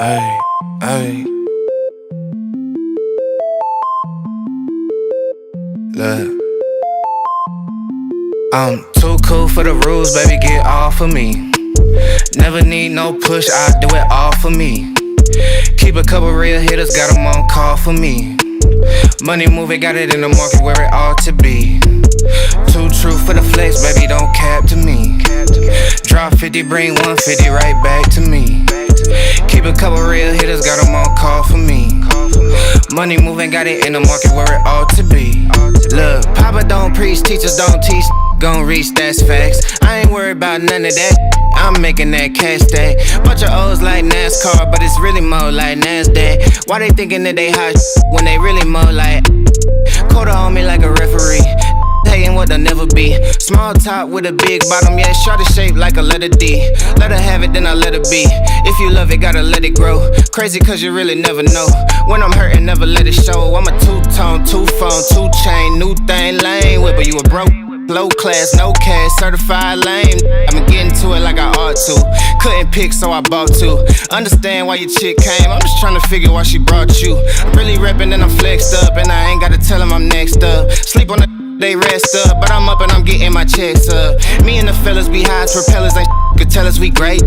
Ay, ay. Look, I'm too cool for the rules, baby, get off of me. Never need no push, I do it all for me. Keep a couple real hitters, got them on call for me. Money moving, got it in the market where it ought to be. Too true for the flex, baby, don't cap to me. Drop 50, bring 150 right back to me. Keep a couple real hitters, got them on call for me. Money moving, got it in the market where it ought to be. Look, Papa don't preach, teachers don't teach. Gon' reach, that's facts. I ain't worried about none of that. I'm making that cash stack. Bunch of O's like NASCAR, but it's really more like NASDAQ. Why they thinking that they hot when they really more like Quarter on me like a referee. Hating what they'll never be. Small top with a big bottom, yeah, shorty shaped like a letter D. Let her have it, then I let her be. If you love it, gotta let it grow. Crazy cause you really never know. When I'm hurting, never let it show. I'm a two-tone, two-phone, two-chain, new thing, lane whip, but you a broke. Low class, no cash, certified lame. I'm getting to it like I ought to. Couldn't pick, so I bought two. Understand why your chick came, I'm just trying to figure why she brought you. I'm really reppin' and I'm flexed up, and I ain't gotta tell him I'm next up. Sleep on the they rest up, but I'm up and I'm getting my checks up. Me and the fellas be high as propellers, ain't could tell us we great.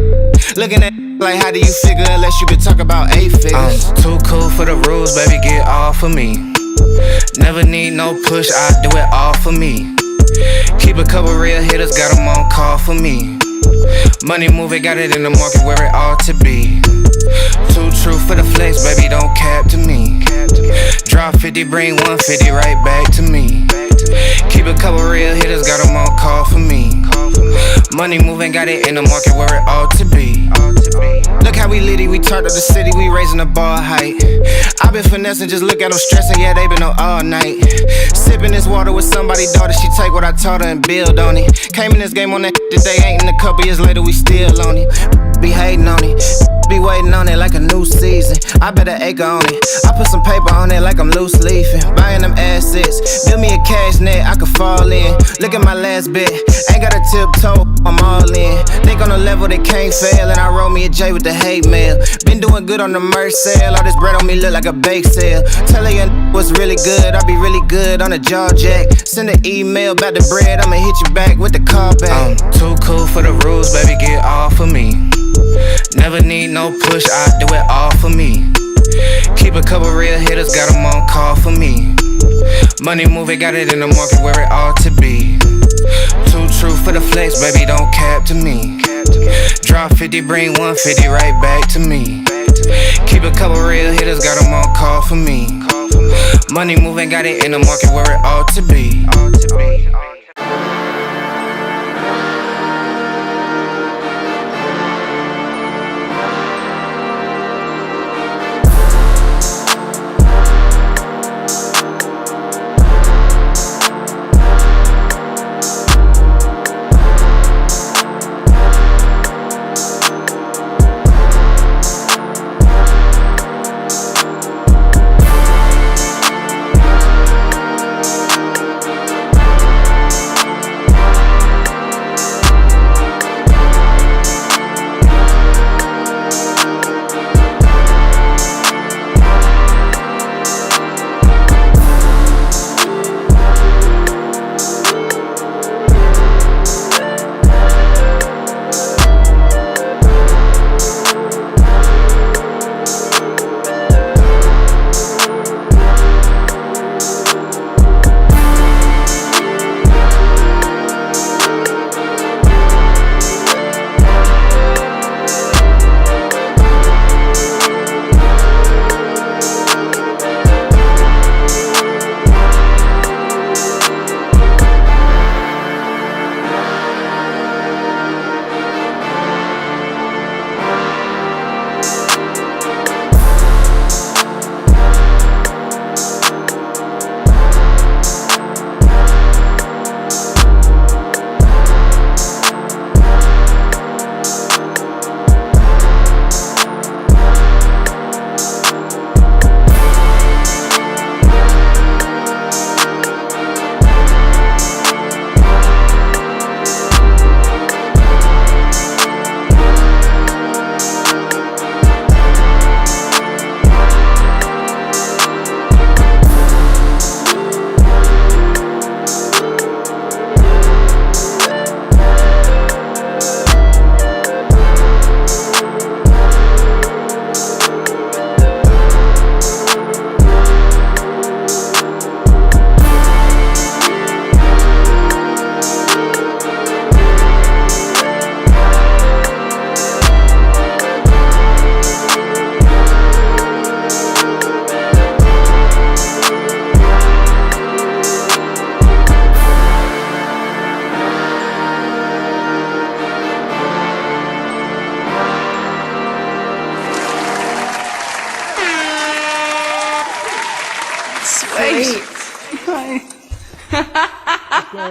Looking at like how do you figure unless you been talk about 8 figures. I'm too cool for the rules, baby, get off of me. Never need no push, I do it all for me. Keep a couple real hitters, got them on call for me. Money moving, got it in the market where it ought to be. Too true for the flex, baby, don't cap to me. Drop 50, bring 150 right back to me. Keep a couple real hitters, got them on call for me. Money moving, got it in the market where it ought to be. Look how we litty, we turned up the city, we raising the bar height. I been finessing, just look at them stressing, yeah, they been up all night. Sipping this water with somebody's daughter, she take what I taught her and build on it. Came in this game on that today, ain't in a couple years later, we still on it. Be hating on it, be waiting on it like a new season. I bet an acre on it, I put some paper on it like I'm loose leafing. Buying them assets, build me a cash net I could fall in. Look at my last bet, ain't got a tiptoe, I'm all in. Think on a level that can't fail, and I roll me a J with the hate mail. Been doing good on the merch sale, all this bread on me look like a bake sale. Tell her your was really good, I be really good on a jaw jack. Send an email about the bread, I'ma hit you back with the call back. I'm too cool for the rules, baby, get off of me. Never need no push, I do it all for me. Keep a couple real hitters, got them on call for me. Money moving, got it in the market where it ought to be. Too true for the flex, baby, don't cap to me. Drop 50, bring 150 right back to me. Keep a couple real hitters, got them on call for me. Money moving, got it in the market where it ought to be.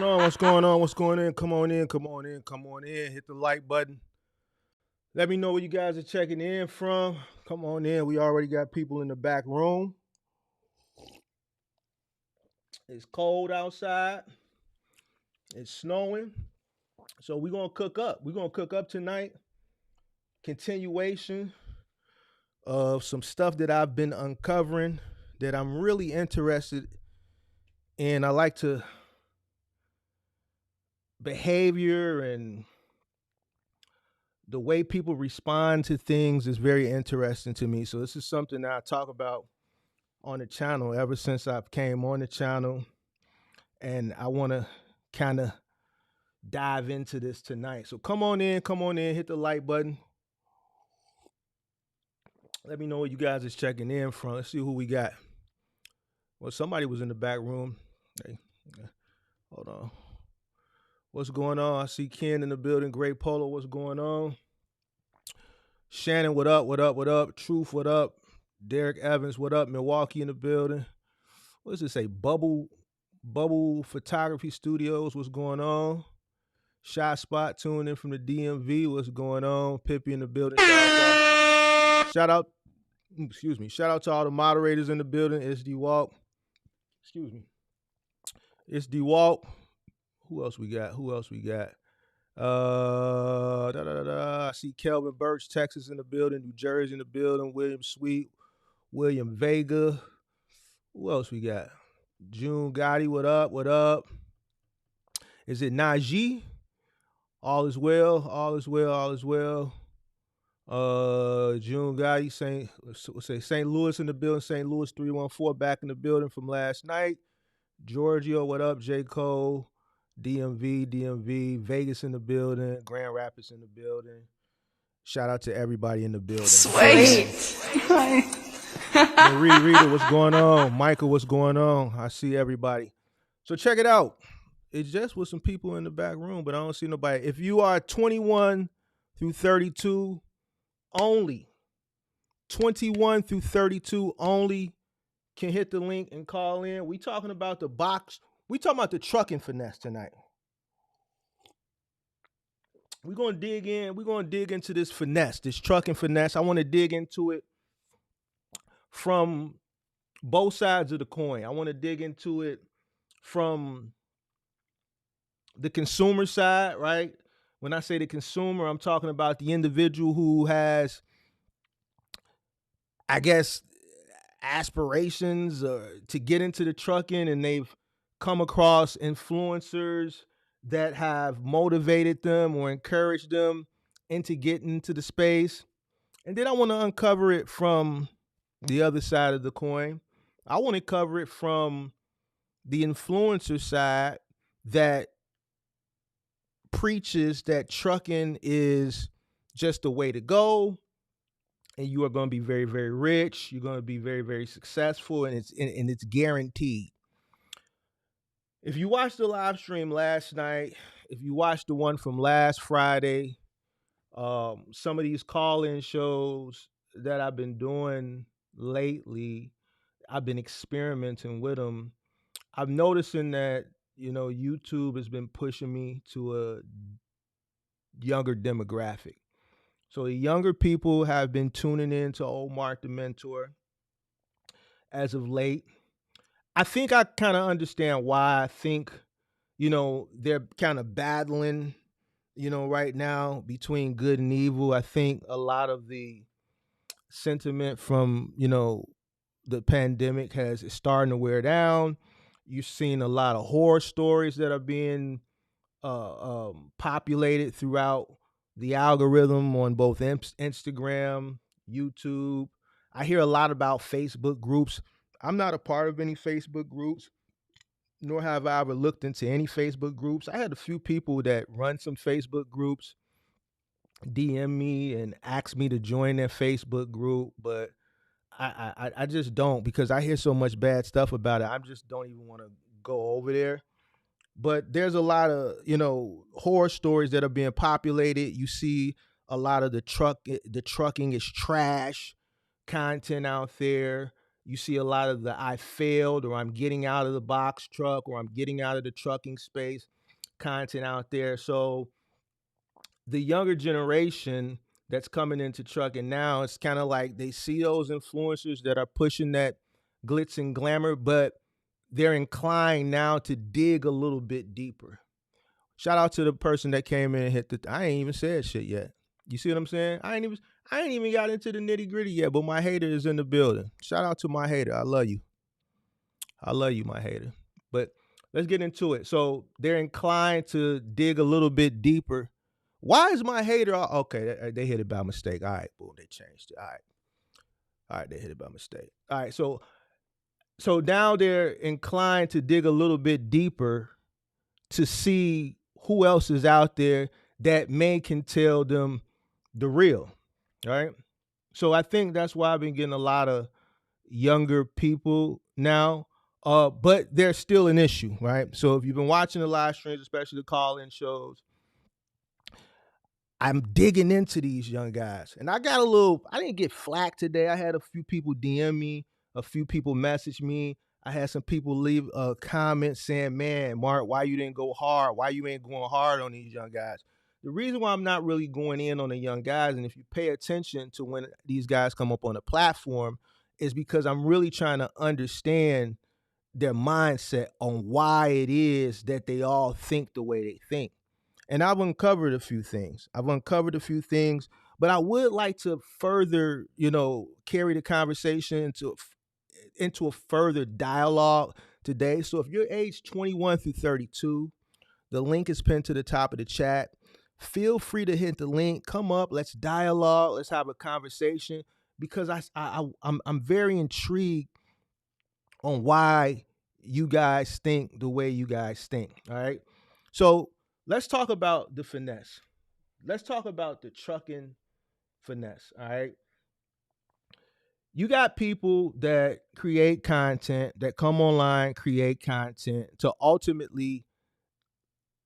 on? What's going on? What's going in? Come on in. Come on in. Come on in. Hit the like button. Let me know where you guys are checking in from. Come on in. We already got people in the back room. It's cold outside. It's snowing. So we're going to cook up. We're going to cook up tonight. Continuation of some stuff that I've been uncovering that I'm really interested in. I like to behavior and the way people respond to things is very interesting to me. So this is something that I talk about on the channel ever since I came on the channel, and I want to kind of dive into this tonight. So come on in, hit the like button. Let me know what you guys is checking in from. Let's see who we got. Well, somebody was in the back room. Hey, hold on. What's going on? I see Ken in the building. Great Polo, what's going on? Shannon, what up? What up? What up? Truth, what up? Derek Evans, what up? Milwaukee in the building. What does it say? Bubble Photography Studios, what's going on? Shot Spot tuning in from the DMV, what's going on? Pippi in the building. Shout out to all the moderators in the building. SD Walk. Excuse me. SD Walk. Who else we got? I see Kelvin Birch, Texas in the building, New Jersey in the building, William Sweet, William Vega. Who else we got? June Gotti, what up? What up? Is it Najee? All is well. June Gotti, St. Louis in the building, St. Louis 314 back in the building from last night. Giorgio, what up? J. Cole, DMV, Vegas in the building, Grand Rapids in the building. Shout out to everybody in the building. Sweet. Marie Rita, what's going on? Michael, what's going on? I see everybody. So check it out. It's just with some people in the back room, but I don't see nobody. If you are 21 through 32 only, 21 through 32 only, can hit the link and call in. We talking about the box. We talking about the trucking finesse tonight. We're going to dig in. We're going to dig into this finesse, this trucking finesse. I want to dig into it from both sides of the coin. I want to dig into it from the consumer side, right? When I say the consumer, I'm talking about the individual who has, I guess, aspirations to get into the trucking, and they've come across influencers that have motivated them or encouraged them into getting into the space. And then I want to uncover it from the other side of the coin. I want to cover it from the influencer side that preaches that trucking is just the way to go, and you are going to be very, very rich. You're going to be very, very successful, and it's guaranteed. If you watched the live stream last night, if you watched the one from last Friday, some of these call-in shows that I've been doing lately, I've been experimenting with them. I'm noticing that, YouTube has been pushing me to a younger demographic. So the younger people have been tuning in to Old Mark the Mentor as of late. I think I kind of understand why. I think, they're kind of battling, right now between good and evil. I think a lot of the sentiment from, the pandemic is starting to wear down. You're seeing a lot of horror stories that are being populated throughout the algorithm on both Instagram, YouTube. I hear a lot about Facebook groups. I'm not a part of any Facebook groups, nor have I ever looked into any Facebook groups. I had a few people that run some Facebook groups DM me and ask me to join their Facebook group, but I just don't, because I hear so much bad stuff about it. I just don't even want to go over there. But there's a lot of, horror stories that are being populated. You see a lot of the trucking is trash content out there. You see a lot of the I failed, or I'm getting out of the box truck, or I'm getting out of the trucking space. content out there. So the younger generation that's coming into trucking now, it's kind of like they see those influencers that are pushing that glitz and glamour, but they're inclined now to dig a little bit deeper. Shout out to the person that came in and hit the. I ain't even said shit yet. You see what I'm saying? I ain't even got into the nitty gritty yet. But my hater is in the building. Shout out to my hater. I love you. I love you, my hater. But let's get into it. So they're inclined to dig a little bit deeper. Why is my hater? Okay, they hit it by mistake. All right, boom, they changed it. All right, they hit it by mistake. All right, so now they're inclined to dig a little bit deeper to see who else is out there that can tell them the real, right? So I think that's why I've been getting a lot of younger people now, but there's still an issue, right? So if you've been watching the live streams, especially the call-in shows, I'm digging into these young guys. And I didn't get flack today. I had a few people DM me, a few people message me. I had some people leave a comment saying, man, Mark, why you didn't go hard? Why you ain't going hard on these young guys? The reason why I'm not really going in on the young guys, and if you pay attention to when these guys come up on the platform, is because I'm really trying to understand their mindset on why it is that they all think the way they think. And I've uncovered a few things. But I would like to further, carry the conversation into a further dialogue today. So if you're age 21 through 32, the link is pinned to the top of the chat. Feel free to hit the link. Come up. Let's dialogue. Let's have a conversation, because I'm very intrigued on why you guys think the way you guys think. All right. So let's talk about the finesse. Let's talk about the trucking finesse. All right. You got people that create content, that come online, create content to ultimately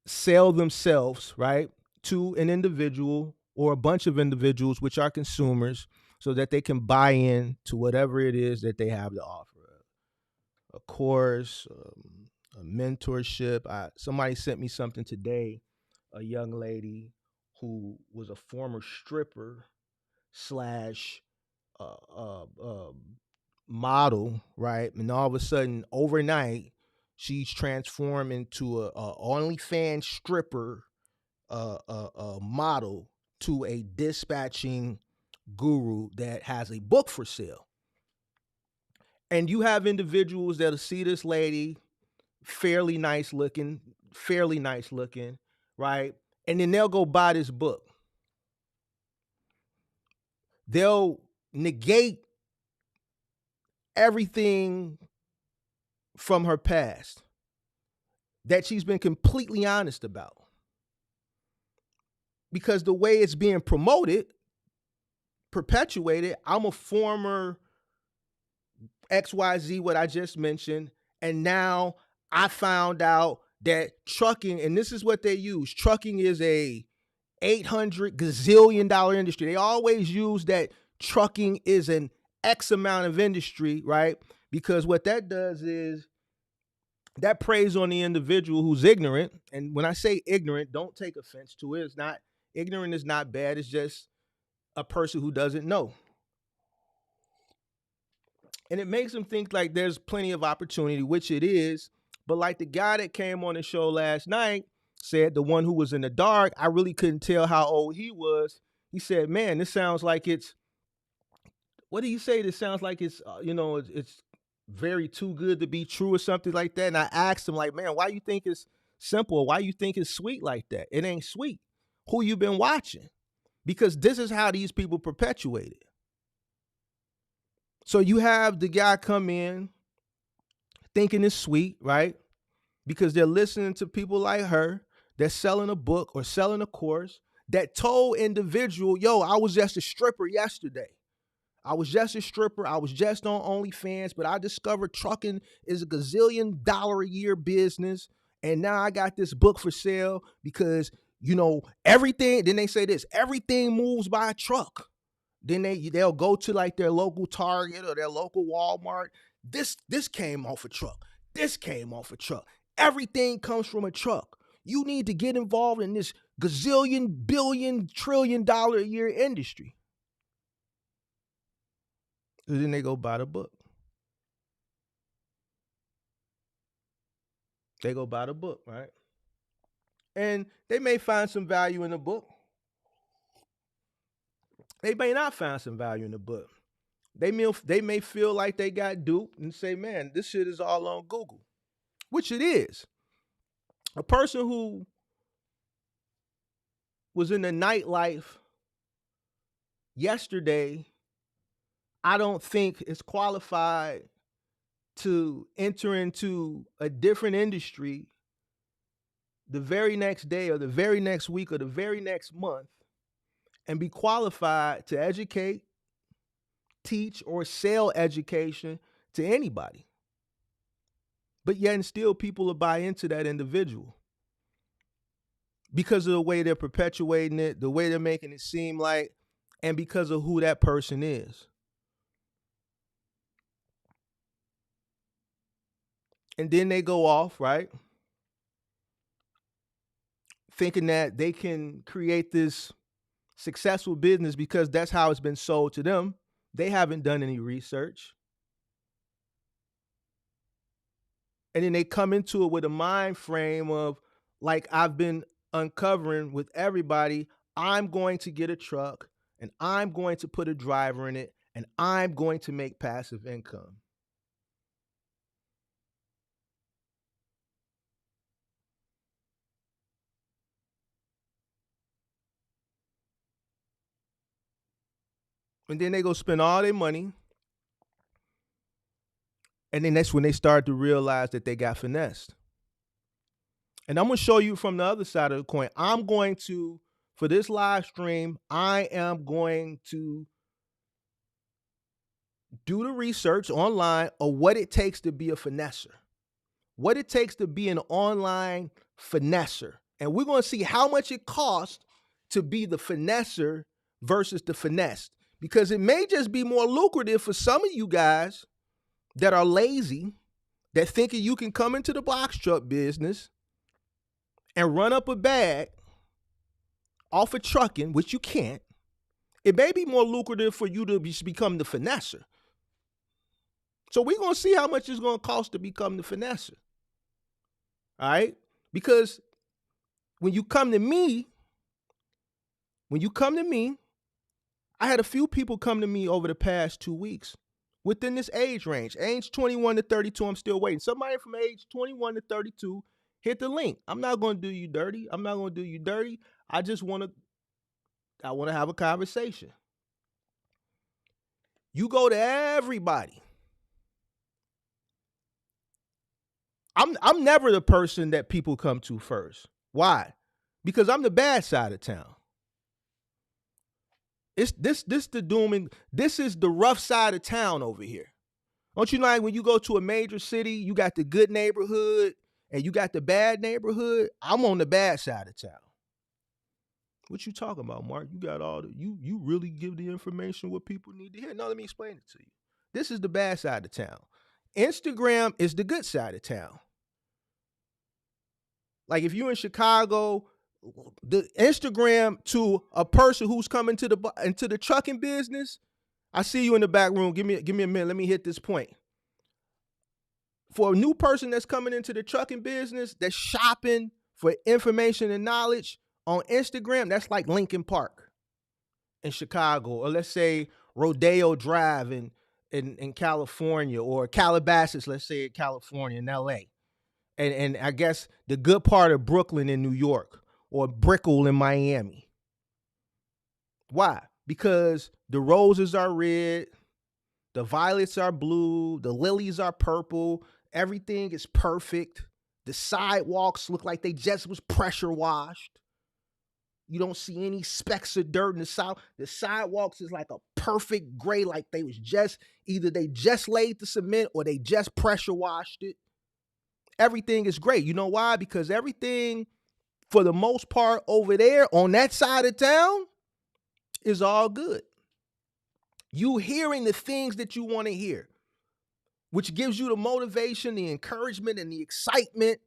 sell themselves, right, to an individual or a bunch of individuals, which are consumers, so that they can buy in to whatever it is that they have to offer. A course, a mentorship. Somebody sent me something today, a young lady who was a former stripper slash model, right? And all of a sudden, overnight, she's transformed into a OnlyFans stripper model to a dispatching guru that has a book for sale. And you have individuals that'll see this lady, fairly nice looking, right? And then they'll go buy this book. They'll negate everything from her past that she's been completely honest about. Because the way it's being promoted, perpetuated, I'm a former XYZ, what I just mentioned, and now I found out that trucking, and this is what they use, trucking is a $800 gazillion industry. They always use that trucking is an X amount of industry, right? Because what that does is that preys on the individual who's ignorant. And when I say ignorant, don't take offense to it. It's not, ignorant is not bad. It's just a person who doesn't know. And it makes them think like there's plenty of opportunity, which it is. But like the guy that came on the show last night said, the one who was in the dark, I really couldn't tell how old he was. He said, man, this sounds like it's, what do you say? This sounds like it's, it's very too good to be true or something like that. And I asked him, like, man, why you think it's simple? Why you think it's sweet like that? It ain't sweet. Who you been watching? Because this is how these people perpetuate it. So you have the guy come in thinking it's sweet, right? Because they're listening to people like her that's selling a book or selling a course that told individual, yo, I was just a stripper yesterday. I was just a stripper. I was just on OnlyFans, but I discovered trucking is a gazillion dollar a year business. And now I got this book for sale because, everything, then they say this, everything moves by a truck. Then they'll go to like their local Target or their local Walmart. This came off a truck. This came off a truck. Everything comes from a truck. You need to get involved in this gazillion, billion, $1 trillion a year industry. And then they go buy the book. They go buy the book, right? And they may find some value in the book. They may not find some value in the book. They may feel like they got duped and say, man, this shit is all on Google, which it is. A person who was in the nightlife yesterday, I don't think is qualified to enter into a different industry the very next day or the very next week or the very next month and be qualified to educate, teach, or sell education to anybody. But yet and still people will buy into that individual because of the way they're perpetuating it, the way they're making it seem like, and because of who that person is. And then they go off, right? Thinking that they can create this successful business because that's how it's been sold to them. They haven't done any research. And then they come into it with a mind frame of, like I've been uncovering with everybody, I'm going to get a truck and I'm going to put a driver in it and I'm going to make passive income. And then they go spend all their money. And then that's when they start to realize that they got finessed. And I'm going to show you from the other side of the coin. I'm going to, for this live stream, I am going to do the research online of what it takes to be a finesser, what it takes to be an online finesser. And we're going to see how much it costs to be the finesser versus the finessed, because it may just be more lucrative for some of you guys that are lazy, that thinking you can come into the box truck business and run up a bag off of trucking, which you can't. It may be more lucrative for you to become the finesser. So we're going to see how much it's going to cost to become the finesser. All right? Because when you come to me, I had a few people come to me over the past 2 weeks within this age range, age 21 to 32. I'm still waiting. Somebody from age 21 to 32, hit the link. I'm not going to do you dirty. I just want to have a conversation. You go to everybody. I'm never the person that people come to first. Why? Because I'm the bad side of town. It's this the doom, this is the rough side of town over here. Don't you know, like when you go to a major city, you got the good neighborhood and you got the bad neighborhood? I'm on the bad side of town. What you talking about, Mark? You got all the you really give the information what people need to hear. No, let me explain it to you. This is the bad side of town. Instagram is the good side of town. Like if you're in Chicago, the Instagram to a person who's coming into the trucking business, I see you in the back room. Give me a minute. Let me hit this point. For a new person that's coming into the trucking business, that's shopping for information and knowledge on Instagram, that's like Lincoln Park in Chicago, or let's say Rodeo Drive in California, or Calabasas, let's say in California, in LA. And I guess the good part of Brooklyn in New York, or Brickell in Miami. Why? Because the roses are red, the violets are blue, the lilies are purple, everything is perfect. The sidewalks look like they just was pressure washed. You don't see any specks of dirt in the side. The sidewalks is like a perfect gray, like they was just, either they just laid the cement or they just pressure washed it. Everything is great. You know why? Because everything, for the most part, over there on that side of town is all good. You hearing the things that you want to hear, which gives you the motivation, the encouragement, and the excitement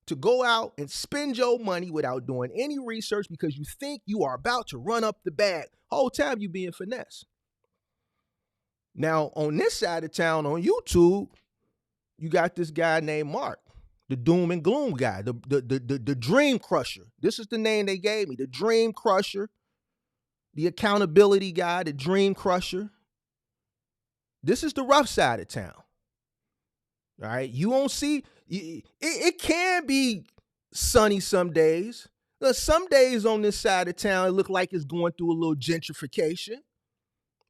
to go out and spend your money without doing any research because you think you are about to run up the bag. Whole time you being finesse. Now, on this side of town on YouTube, you got this guy named Mark, the doom and gloom guy, the dream crusher. This is the name they gave me, the dream crusher, the accountability guy, the dream crusher. This is the rough side of town. All right, you won't see, it can be sunny some days. Some days on this side of town, it look like it's going through a little gentrification.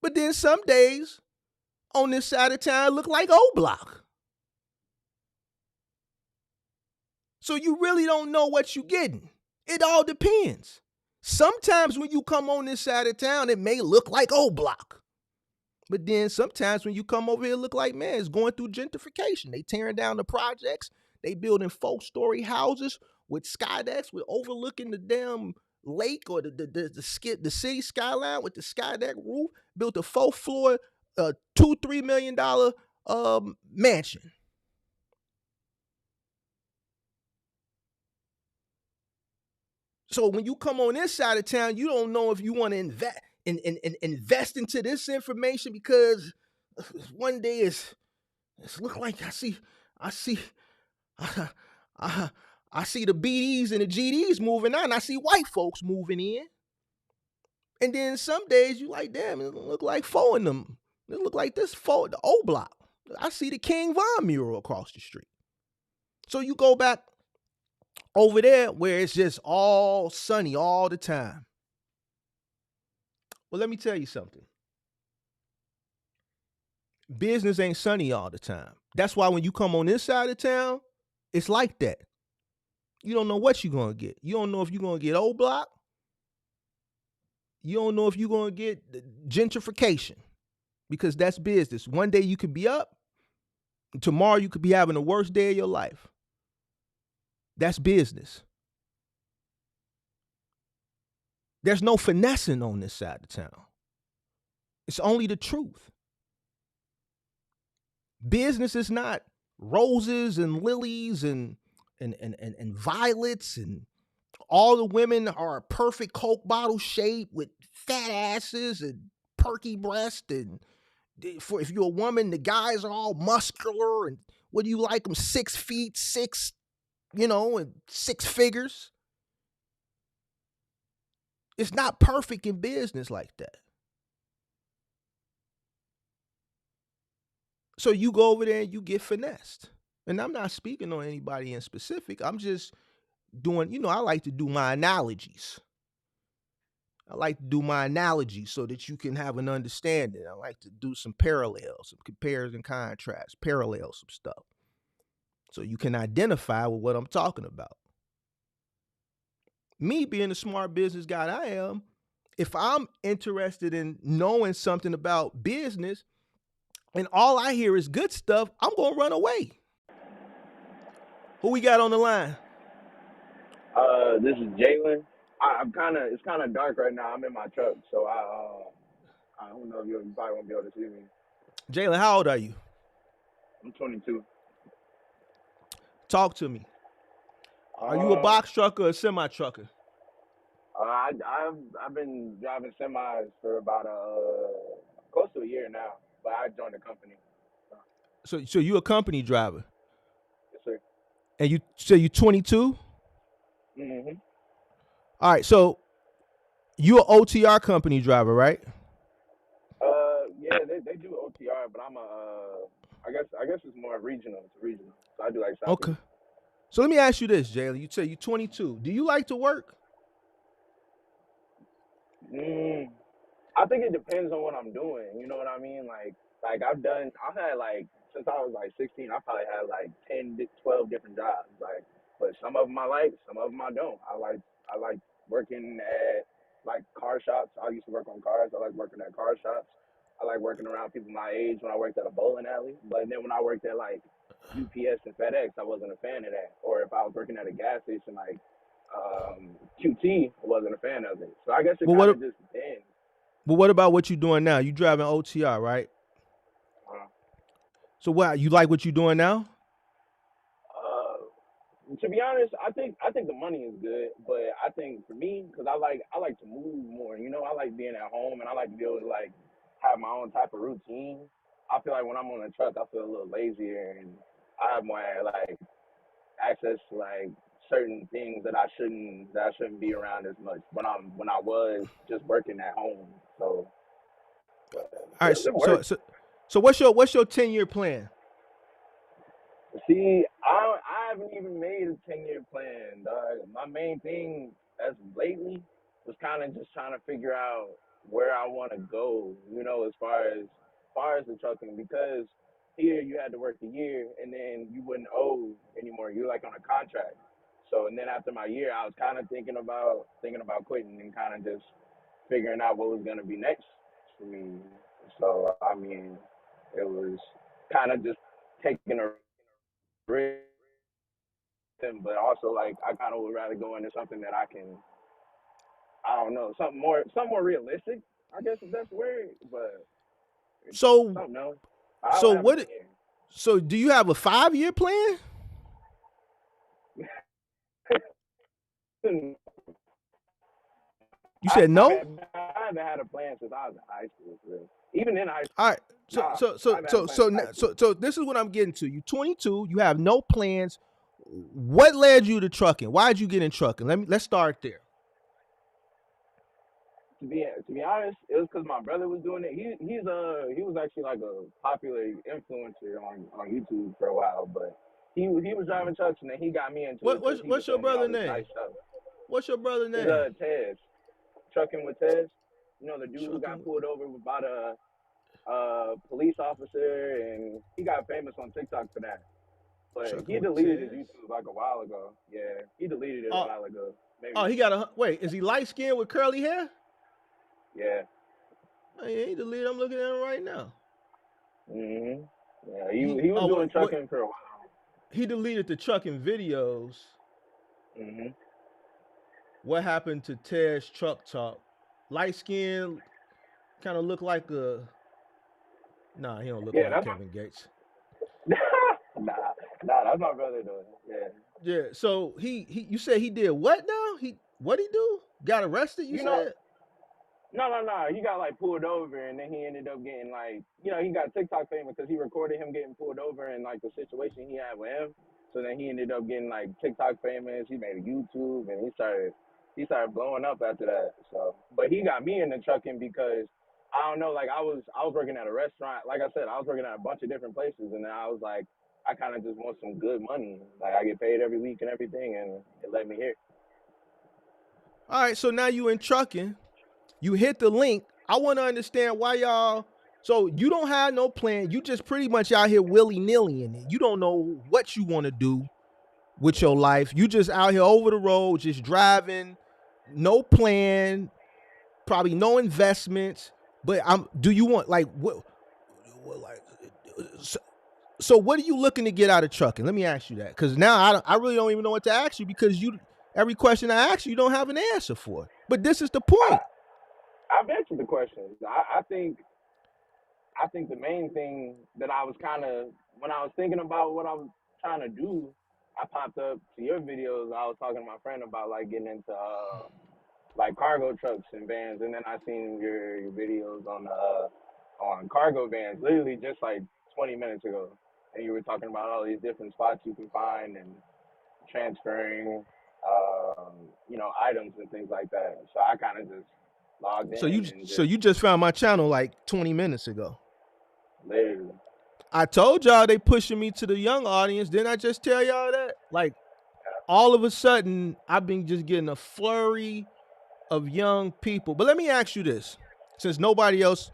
But then some days on this side of town, it look like O Block. So you really don't know what you're getting. It all depends. Sometimes when you come on this side of town, it may look like O Block. But then sometimes when you come over here, it look like, man, it's going through gentrification. They tearing down the projects. They building 4-story houses with skydeck, with overlooking the damn lake or the city skyline with the skydeck roof. Built a 4th-floor, $2-3 million mansion. So when you come on this side of town, you don't know if you want to invest into this information because one day it's look like I see the BDs and the GDs moving out, and I see white folks moving in. And then some days you like, damn, it look like 4 of them. It look like this 4, the O Block. I see the King Von mural across the street. So you go back over there where it's just all sunny all the time. Well, let me tell you something. Business ain't sunny all the time. That's why when you come on this side of town, it's like that. You don't know what you're going to get. You don't know if you're going to get O Block. You don't know if you're going to get gentrification because that's business. One day you could be up. Tomorrow you could be having the worst day of your life. That's business. There's no finessing on this side of town. It's only the truth. Business is not roses and lilies and violets, and all the women are a perfect Coke bottle shape with fat asses and perky breasts, and if you're a woman, the guys are all muscular, and what do you like them, 6 feet, 6, and 6 figures. It's not perfect in business like that. So you go over there and you get finessed. And I'm not speaking on anybody in specific. I'm just doing, I like to do my analogies. I like to do my analogies so that you can have an understanding. I like to do some parallels, some compares and contrasts, parallel some stuff, so you can identify with what I'm talking about. Me being the smart business guy I am, if I'm interested in knowing something about business and all I hear is good stuff, I'm going to run away. Who we got on the line? This is Jaylen. It's kind of dark right now. I'm in my truck, so I don't know if you probably won't be able to see me. Jaylen, how old are you? I'm 22. Talk to me. Are you a box trucker or a semi trucker? I've been driving semis for about close to a year now, but I joined the company. So you a company driver? Yes, sir. And you say you 22? Mm-hmm. All right, so you an OTR company driver, right? Yeah, they do OTR, but I'm I guess it's more regional. It's regional, so I do like South. Okay. So let me ask you this, Jaylen. You say you're 22. Do you like to work? I think it depends on what I'm doing. You know what I mean? Like I've had like, since I was like 16, I probably had like 10, 12 different jobs. Like, but some of them I like, some of them I don't. I like working at like car shops. I used to work on cars. I like working at car shops. I like working around people my age when I worked at a bowling alley. But then when I worked at like UPS and FedEx, I wasn't a fan of that. Or if I was working at a gas station like QT, I wasn't a fan of it. So I guess it kind of just depends. But what about what you're doing now? You driving OTR, right? So what, you like what you're doing now? To be honest, I think the money is good, but I think for me, because I like to move more. You know, I like being at home, and I like to be able to like have my own type of routine. I feel like when I'm on a truck, I feel a little lazier, and I have more like access to like certain things that I shouldn't be around as much when I was just working at home. So All right, it works. so what's your 10-year plan? See, I haven't even made a 10-year plan, dog. My main thing as of lately was kind of just trying to figure out where I want to go, as far as the trucking, because here you had to work a year and then you wouldn't owe anymore. You're like on a contract. So, and then after my year, I was kind of thinking about quitting and kind of just figuring out what was going to be next for me. So, I mean, it was kind of just taking a risk, but also like I kind of would rather go into something that I don't know, something more realistic. I guess if that's the word, but So something else. so I'll have a what? 10 So do you have a 5-year plan? year. You said no. I haven't had a plan since I was in high school. For real. Even in high school, All right. So nah, so I so haven't had a so plan so since now, high school. so this is what I'm getting to. You 22. You have no plans. What led you to trucking? Why did you get in trucking? Let's start there. To be honest, it was because my brother was doing it. He was actually like a popular influencer on YouTube for a while, but he was driving trucks and then he got me into What it because what's he was what's your showing me brother all this name? nice stuff. What's your brother It's name? Tez, trucking with Tez. You know the dude who got Trucking. pulled over by a police officer, and he got famous on TikTok for that. But Trucking he with deleted his Tez. YouTube like a while ago. Yeah, he deleted it a Oh, while ago. oh, Maybe. he got a wait. Is he light skinned with curly hair? Yeah. Oh, yeah, he deleted. I'm looking at him right now. Yeah. He He he was oh doing what trucking for a while. he deleted the trucking videos. hmm What happened to Tez Truck Talk? Light skin, kind of look like a. Nah, he don't look Yeah, like that's Kevin Gates. my nah, that's my brother doing it. Yeah. Yeah. So you said he did what now? What he do? Got arrested? You You know, said? no. He got like pulled over, and then he ended up getting like, he got TikTok famous because he recorded him getting pulled over and like the situation he had with him. So then he ended up getting like TikTok famous. He made a YouTube, and he started blowing up after that. So, but he got me into trucking because I don't know, like I was working at a restaurant. Like I said, I was working at a bunch of different places, and then I was like, I kind of just want some good money. Like I get paid every week and everything, and it let me here. All right. So now you in trucking. You hit the link. I want to understand why y'all. So you don't have no plan. You just pretty much out here willy nilly in it. You don't know what you want to do with your life. You just out here over the road, just driving, no plan, probably no investments. But do you want like what like? So, so what are you looking to get out of trucking? Let me ask you that, because now I really don't even know what to ask you, because every question I ask you, you don't have an answer for. But this is the I, point. I've answered the questions. I think the main thing that I was kind of, when I was thinking about what I was trying to do, I popped up to your videos. I was talking to my friend about like getting into like cargo trucks and vans, and then I seen your videos on cargo vans, literally just like 20 minutes ago, and you were talking about all these different spots you can find and transferring, items and things like that. So I kind of just logged So in and you just found my channel like 20 minutes ago. literally. I told y'all they pushing me to the young audience. Didn't I just tell y'all that? Like all of a sudden, I've been just getting a flurry of young people. But let me ask you this, since nobody else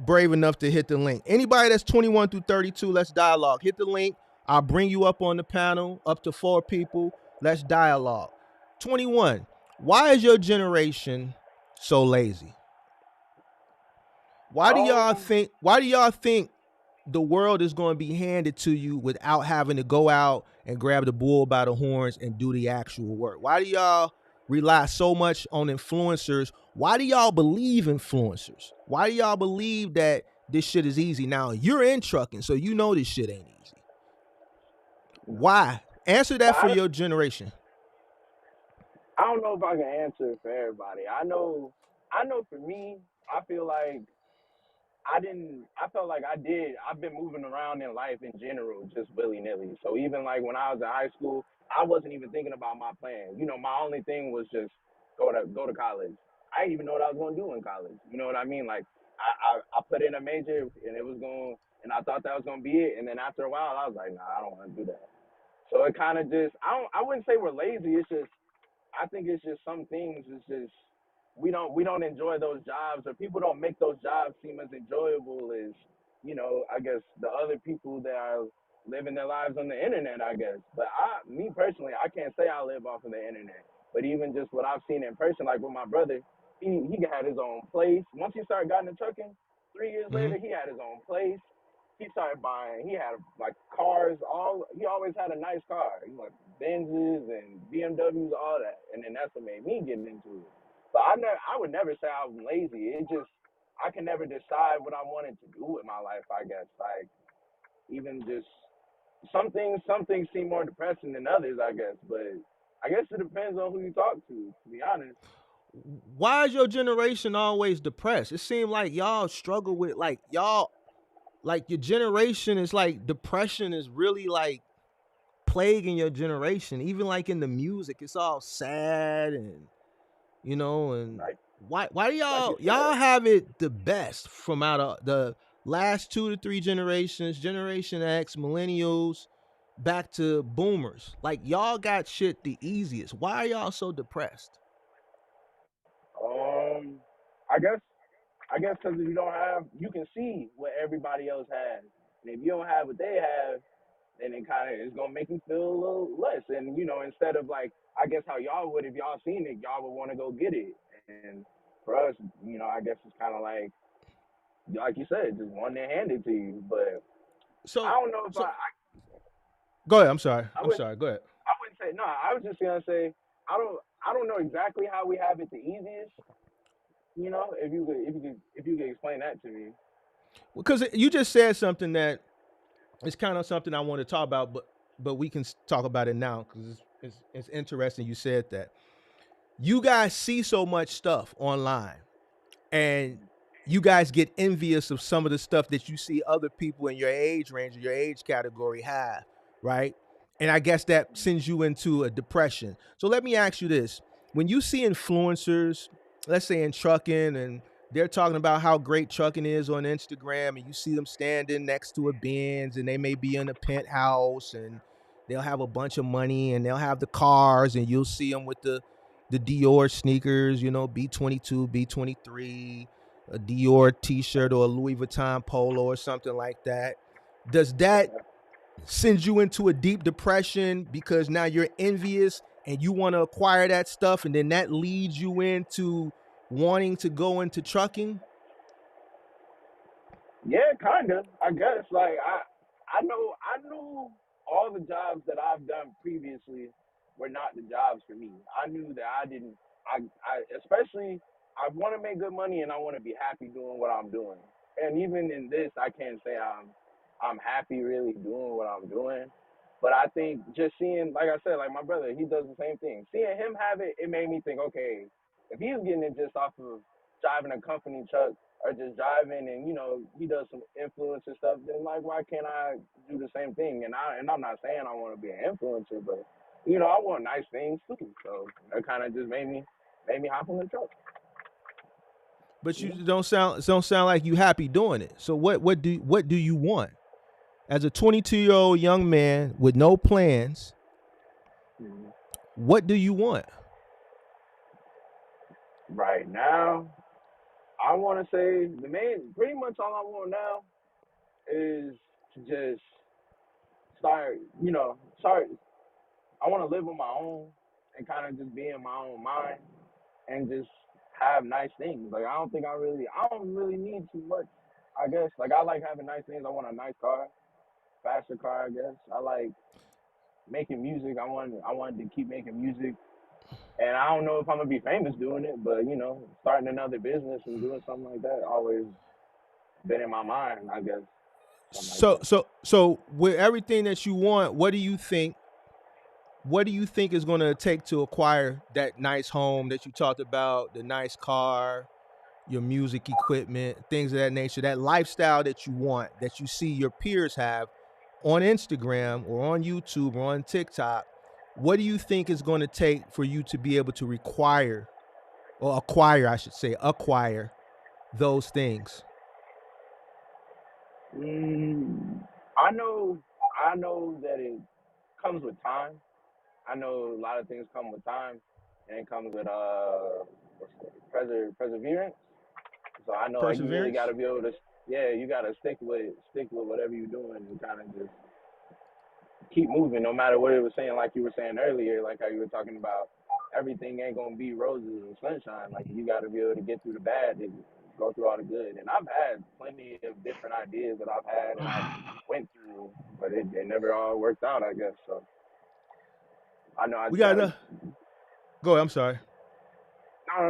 brave enough to hit the link. Anybody that's 21 through 32, let's dialogue. Hit the link. I'll bring you up on the panel, up to 4 people. Let's dialogue. 21. Why is your generation so lazy? Why do y'all Um, think the world is going to be handed to you without having to go out and grab the bull by the horns and do the actual work? Why do y'all rely so much on influencers? Why do y'all believe influencers? Why do y'all believe that this shit is easy? Now, you're in trucking, so you know this shit ain't easy. Why? Answer But that for your generation. I don't know if I can answer it for everybody. I know for me, I feel like I didn't. I felt like I did. I've been moving around in life in general, just willy nilly. So even like when I was in high school, I wasn't even thinking about my plan. My only thing was just go to college. I didn't even know what I was going to do in college. You know what I mean? Like I put in a major and it was going, and I thought that was going to be it. And then after a while, I was like, nah, I don't want to do that. So it kind of just, I wouldn't say we're lazy. It's just I think it's just some things. It's just we don't enjoy those jobs, or people don't make those jobs seem as enjoyable as I guess the other people that are living their lives on the internet. I guess, but me personally, I can't say I live off of the internet. But even just what I've seen in person, like with my brother, he had his own place. Once he started getting into trucking, 3 years Mm-hmm. later, he had his own place. He started buying. He had like cars. He always had a nice car. Like Benzes and BMWs, all that. And then that's what made me get into it. But I would never say I was lazy. It just I can never decide what I wanted to do with my life. I guess like even just some things seem more depressing than others. I guess, but I guess it depends on who you talk to. To be honest. Why is your generation always depressed? It seems like y'all struggle with like your generation is like depression is really like plaguing your generation. Even like in the music, it's all sad and and Like why do like you y'all said. have it the best from out of the last 2 to 3 generations, Generation X, millennials, back to boomers? Like y'all got shit the easiest. Why are y'all so depressed? Um, I guess because you can see what everybody else has, and if you don't have what they have, then it kind of is gonna make you feel a little less. And instead of like, I guess how y'all would if y'all seen it, y'all would want to go get it. And for us, I guess it's kind of like you said, just one that handed to you. But I So don't know if so go ahead. I'm sorry. I I'm would sorry. Go ahead. I wouldn't say no. I was just gonna say I don't know exactly how we have it the easiest. If you could explain that to me. Because you just said something that is kind of something I want to talk about, but we can talk about it now because it's interesting. You said that you guys see so much stuff online, and you guys get envious of some of the stuff that you see other people in your age range or your age category have, right? And I guess that sends you into a depression. So let me ask you this. When you see influencers, let's say in trucking, and they're talking about how great trucking is on Instagram, and you see them standing next to a Benz, and they may be in a penthouse, and they'll have a bunch of money, and they'll have the cars, and you'll see them with the Dior sneakers, B22, B23, a Dior t-shirt or a Louis Vuitton polo or something like that. Does that send you into a deep depression because now you're envious and you want to acquire that stuff, and then that leads you into wanting to go into trucking? Yeah, kinda. I guess. Like I knew all the jobs that I've done previously were not the jobs for me. I knew that I didn't. I especially I want to make good money and I want to be happy doing what I'm doing. And even in this, I can't say I'm happy really doing what I'm doing. But I think just seeing, like I said, like my brother, he does the same thing. Seeing him have it, it made me think, okay, if he's getting it just off of driving a company truck or just driving and he does some influencer stuff, then like why can't I do the same thing? And I'm not saying I want to be an influencer, but I want nice things too. So that kind of just made me hop on the truck. But You you know? don't sound like you happy doing it. So what do you want? As a 22-year-old young man with no plans, Mhm. what do you want? Right now, I want to say pretty much all I want now is to just start. I want to live on my own and kind of just be in my own mind and just have nice things. Like I don't really need too much. I guess like I like having nice things. I want a nice car, faster car. I guess I like making music. I wanted to keep making music, and I don't know if I'm gonna be famous doing it, but starting another business and doing something like that always been in my mind. I guess something like So that. so so with everything that you want, what do you think what do you think is going to take to acquire that nice home that you talked about, the nice car, your music equipment, things of that nature, that lifestyle that you want, that you see your peers have on Instagram or on YouTube or on TikTok? What do you think is going to take for you to be able to require or acquire, I should say, acquire those things? Mm, I know, I know that it comes with time. I know a lot of things come with time, and it comes with perseverance. So I know like you really got Perseverance? to be able to, yeah, you got to stick with whatever you're doing and kind of just keep moving, no matter what it was saying. Like you were saying earlier, like how you were talking about everything ain't gonna be roses and sunshine. Like you got to be able to get through the bad to go through all the good. And I've had plenty of different ideas that I've had and I've went through, but it never all worked out, I guess. So I know We got to go ahead. I'm sorry. no.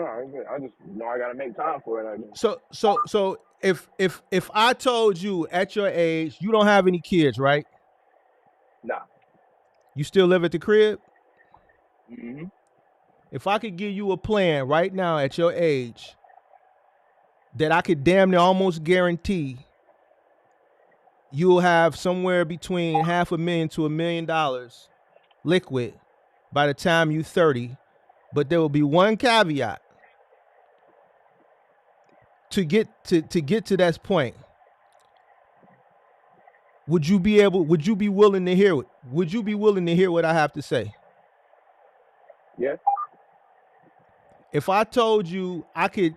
I just know I gotta make time for it. I guess. So if I told you at your age you don't have any kids, right? Nah. You still live at the crib? Mhm. If I could give you a plan right now at your age that I could damn near almost guarantee you'll have somewhere between $500,000 to $1 million liquid by the time you 30, but there will be one caveat to get to that point. Would you be willing to hear it? Would you be willing to hear what I have to say? Yeah. If I told you I could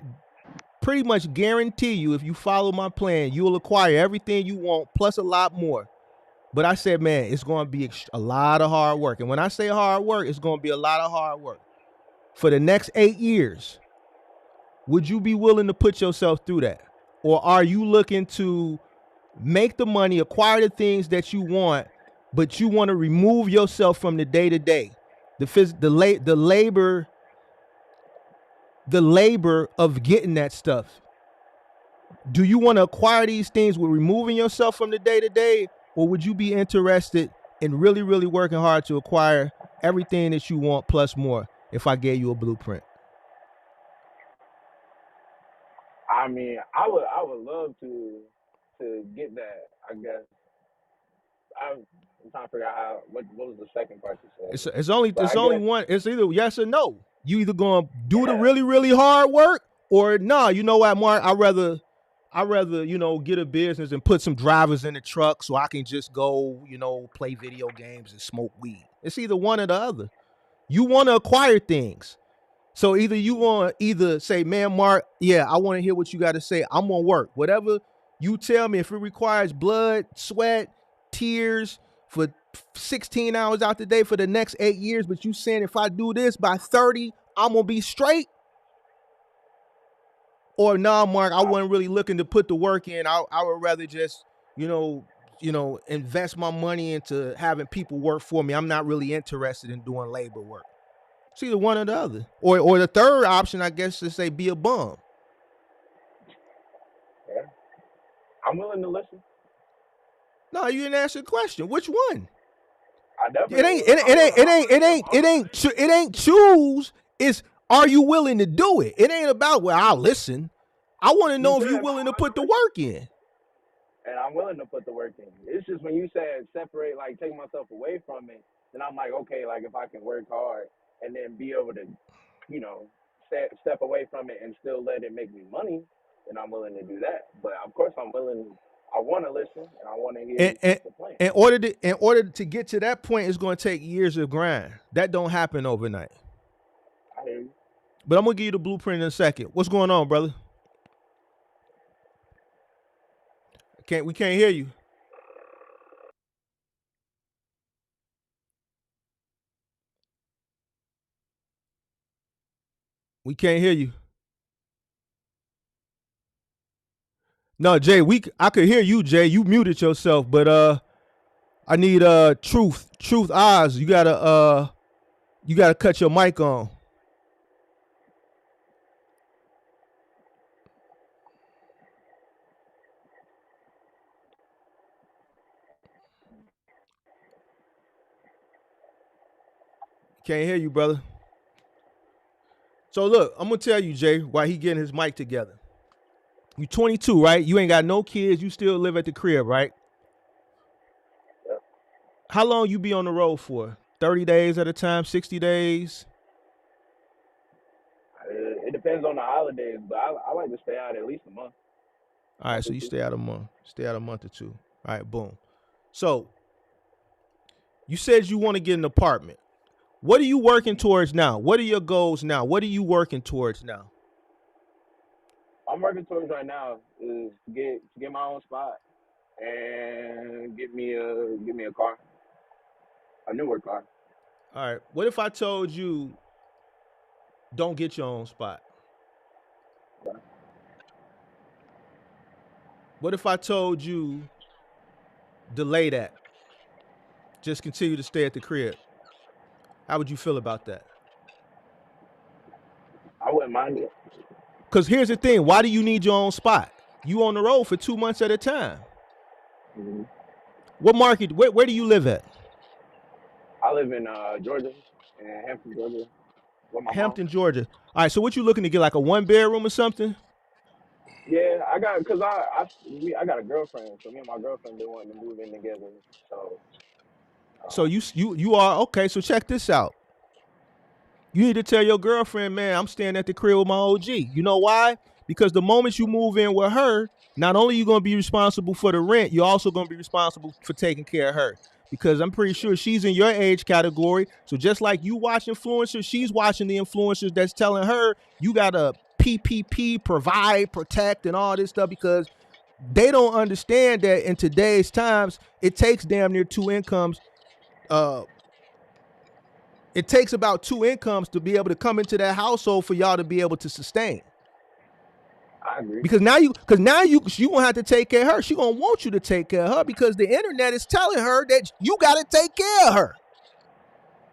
pretty much guarantee you, if you follow my plan, you'll acquire everything you want plus a lot more. But I said, man, it's going to be a lot of hard work. And when I say hard work, it's going to be a lot of hard work. For the next 8 years, would you be willing to put yourself through that? Or are you looking to make the money, acquire the things that you want, but you want to remove yourself from the day to day, the labor of getting that stuff? Do you want to acquire these things with removing yourself from the day to day, or would you be interested in really, really working hard to acquire everything that you want plus more if I gave you a blueprint? I mean, I would love to get that. I guess I'm trying to figure out what was the second part you said. It's only But it's I only guess one. It's either yes or no. You either gonna do the yeah, really, really hard work, or nah, you know what, Mark? I rather get a business and put some drivers in the truck so I can just go play video games and smoke weed. It's either one or the other. You want to acquire things. So either you want to either say, man, Mark, yeah, I want to hear what you got to say. I'm gonna work. Whatever you tell me, if it requires blood, sweat, tears for 16 hours out the day for the next 8 years, but you saying if I do this by 30, I'm gonna be straight. Or nah, Mark, I wasn't really looking to put the work in. I would rather just, invest my money into having people work for me. I'm not really interested in doing labor work. It's either one or the other. Or the third option, I guess, is say be a bum. yeah, I'm willing to listen. No, you didn't answer the question. Which one? I It definitely ain't. will. It, it ain't. It ain't. It ain't. It ain't. It ain't choose. It's are you willing to do it? It ain't about well, I'll listen. I want to You know if said you're I'm willing to willing put to the listen, work in. and I'm willing to put the work in. It's just when you said separate, like take myself away from it, then I'm like, okay, like if I can work hard and then be able to, you know, step away from it and still let it make me money, then I'm willing to do that. But of course, I'm willing. I want to listen and I want to hear And, and the plan. in order to get to that point, it's going to take years of grind. That don't happen overnight. I hear you. But I'm gonna give you the blueprint in a second. What's going on, brother? We can't hear you. We can't hear you. No, Jay, I could hear you, Jay. You muted yourself, but I need truth eyes. You gotta cut your mic on. Can't hear you, brother. So look, I'm gonna tell you, Jay, why he getting his mic together. You 22, right? You ain't got no kids. You still live at the crib, right? Yep. How long you be on the road for? 30 days at a time, 60 days? It depends on the holidays, but I like to stay out at least a month. All right, so you stay out a month. Stay out a month or two. All right, boom. So you said you want to get an apartment. What are you working towards now? What are your goals now? What are you working towards now? I'm working towards right now is to get my own spot and get me a car, a newer car. All right. What if I told you don't get your own spot? What if I told you delay that? Just continue to stay at the crib. How would you feel about that? I wouldn't mind it. Because here's the thing. Why do you need your own spot? You on the road for 2 months at a time. Mm-hmm. What market? Where do you live at? I live in Georgia, in Hampton, Georgia, with my Hampton, mom. Georgia. All right. So what you looking to get, like a 1-bedroom or something? Yeah, I got a girlfriend, so me and my girlfriend been wanting to move in together. So. So you are okay. So check this out. You need to tell your girlfriend, man, I'm staying at the crib with my OG. You know why? Because the moment you move in with her, not only are you going to be responsible for the rent, you're also going to be responsible for taking care of her. Because I'm pretty sure she's in your age category. So just like you watch influencers, she's watching the influencers that's telling her you got to PPP, provide, protect, and all this stuff, because they don't understand that in today's times, it takes damn near 2 incomes. It takes about 2 incomes to be able to come into that household for y'all to be able to sustain. I agree. Because now you gonna have to take care of her. She gonna want you to take care of her because the internet is telling her that you gotta take care of her.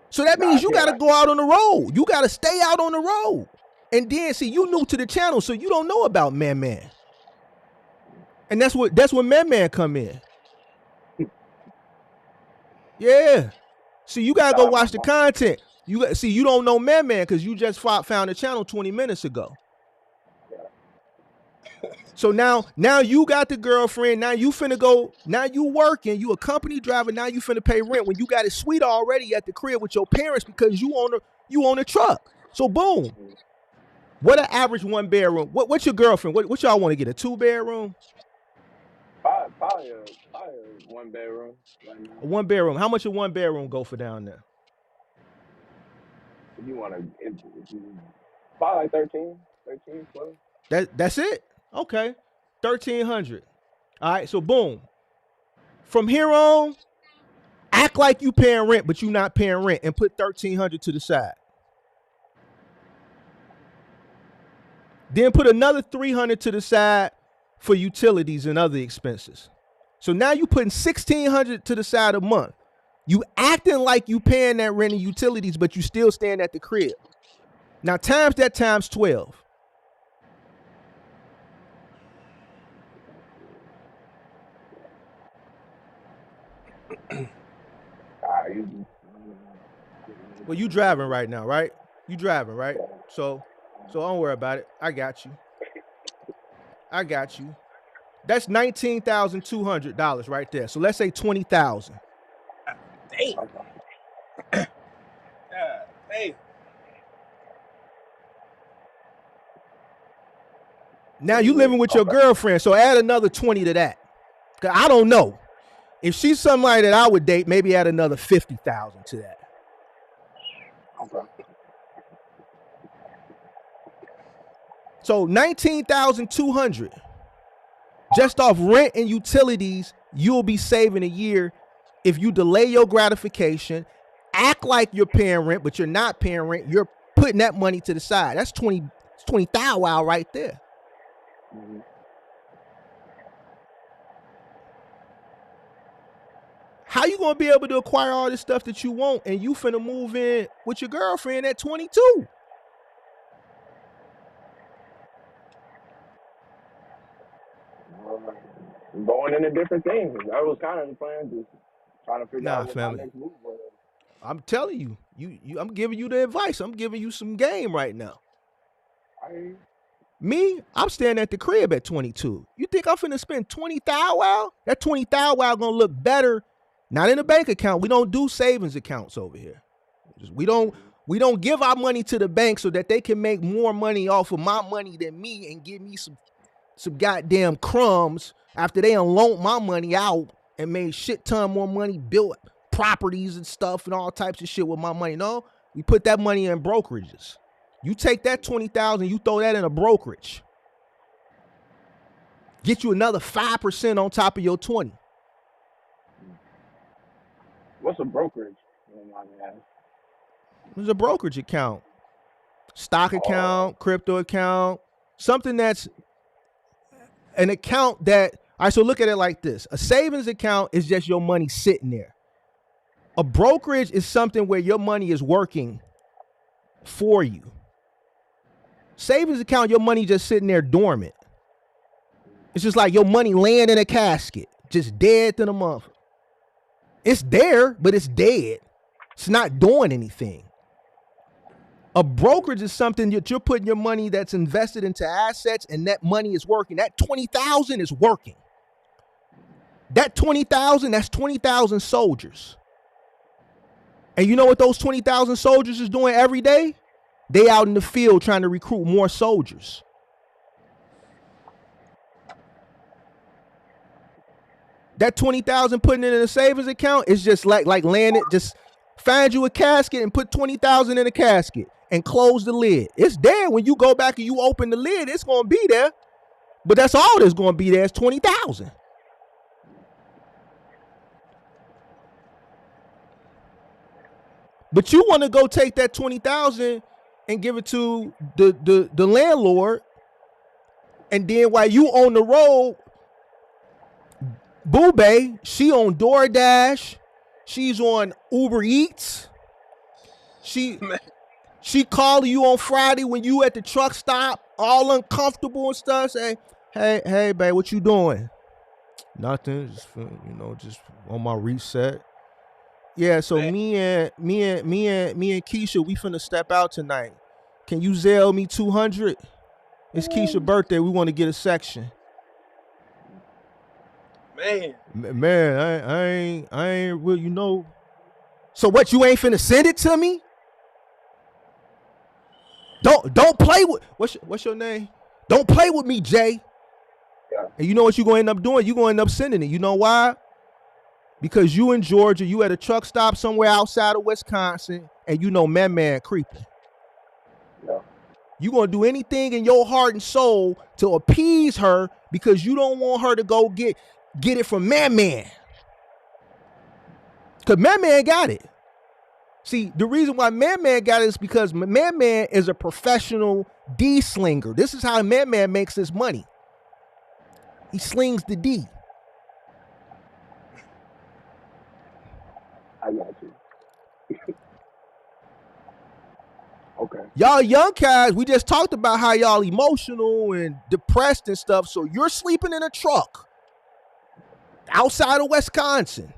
So that means you gotta go out on the road. You gotta stay out on the road. And then see, you new to the channel, so you don't know about Man. And that's when Man come in. Yeah. See, you gotta go watch the content. You don't know Man because you just found the channel 20 minutes ago. So now you got the girlfriend. Now you finna go. Now you working. You a company driver. Now you finna pay rent when you got it sweet already at the crib with your parents because you own a truck. So boom. What an average 1-bedroom? What's your girlfriend? What y'all want to get, a 2-bedroom? Probably a 1-bedroom right now. A 1-bedroom. How much a 1-bedroom go for down there? If you want to, probably like 13, 12. That's it. Okay, 1,300. All right, so boom. From here on, act like you paying rent, but you not paying rent, and put 1,300 to the side. Then put another 300 to the side for utilities and other expenses. So now you putting 1,600 to the side a month. You acting like you paying that rent and utilities, but you still staying at the crib. Now times that times 12. Well, you driving right now, right? You driving, right? So don't worry about it. I got you. That's $19,200 right there. So let's say 20,000. Damn. Hey. Now you living with your girlfriend, so add another 20 to that. Cause I don't know. If she's somebody that I would date, maybe add another 50,000 to that. Okay. So 19,200 just off rent and utilities, you'll be saving a year if you delay your gratification, act like you're paying rent, but you're not paying rent. You're putting that money to the side. That's 20,000 right there. Mm-hmm. How you gonna be able to acquire all this stuff that you want and you finna move in with your girlfriend at 22? Going into different things. That was kind of the plan, just trying to figure out what my next move was. I'm telling you, I'm giving you the advice. I'm giving you some game right now. Me, I'm staying at the crib at 22. You think I'm finna spend 20,000? Wow, that 20,000 wow gonna look better. Not in a bank account. We don't do savings accounts over here. We don't give our money to the bank so that they can make more money off of my money than me and give me some goddamn crumbs after they unloaned my money out and made shit ton more money, built properties and stuff and all types of shit with my money. No, we put that money in brokerages. You take that 20,000, you throw that in a brokerage. Get you another 5% on top of your 20. What's a brokerage? It's a brokerage account. Stock account, crypto account, something that's an account that, all right, so look at it like this. A savings account is just your money sitting there. A brokerage is something where your money is working for you. Savings account, your money just sitting there dormant. It's just like your money laying in a casket, just dead to the month. It's there, but it's dead. It's not doing anything. A brokerage is something that you're putting your money that's invested into assets, and that money is working. That 20,000 is working. That 20,000, that's 20,000 soldiers. And you know what those 20,000 soldiers is doing every day? They out in the field trying to recruit more soldiers. That 20,000 putting it in a savings account is just like laying it, just find you a casket and put 20,000 in a casket and close the lid. It's there when you go back and you open the lid, it's going to be there. But that's all that's going to be there is 20,000. But you want to go take that 20,000 and give it to the landlord, and then while you on the road, Boo Bae, she on DoorDash, she's on Uber Eats. She calling you on Friday when you at the truck stop, all uncomfortable and stuff. Say, hey, babe, what you doing? Nothing, just on my reset. Yeah, so me and Keisha, we finna step out tonight. Can you Zelle me 200? It's Keisha's birthday. We want to get a section. Man, I ain't well, So what, you ain't finna send it to me? Don't play with what's your name? Don't play with me, Jay. Yeah. And you know what you gonna end up doing? You gonna end up sending it. You know why? Because you in Georgia, you at a truck stop somewhere outside of Wisconsin, and you know man creeping. Yeah. You gonna do anything in your heart and soul to appease her because you don't want her to go get it from man. Because man got it. See, the reason why man got it is because man is a professional D-slinger. This is how man makes his money. He slings the D. I got you. Okay. Y'all young guys, we just talked about how y'all emotional and depressed and stuff, so you're sleeping in a truck outside of Wisconsin,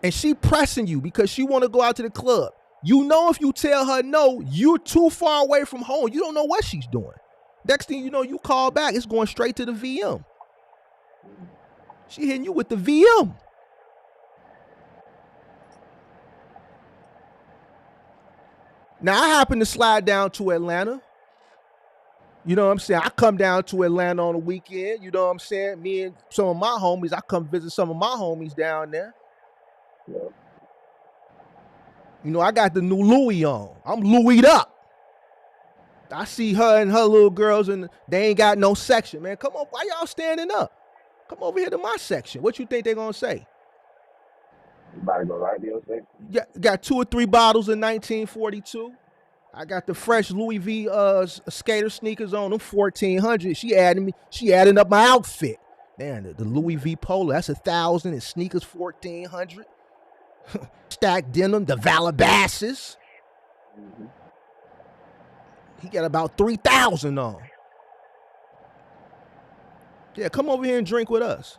and she pressing you because she want to go out to the club. You know, if you tell her no, you're too far away from home. You don't know what she's doing. Next thing you know, you call back, it's going straight to the VM. She hitting you with the VM. Now, I happen to slide down to Atlanta. You know what I'm saying? I come down to Atlanta on the weekend. You know what I'm saying? Me and some of my homies, I come visit some of my homies down there. Yeah. You know, I got the new Louis on. I'm Louis'd up. I see her and her little girls, and they ain't got no section, man. Come on, why y'all standing up? Come over here to my section. What you think they gonna say? You about to go right to your section? Yeah, got 2 or 3 bottles of 1942. I got the fresh Louis V skater sneakers on them, 1,400. She adding up my outfit. Man, the Louis V polo, that's 1,000, and sneakers 1,400. Stacked denim, the Valabasses. Mm-hmm. He got about 3,000 on. Yeah, come over here and drink with us.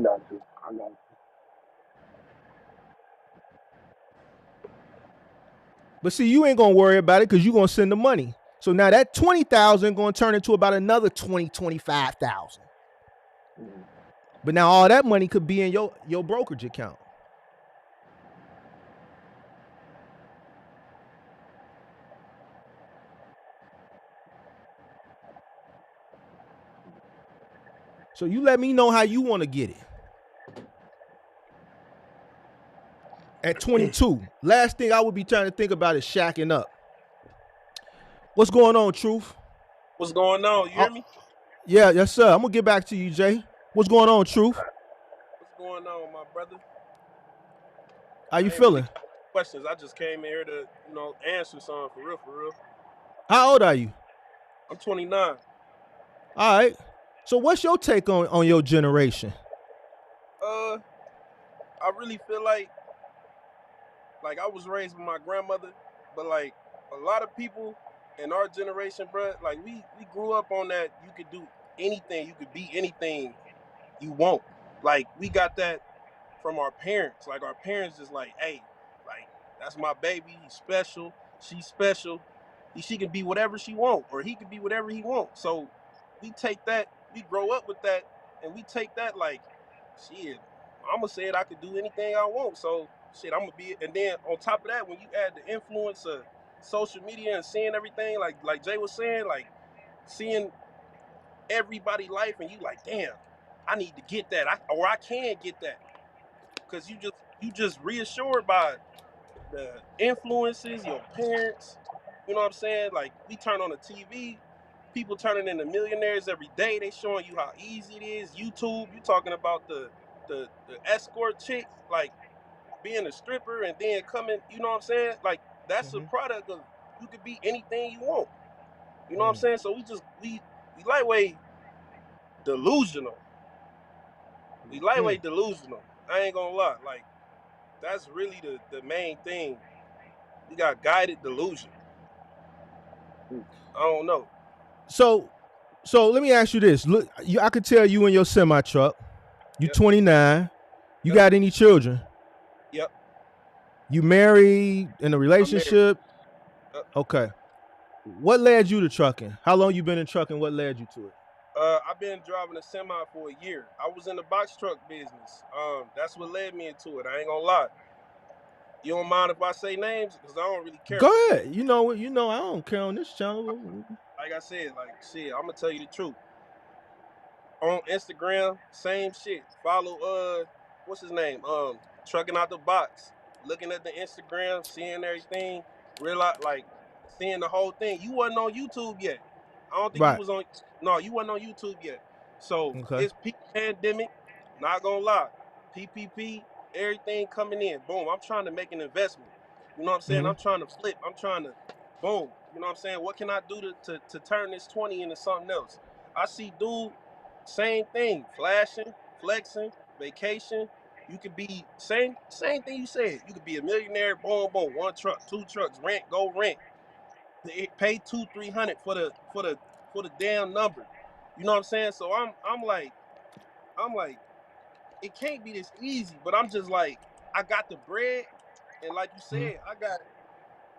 got you. I got you. But see, you ain't gonna worry about it because you're gonna send the money. So now that 20,000 gonna turn into about another 25,000. Mm. But now all that money could be in your brokerage account. So you let me know how you want to get it. At 22, last thing I would be trying to think about is shacking up. What's going on, Truth? What's going on? You hear me? Yeah, yes, sir. I'm gonna get back to you, Jay. What's going on, Truth? What's going on, my brother? How you I ain't really feeling? got questions. I just came in here to, answer something for real, for real. How old are you? I'm 29. All right. So what's your take on your generation? Uh, I really feel like I was raised with my grandmother, but like a lot of people in our generation, bro, like we grew up on that. You could do anything. You could be anything you want. Like we got that from our parents. Like our parents just like, hey, like that's my baby. He's special. She's special. She can be whatever she want, or he can be whatever he wants. So we take that. We grow up with that, and we take that like, shit. Mama said I could do anything I want. So shit, I'm gonna be. And then on top of that, when you add the influence of social media and seeing everything, like Jay was saying, like seeing everybody life, and you like, damn, I need to get that, or I can get that because you just reassured by the influences, your parents. You know what I'm saying? Like we turn on the TV, people turning into millionaires every day. They showing you how easy it is. YouTube, you talking about the escort chick, like being a stripper and then coming. You know what I'm saying? Like that's a Mm-hmm. product of you could be anything you want. You know what I'm Mm. saying? So we lightweight delusional. We Mm. lightweight delusional. I ain't gonna lie. Like that's really the main thing. We got guided delusion. I don't know. So let me ask you this. Look, I could tell you in your semi truck. You Yep. 29. You Yep. got any children? Yep. You married in a I'm married. relationship? Yep. Okay. What led you to trucking? How long you been in trucking? What led you to it? I've been driving a semi for a year. I was in the box truck business. That's what led me into it. I ain't gonna lie. You don't mind if I say names? Because I don't really care Go for that. ahead. You know what? You know I don't care on this channel. Like I said, like shit, I'm gonna tell you the truth. On Instagram, same shit. Follow what's his name? Trucking Out the Box. Looking at the Instagram, seeing everything, realize like seeing the whole thing. You wasn't on YouTube yet. I don't think you Right. was on. No, you wasn't on YouTube yet. So Okay. it's peak pandemic. Not gonna lie, PPP, everything coming in. Boom. I'm trying to make an investment. You know what I'm saying? Mm-hmm. I'm trying to flip. I'm trying to, boom. You know what I'm saying? What can I do to turn this 20 into something else? I see dude, same thing, flashing, flexing, vacation. You could be same thing you said. You could be a millionaire, boom, boom, one truck, two trucks, rent, go rent. Pay 200-300 for the damn number. You know what I'm saying? So I'm like, it can't be this easy. But I'm just like, I got the bread, and like you Mm-hmm. said,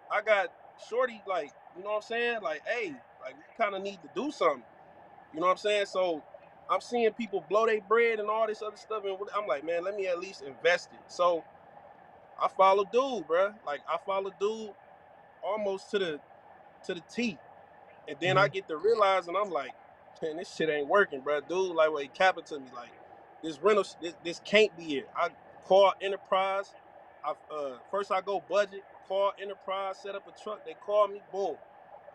I got shorty, like, you know what I'm saying? Like, hey, like we kind of need to do something. You know what I'm saying? So I'm seeing people blow their bread and all this other stuff, and I'm like, man, let me at least invest it. So I follow dude, bro. Like I follow dude almost to the T, and then Mm-hmm. I get to realize, and I'm like, man, this shit ain't working, bro. Dude, like, what he capping to me, like this rental, this can't be it. I call Enterprise. First I go budget, call Enterprise, set up a truck. They call me, boom.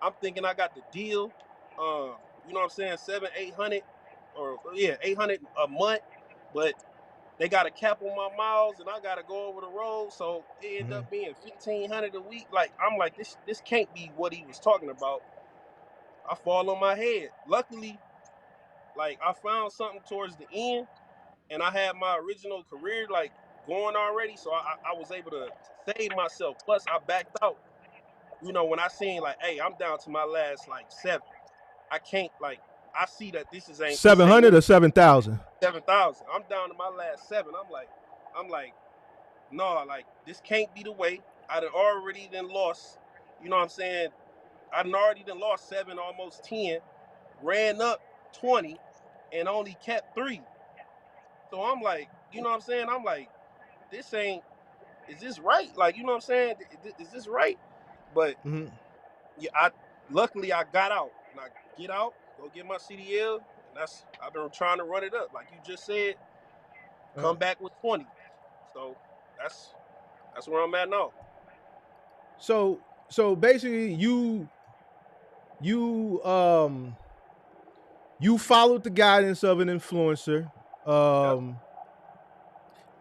I'm thinking I got the deal. You know what I'm saying? 700-800, or yeah, 800 a month, but they got a cap on my miles, and I gotta go over the road, so it ended Mm-hmm. up being 1,500 a week. Like I'm like, this can't be what he was talking about. I fall on my head. Luckily, like I found something towards the end, and I had my original career like going already, so I was able to save myself. Plus, I backed out. You know, when I seen like, hey, I'm down to my last like 7. I can't like, I see that this ain't 700 moving. or 7,000? 7,000. I'm down to my last 7. I'm like, no, like this can't be the way. I done already lost. You know what I'm saying? I done already lost 7, almost 10, ran up 20, and only kept 3. So I'm like, you know what I'm saying? I'm like, this ain't. Is this right? Like, you know what I'm saying? Is this right? But Mm-hmm. yeah, luckily I got out, and I get out, go get my CDL, and I've been trying to run it up, like you just said. Come back with 20. So that's where I'm at now. So basically, you you followed the guidance of an influencer, Yep.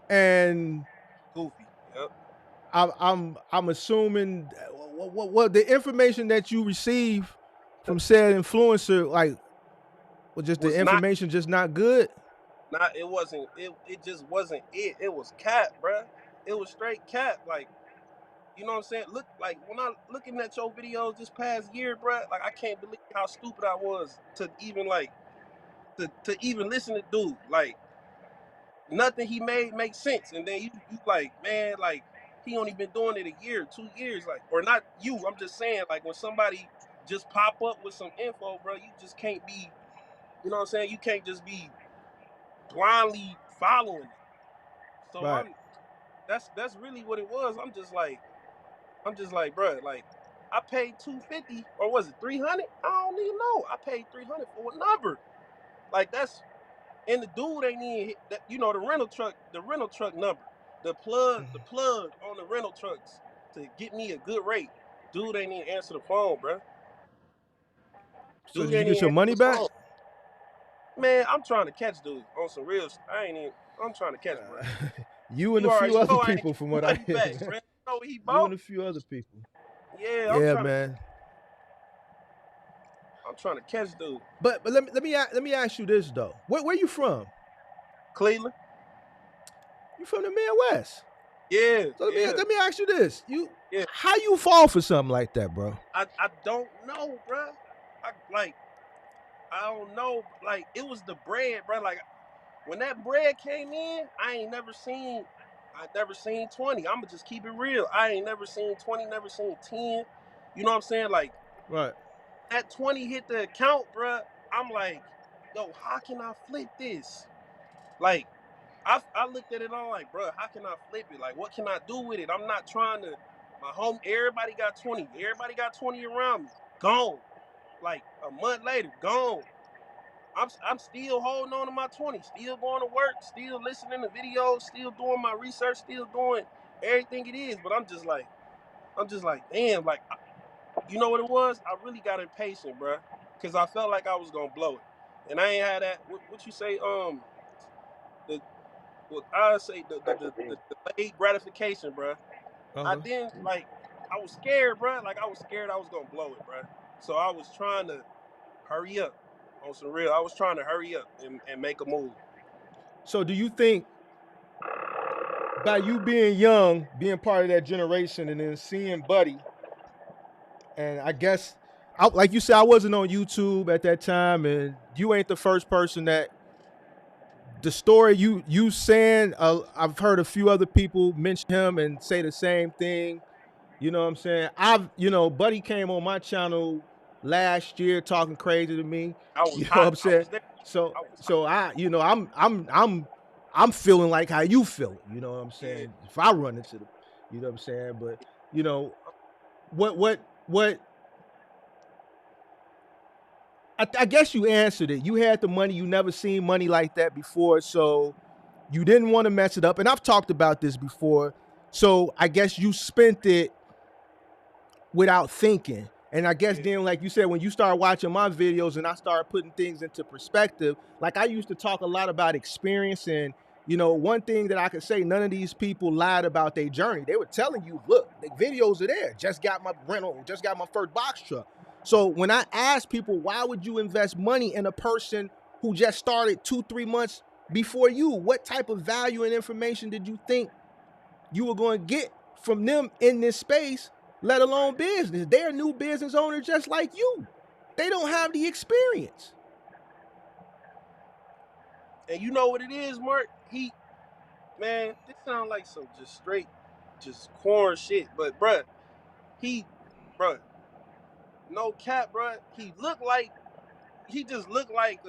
and Goofy. Yep. I'm assuming what the information that you receive from said influencer, like, was just the Was not information just not good? it wasn't it just wasn't it. It was cap, bruh. It was straight cap. Like, you know what I'm saying? Look, like when I looking at your videos this past year, bruh, like I can't believe how stupid I was to even like to even listen to dude. Like nothing he made makes sense. And then you like, man, like he only been doing it a year, 2 years, like, or not you. I'm just saying, like when somebody just pop up with some info, bro, you just can't be, you know what I'm saying? You can't just be blindly following it. So Right. that's really what it was. I'm just like, bro, like I paid 250 or was it 300? I don't even know. I paid 300 for a number. Like that's and the dude ain't even hit that, you know, the rental truck number, the plug on the rental trucks to get me a good rate. Dude ain't even answer the phone, bro. So Dude did you ain't get even your answer money the back? phone. Man, I'm trying to catch dude on some real. I ain't even. I'm trying to catch, bro. You and a You already few other know I ain't people, get from the what I money hear. back, bro. You know what he You and bought? a few other people. Yeah, Yeah, man. I'm trying to catch dude. But let me ask you this though. Where you from? Cleveland. You from the Midwest. Yeah, So yeah, let me ask you this. yeah. How you fall for something like that, bro? I don't know, bro. I don't know. Like it was the bread, bro. Like when that bread came in, I never seen 20. I'ma just keep it real. I ain't never seen 20, never seen 10. You know what I'm saying? Like Right. that 20 hit the account, bro. I'm like, yo, how can I flip this? Like, I looked at it all like, bro, how can I flip it? Like, what can I do with it? I'm not trying to. Everybody got 20. Everybody got 20 around me. Gone. Like a month later, gone. I'm still holding on to my 20, still going to work, still listening to videos, still doing my research, still doing everything it is. But I'm just like, damn, like, you know what it was? I really got impatient, bro, because I felt like I was gonna blow it, and I ain't had that. What you say? The what I say the delayed gratification, bro. I Uh-huh. didn't like. I was scared, bro. Like I was scared I was gonna blow it, bro. So I was trying to hurry up on some real. I was trying to hurry up and make a move. So do you think, by you being young, being part of that generation, and then seeing Buddy, and I guess, like you said, I wasn't on YouTube at that time, and you ain't the first person that the story you saying. I've heard a few other people mention him and say the same thing. You know what I'm saying? Buddy came on my channel last year talking crazy to me. I was You know what hot. I'm I saying? was there. So I was hot. so I, I'm feeling like how you feeling. You know what I'm Yeah. saying? If I run into the, you know what I'm saying? But you know what? I guess you answered it. You had the money. You never seen money like that before, so you didn't want to mess it up. And I've talked about this before. So I guess you spent it without thinking. And I guess Yeah. then, like you said, when you start watching my videos and I started putting things into perspective, like I used to talk a lot about experience. And, one thing that I could say, none of these people lied about their journey. They were telling you, look, the videos are there. Just got my rental, just got my first box truck. So when I ask people, why would you invest money in a person who just started 2-3 months before you? What type of value and information did you think you were going to get from them in this space, let alone business? They're new business owners just like you. They don't have the experience. And you know what it is, Mark? Man, this sound like some just straight, just corn shit. But he, bruh, no cap, bruh. He just looked like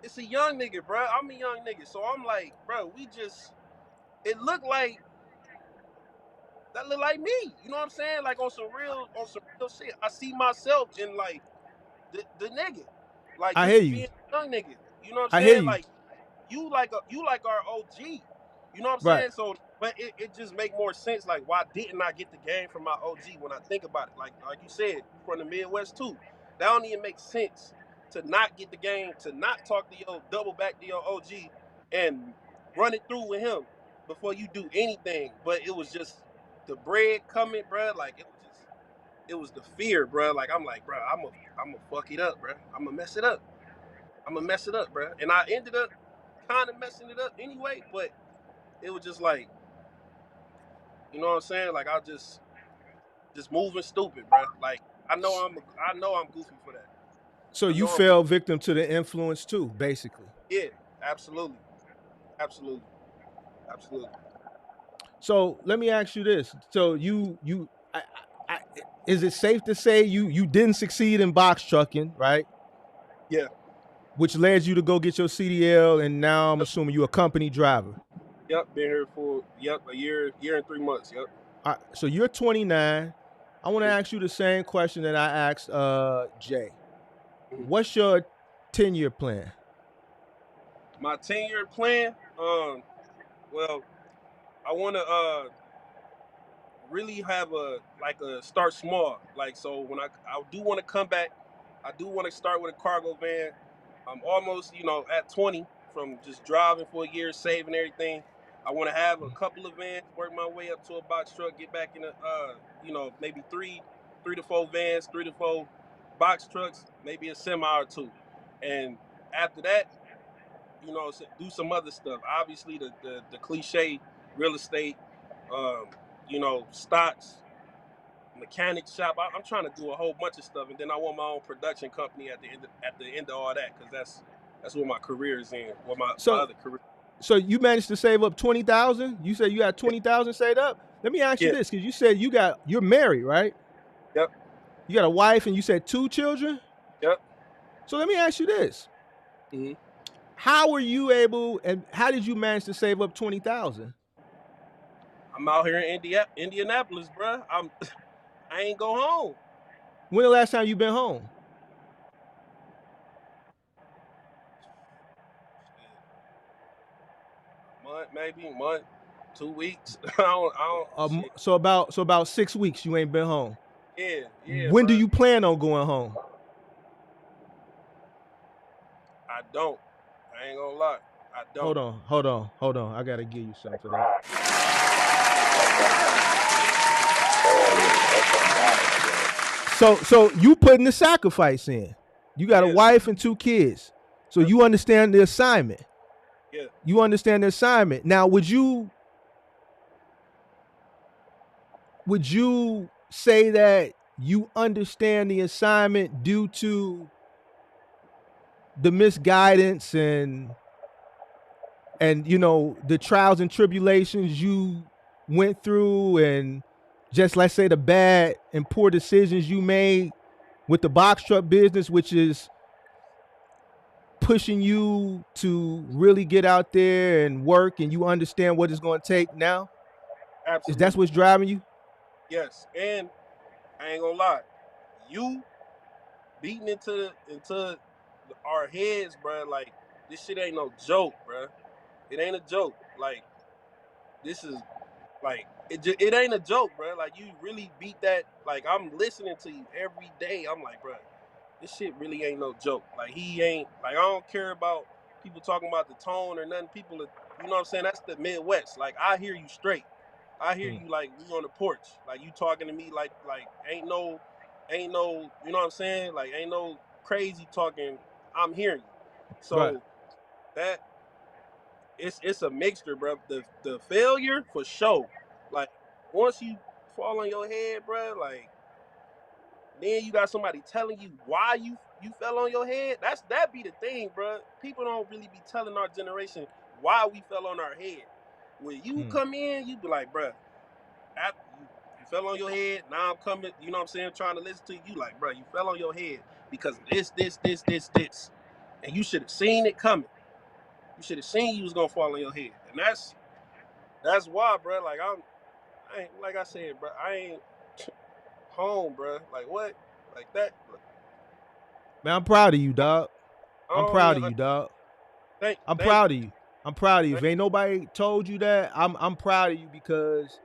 it's a young nigga, bruh. I'm a young nigga, so I'm like, bruh, it looked like that look like me. You know what I'm saying? Like on some real shit. I see myself in like the nigga, like I hear just you. being a young nigga. You know what I'm I hear saying? you. Like you like our OG. You know what I'm Right. saying? So, but it just make more sense. Like, why didn't I get the game from my OG when I think about it? Like you said, from the Midwest too. That don't even make sense to not get the game, to not talk to your double back to your OG and run it through with him before you do anything. But it was just the bread coming, bro. Like it was the fear, bro. Like I'm like, bro, I'm gonna fuck it up, bro. I'm gonna mess it up. I'm gonna mess it up, bro. And I ended up kind of messing it up anyway, but it was just like, you know what I'm saying? Like I just moving stupid, bro. Like I know I'm goofy for that. So I you know I'm goofy. fell victim to the influence too, basically. Yeah, absolutely, absolutely, absolutely. So let me ask you this: so I, is it safe to say you didn't succeed in box trucking, right? Yeah. Which led you to go get your CDL, and now I'm Yep. assuming you're a company driver. Yep. Been here for a year and 3 months. Yep. So you're 29. I want to ask you the same question that I asked Jay. Mhm. What's your 10-year plan? My 10-year plan. Well, I want to really have a start small. Like so, when I do want to come back, I do want to start with a cargo van. I'm almost at 20 from just driving for a year, saving everything. I want to have a couple of vans, work my way up to a box truck, get back in a maybe three to four vans, three to four box trucks, maybe a semi or two, and after that, do some other stuff. Obviously, the cliche real estate, um, stocks, mechanic shop. I'm trying to do a whole bunch of stuff, and then I want my own production company at the end of all that, because that's what my career is in. What my So other career. so you managed to save up 20,000. You said you got 20,000 saved up. Let me ask you Yeah. this, because you said you're married, right? Yep. You got a wife, and you said 2 children. Yep. So let me ask you this: hmm how were you able, and how did you manage to save up 20,000? I'm out here in Indianapolis, bro. I ain't go home. When the last time you been home? Month, maybe month, 2 weeks. I don't shit. So about 6 weeks you ain't been home. Yeah, When do bro. you plan on going home? I don't. I ain't gonna lie. I don't. Hold on. I gotta give you something for that. So you putting the sacrifice in. You got a Yeah. wife and 2 kids. So Yep. you understand the assignment. Yeah. You understand the assignment. Now, would you say that you understand the assignment due to the misguidance and the trials and tribulations you went through, and just, let's say, the bad and poor decisions you made with the box truck business, which is pushing you to really get out there and work, and you understand what it's going to take now? Is that Absolutely. what's driving you? Yes. And I ain't gonna lie. You beating into our heads, bro. Like this shit ain't no joke, bro. It ain't a joke. Like this is it ain't a joke, bro. Like you really beat that. Like I'm listening to you every day. I'm like, bro, this shit really ain't no joke. Like he ain't like I don't care about people talking about the tone or nothing. People, you know what I'm saying? That's the Midwest. Like I hear you straight. I hear Mm. you like we on the porch. Like you talking to me like ain't no you know what I'm saying? Like ain't no crazy talking. I'm hearing you. Right. So that it's a mixture, bro. The failure for sure. Like once you fall on your head, bro, like then you got somebody telling you why you you fell on your head. That be the thing, bro. People don't really be telling our generation why we fell on our head. When you come in, you be like, bro, you fell on your head. Now I'm coming. You know what I'm saying? Trying to listen to you. Like, bro, you fell on your head because of this, and you should have seen it coming. You should have seen you was gonna fall on your head, and that's why, bro. Like I ain't like I said, bro. I ain't home, bro. Like what? Like that. Man, I'm proud of you, dog. I'm Oh proud yeah. of you, dog. Thank I'm you. proud of you. I'm proud of you. If Thank ain't nobody told you that, I'm proud of you because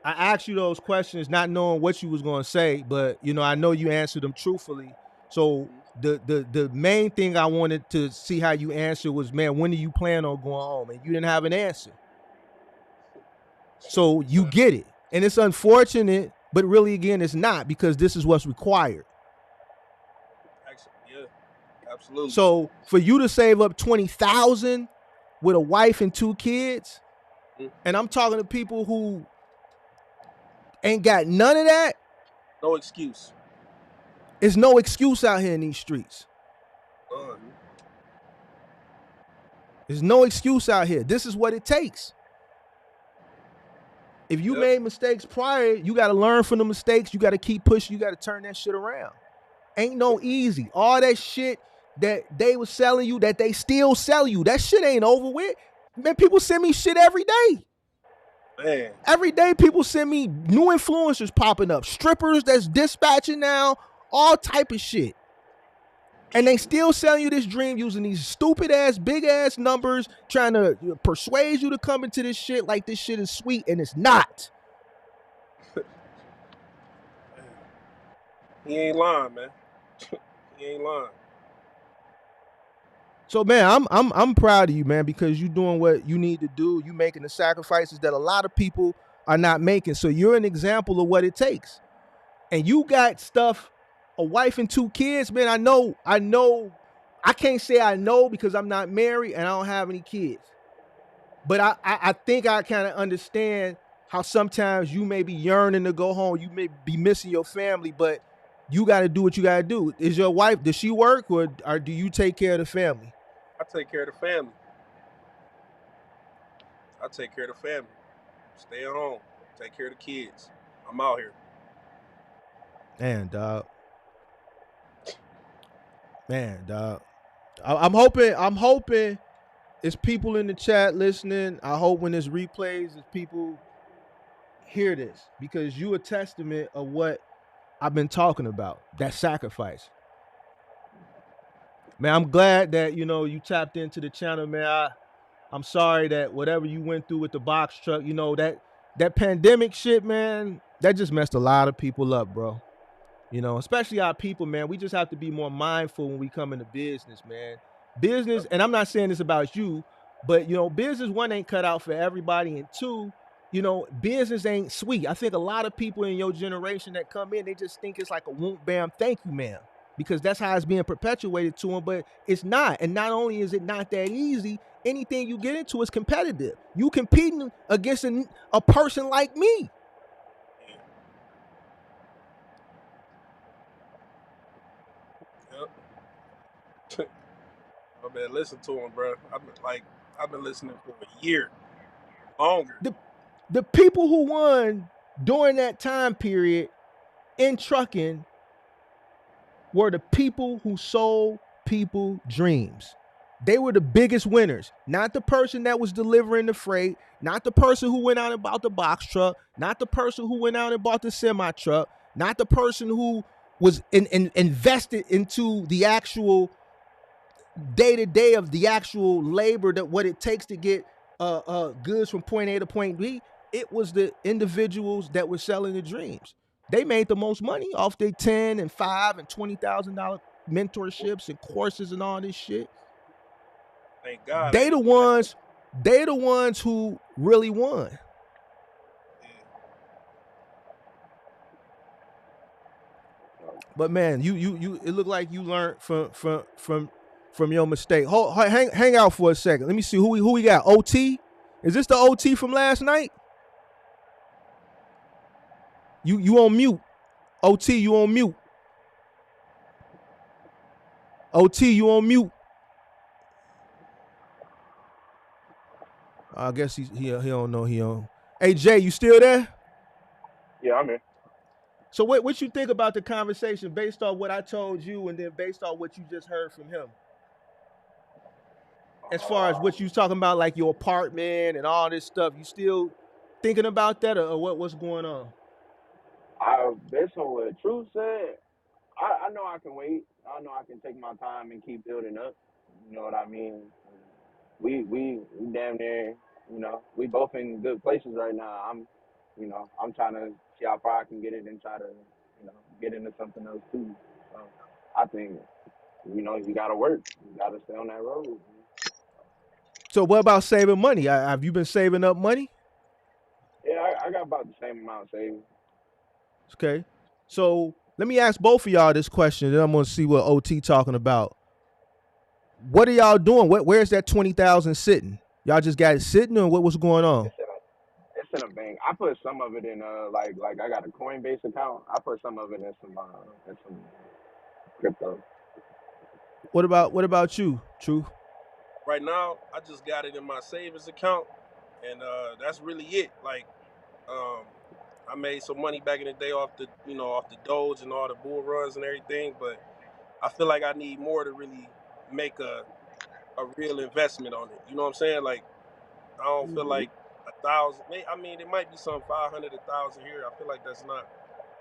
I asked you those questions not knowing what you was gonna say, but I know you answered them truthfully. So the main thing I wanted to see how you answered was, man, when do you plan on going home? And you didn't have an answer. So you get it. And it's unfortunate, but really again, it's not, because this is what's required. Actually, yeah, absolutely. So for you to save up $20,000 with a wife and 2 kids, and I'm talking to people who ain't got none of that, No excuse. there's no excuse out here in these streets. There's no excuse out here. This is what it takes. If you made mistakes prior, you got to learn from the mistakes. You got to keep pushing. You got to turn that shit around. Ain't no easy. All that shit that they was selling you, that they still sell you, that shit ain't over with. Man, people send me shit every day. Man. Every day people send me new influencers popping up, strippers that's dispatching now, all type of shit. And they still selling you this dream using these stupid ass, big ass numbers, trying to persuade you to come into this shit like this shit is sweet, and it's not. He ain't lying, man. He ain't lying. So man, I'm proud of you, man, because you doing what you need to do. You making the sacrifices that a lot of people are not making. So you're an example of what it takes. And you got stuff, a wife and 2 kids, man. I know. I can't say I know because I'm not married and I don't have any kids. But I think I kind of understand how sometimes you may be yearning to go home. You may be missing your family, but you got to do what you got to do. Is your wife, does she work or do you take care of the family? I take care of the family. Stay at home. Take care of the kids. I'm out here. Man, dog. I'm hoping it's people in the chat listening. I hope when this replays, if people hear this, because you a testament of what I've been talking about, that sacrifice. Man, I'm glad that, you tapped into the channel, man. I'm sorry that whatever you went through with the box truck, that pandemic shit, man, that just messed a lot of people up, bro. Especially our people, man. We just have to be more mindful when we come into business, man. Business, and I'm not saying this about you, but, business, one, ain't cut out for everybody, and 2, business ain't sweet. I think a lot of people in your generation that come in, they just think it's like a whoop, bam, thank you, ma'am, because that's how it's being perpetuated to them, but it's not. And not only is it not that easy, anything you get into is competitive. You competing against a person like me. Yep. I better listen to him, bro. I've been listening for a year, longer. The people who won during that time period in trucking were the people who sold people dreams. They were the biggest winners, not the person that was delivering the freight, not the person who went out and bought the box truck, not the person who went out and bought the semi truck, not the person who was invested into the actual day-to-day of the actual labor, that what it takes to get goods from point A to point B. It was the individuals that were selling the dreams. They made the most money off their $10,000 and $5,000 and $20,000 mentorships and courses and all this shit. Thank God. They the ones who really won. But man, you it looked like you learned from your mistake. Hang out for a second. Let me see who we got. OT? Is this the OT from last night? You on mute. OT, you on mute. OT, you on mute? I guess he don't know he on. Hey Jay, you still there? Yeah, I'm here. So what you think about the conversation based on what I told you and then based on what you just heard from him? As far as what you was talking about, like your apartment and all this stuff, you still thinking about that or what's going on? Based on what Truth said, I know I can wait. I know I can take my time and keep building up. You know what I mean? We damn near, we both in good places right now. I'm trying to see how far I can get it and try to, get into something else too. So I think, you gotta work. You gotta stay on that road. So what about saving money? Have you been saving up money? Yeah, I got about the same amount saved. Okay. So let me ask both of y'all this question, then I'm gonna see what OT talking about. What are y'all doing? Where's that 20,000 sitting? Y'all just got it sitting, or what's going on? It's in a bank. I put some of it in like I got a Coinbase account. I put some of it in some crypto. What about you, Truth? Right now, I just got it in my savings account, and that's really it. Like, I made some money back in the day off the Doge and all the bull runs and everything, but I feel like I need more to really make a real investment on it. You know what I'm saying? Like, I don't feel like 1,000. I mean, it might be some 500, 1,000 here. I feel like that's not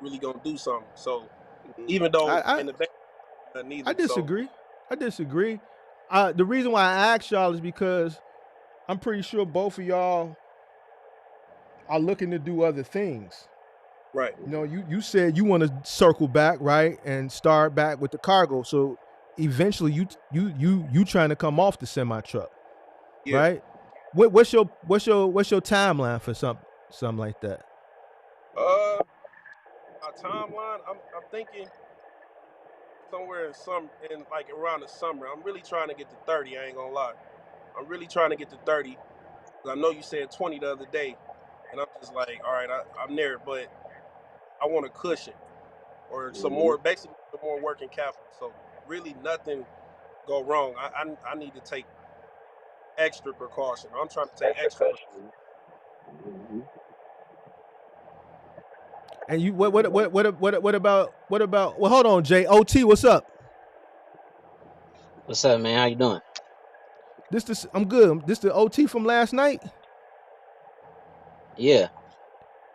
really gonna do something. So even though I in the bank, neither. I So disagree. The reason why I asked y'all is because I'm pretty sure both of y'all are looking to do other things. right. You know, you said you want to circle back, right, and start back with the cargo. So eventually, you trying to come off the semi truck, Yeah. right? What's your timeline for something like that? My timeline. I'm thinking somewhere in like around the summer. I'm really trying to get to 30. I ain't gonna lie. I'm really trying to get to 30. I know you said 20 the other day, and I'm just like, all right, I'm there, but I want a cushion or some more, basically some more working capital. So really nothing go wrong. I need to take extra precaution. I'm trying to take extra precaution. And you what about? Well, hold on, Jay. OT, what's up? What's up, man? How you doing? I'm good. This the OT from last night. Yeah.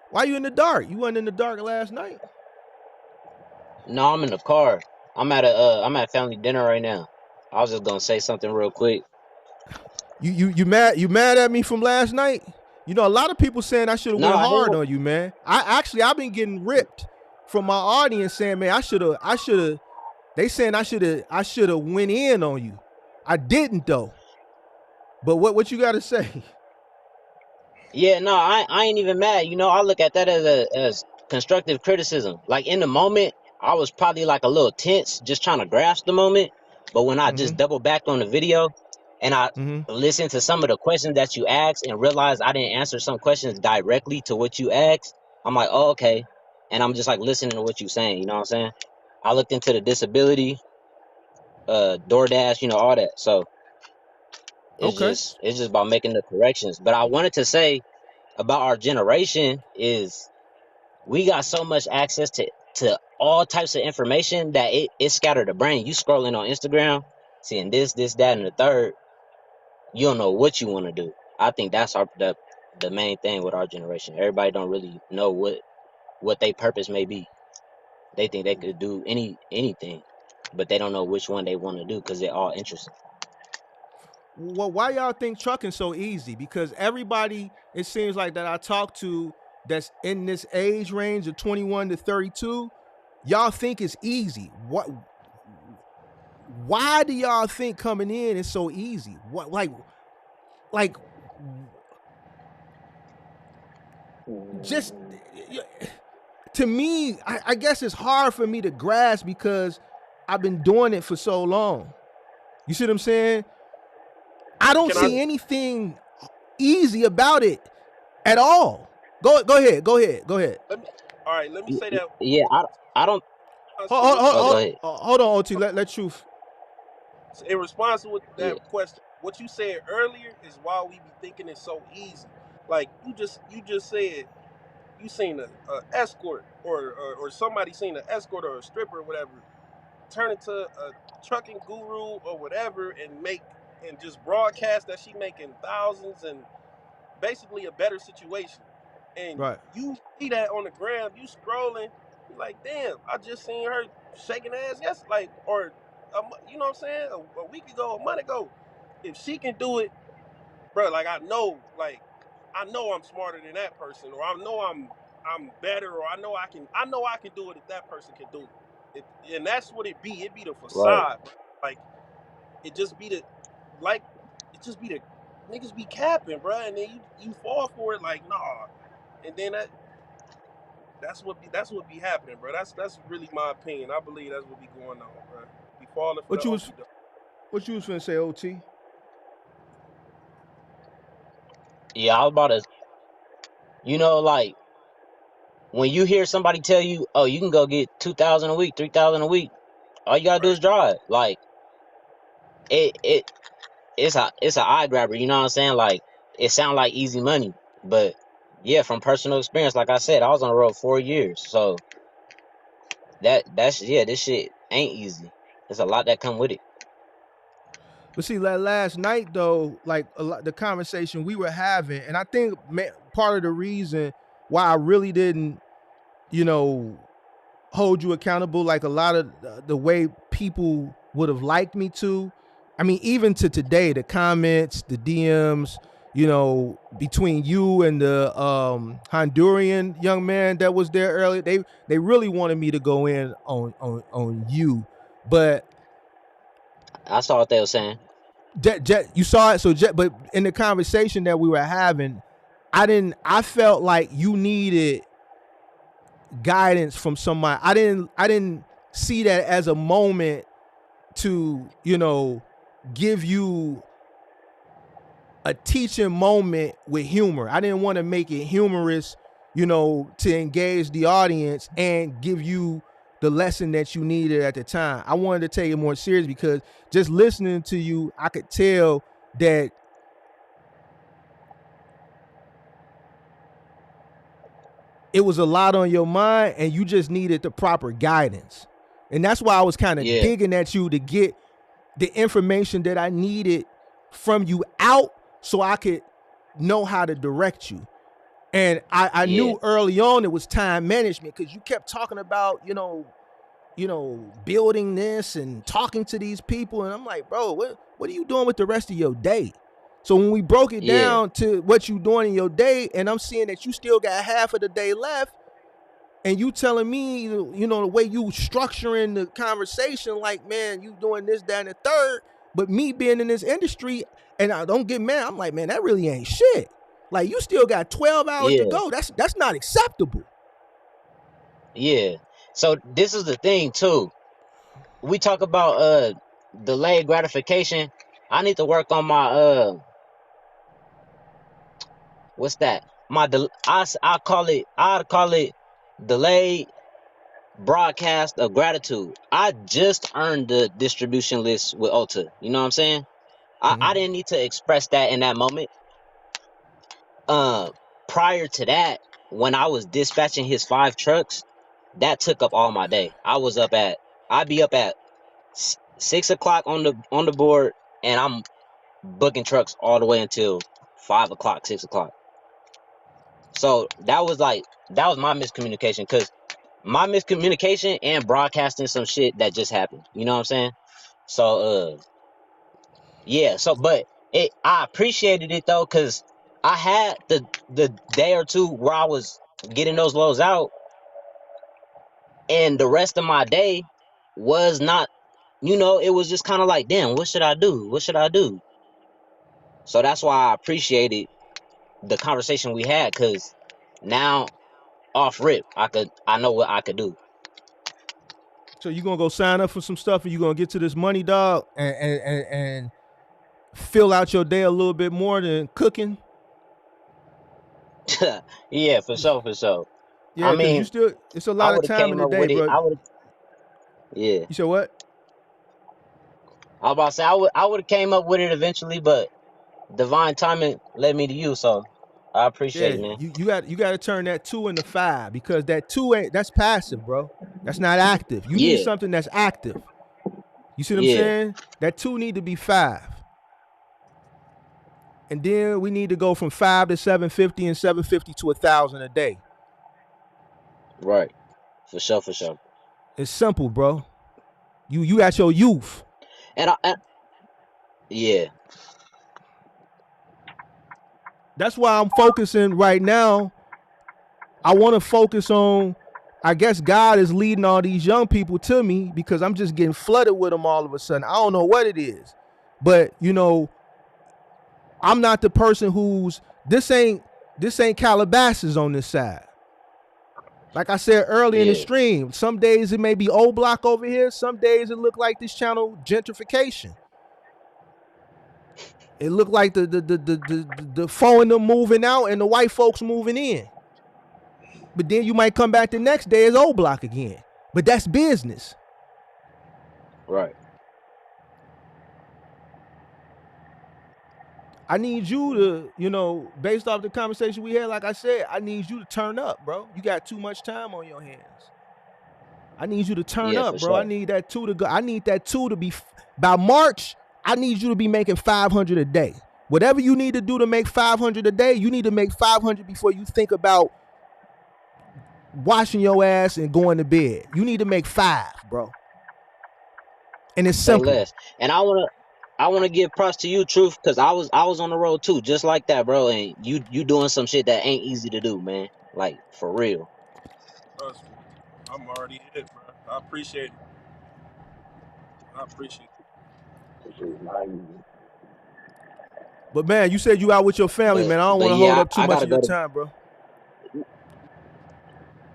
Why you in the dark? You wasn't in the dark last night. No, I'm in the car. I'm at family dinner right now. I was just gonna say something real quick. You mad at me from last night? You know, a lot of people saying I should have No, went I hard didn't. on you, man. I've been getting ripped from my audience saying, man, I should have. They saying I should have went in on you. I didn't though. But what you got to say? Yeah, no, I ain't even mad. You know, I look at that as constructive criticism. Like in the moment, I was probably like a little tense, just trying to grasp the moment. But when I just double back on the video and I listened to some of the questions that you asked and realized I didn't answer some questions directly to what you asked, I'm like, oh, okay. And I'm just like listening to what you're saying. You know what I'm saying? I looked into the disability, DoorDash, you know, all that. So Okay. it's just about making the corrections. But I wanted to say about our generation is we got so much access to all types of information that it scattered the brain. You scrolling on Instagram, seeing this, that, and the third, you don't know what you want to do. I think that's the main thing with our generation. Everybody don't really know what their purpose may be. They think they could do anything, but they don't know which one they want to do because they're all interested. Well, why y'all think trucking so easy? Because everybody, it seems like that I talk to that's in this age range of 21 to 32, y'all think it's easy. Why do y'all think coming in is so easy? What like just to me, I guess it's hard for me to grasp because I've been doing it for so long. You see what I'm saying? I don't see anything easy about it at all. Go ahead. Let me say that. Yeah, I don't. Hold Oh, go ahead. on, OT. Let Truth. So in response to Yeah. that question, what you said earlier is why we be thinking it's so easy. Like you just said you seen a escort or somebody seen an escort or a stripper or whatever turn into a trucking guru or whatever and just broadcast that she making thousands and basically a better situation. And Right. you see that on the gram, you scrolling, you like, damn, I just seen her shaking ass. Yes, like, or you know what I'm saying? A week ago, a month ago, if she can do it, bro, like I know I'm smarter than that person, or I know I'm better, or I know I can do it if that person can do it. And that's what it be. It be the Right. facade, bro. Like it just be the like it just be the niggas be capping, bro, and then you fall for it like nah, and then that's what be happening, bro. That's really my opinion. I believe that's what be going on, bro. Be falling for the What you okey was doke. what you was finna say, OT? Yeah, I was about to, like when you hear somebody tell you, "Oh, you can go get 2,000 a week, 3,000 a week," all you gotta do Right. is drive. Like it's a eye grabber. You know what I'm saying? Like it sounds like easy money, but yeah, from personal experience, like I said, I was on the road 4 years, so that's yeah, this shit ain't easy. There's a lot that come with it. But see, like last night though, like a lot, the conversation we were having, and I think part of the reason why I really didn't, you know, hold you accountable, like a lot of the way people would have liked me to. I mean, even to today, the comments, the DMs, between you and the Honduran young man that was there earlier, they really wanted me to go in on you, but I saw what they were saying. Jet, you saw it. So Jet, but in the conversation that we were having, I felt like you needed guidance from somebody. I didn't see that as a moment to, give you a teaching moment with humor. I didn't want to make it humorous, to engage the audience and give you the lesson that you needed at the time. I wanted to take it more serious because just listening to you, I could tell that it was a lot on your mind and you just needed the proper guidance. And that's why I was kind of Yeah, digging at you to get the information that I needed from you out so I could know how to direct you. And I yeah, knew early on it was time management because you kept talking about, building this and talking to these people. And I'm like, bro, what are you doing with the rest of your day? So when we broke it yeah, down to what you doing in your day, and I'm seeing that you still got half of the day left, and you telling me, the way you structuring the conversation, like, man, you doing this, that, and the third, but me being in this industry, and I don't get mad, I'm like, man, that really ain't shit. Like, you still got 12 hours to yeah, go. That's not acceptable. yeah. So this is the thing too. We talk about delayed gratification. I need to work on my what's that? I call it delayed broadcast of gratitude. I just earned the distribution list with Ulta. You know what I'm saying? I Mm-hmm. didn't need to express that in that moment. Uh, Prior to that, when I was dispatching his 5 trucks, that took up all my day. I'd be up at 6 o'clock on the board, and I'm booking trucks all the way until 5 o'clock, 6 o'clock. So that was my miscommunication because my miscommunication and broadcasting some shit that just happened. You know what I'm saying? So yeah. So but I appreciated it though because I had the day or two where I was getting those lows out, and the rest of my day was not. It was just kind of like, damn, what should I do? What should I do? So that's why I appreciated the conversation we had because now off rip, I know what I could do. So you gonna go sign up for some stuff, and you gonna get to this money, dog, and fill out your day a little bit more than cooking. Yeah, for sure, for sure. I Yeah, because mean, it's a I lot of would have time in came the up day, with it. bro. I would have, yeah. You said what? I was about to say I would have came up with it eventually, but divine timing led me to you, so I appreciate Yeah, it, man. you got to turn that 2 into 5 because that 2 ain't that's passive, bro. That's not active. You need Yeah, something that's active. You see what I'm yeah, saying? That 2 need to be 5. And then we need to go from 5 to 750 and 750 to 1,000 a day. right. For sure, for sure. It's simple, bro. You got your youth. And yeah, That's why I'm focusing right now. I want to focus on. I guess God is leading all these young people to me because I'm just getting flooded with them all of a sudden. I don't know what it is, but I'm not the person who's this ain't Calabasas on this side. Like I said earlier in the yeah, stream, some days it may be old block over here. Some days it look like this channel gentrification. It look like the foreigner moving out and the white folks moving in. But then you might come back the next day as old block again. But that's business. right. I need you to, based off the conversation we had, like I said, I need you to turn up, bro. You got too much time on your hands. I need you to turn Yeah, up, for bro. I sure. need that 2 to go. I need that 2 to be by March. I need you to be making 500 a day. Whatever you need to do to make 500 a day, you need to make 500 before you think about washing your ass and going to bed. You need to make 5, bro. And it's Say simple. less. And I wanna give props to you, Truth, because I was on the road too, just like that, bro. And you doing some shit that ain't easy to do, man. Like for real. Trust me. I'm already hit, bro. I appreciate it. I appreciate it. This is not easy. But man, you said you out with your family, But man. I don't but want to hold yeah, up too I much gotta of your go to. time, bro.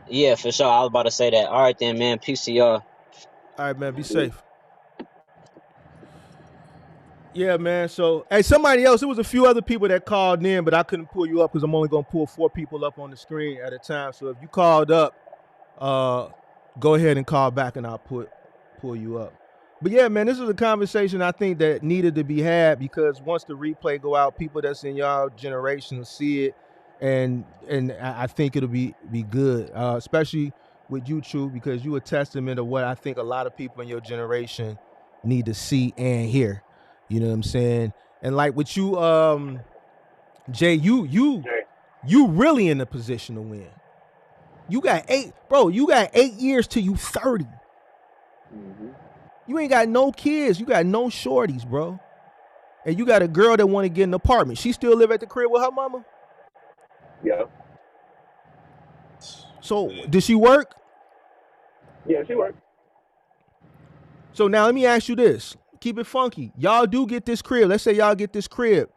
Yeah, for sure. I was about to say that. All right then, man. Peace to y'all. All right, man. Be safe. Yeah, man. So, hey, somebody else. There was a few other people that called in, but I couldn't pull you up because I'm only gonna pull 4 people up on the screen at a time. So if you called up, uh, go ahead and call back, and I'll pull you up. But yeah, man, this is a conversation I think that needed to be had because once the replay go out, people that's in y'all generation will see it, and I think it'll be good, especially with you, True, because you a testament of what I think a lot of people in your generation need to see and hear. You know what I'm saying? And like with you, Jay, Okay. you really in a position to win. You got 8, bro. You got 8 years till you 30. Mm-hmm. You ain't got no kids. You got no shorties, bro. And you got a girl that want to get an apartment. She still live at the crib with her mama. Yeah. So Yeah. does she work? Yeah, she works. So now let me ask you this. Keep it funky. Y'all do get this crib. Let's say y'all get this crib.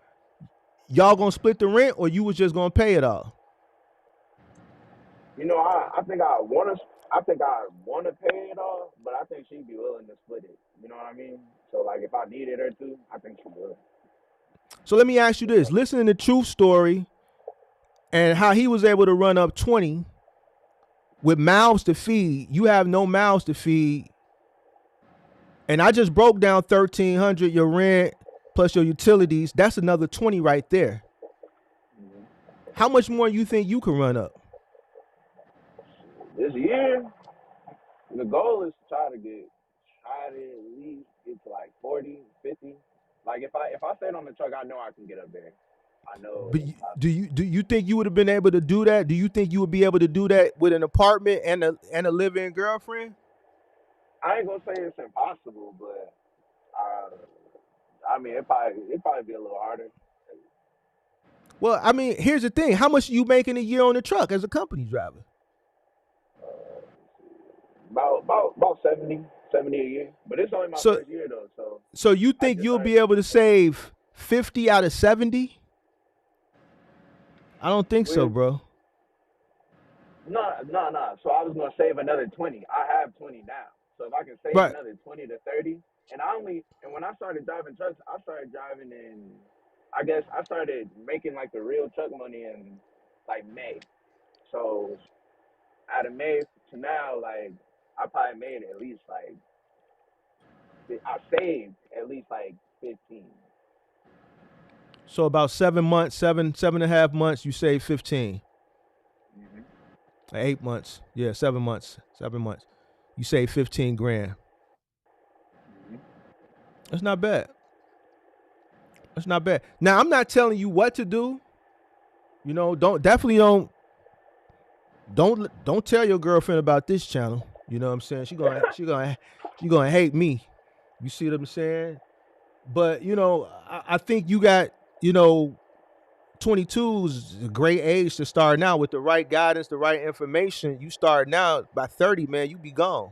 Y'all gonna split the rent, or you was just gonna pay it all? I think I wanna pay it off, but I think she'd be willing to split it. You know what I mean? So like if I needed her to, I think she would. So let me ask you this. Listening to Truth story and how he was able to run up 20 with mouths to feed. You have no mouths to feed. And I just broke down 1,300, your rent plus your utilities. That's another 20 right there. How much more you think you can run up? This year, the goal is to try to at least get to like 40, 50. Like if I stayed on the truck, I know I can get up there. I know But it's possible. do you think you would have been able to do that? Do you think you would be able to do that with an apartment and a living girlfriend? I ain't gonna say it's impossible, but I mean it probably be a little harder. Well, I mean, here's the thing: how much you making a year on the truck as a company driver? About 70 a year. But it's only my So, first year though, so so you I think just you'll started. be able to save 50 out of 70? I don't think so, With bro. no. So I was gonna save another 20. I have 20 now. So if I can save Right. another 20 to 30, and when I started driving trucks, I started driving in. I guess I started making like the real truck money in like May. So out of May to now, like I probably made at least like I saved at least like 15. So about 7 months, 7.5 months, you save 15. Mm-hmm. 8 months. Yeah, 7 months. 7 months. You save 15 grand. Mm-hmm. That's not bad. That's not bad. Now, I'm not telling you what to do. You know, don't tell your girlfriend about this channel. You know what I'm saying? She gonna hate me. You see what I'm saying? But you know, I think you got, you know, 22 is a great age to start now with the right guidance, the right information. You start now, by 30, man, you be gone.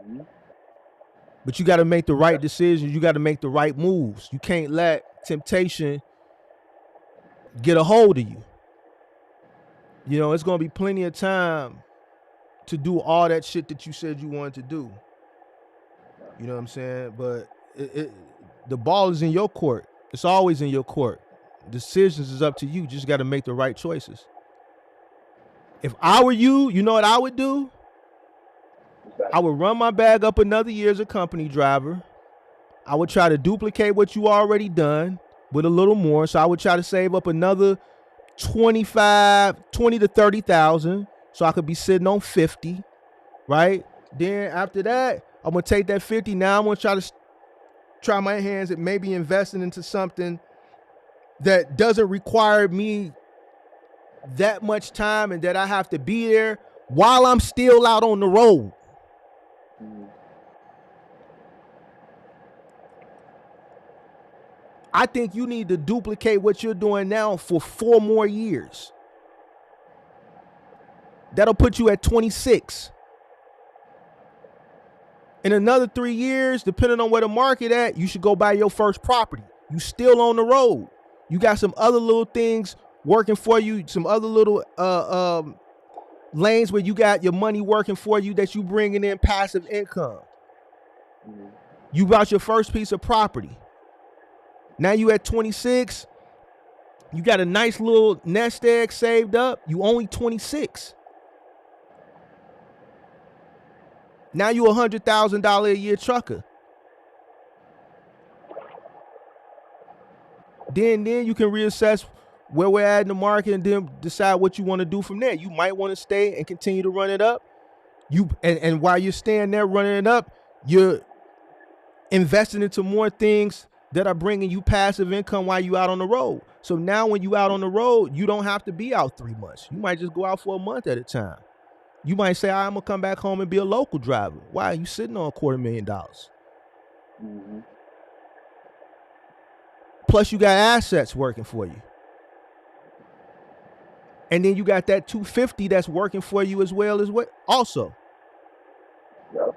Mm-hmm. But you got to make the right decisions. You got to make the right moves. You can't let temptation get a hold of you. You know, it's going to be plenty of time to do all that shit that you said you wanted to do. You know what I'm saying? But the ball is in your court. It's always in your court. Decisions is up to you. You just got to make the right choices. If I were you, you know what I would do? I would run my bag up another year as a company driver. I would try to duplicate what you already done with a little more. So I would try to save up another 20 to 30,000 so I could be sitting on 50, right? Then after that, I'm gonna take that 50. Now I'm gonna try my hands at maybe investing into something that doesn't require me that much time and that I have to be there while I'm still out on the road. Mm-hmm. I think you need to duplicate what you're doing now for 4 more years. That'll put you at 26. In another 3 years, depending on where the market at, you should go buy your first property. You still on the road. You got some other little things working for you, some other little lanes where you got your money working for you that you bringing in passive income. Mm-hmm. You bought your first piece of property. Now you at 26. You got a nice little nest egg saved up. You only 26. Now you $100,000 a year trucker. Then you can reassess where we're at in the market and then decide what you want to do from there. You might want to stay and continue to run it up. And while you're staying there running it up, you're investing into more things that are bringing you passive income while you out on the road. So now when you out on the road, you don't have to be out 3 months. You might just go out for a month at a time. You might say, I'm going to come back home and be a local driver. Why? You sitting on $250,000. Mm-hmm. Plus you got assets working for you. And then you got that 250 that's working for you as well also. Yep.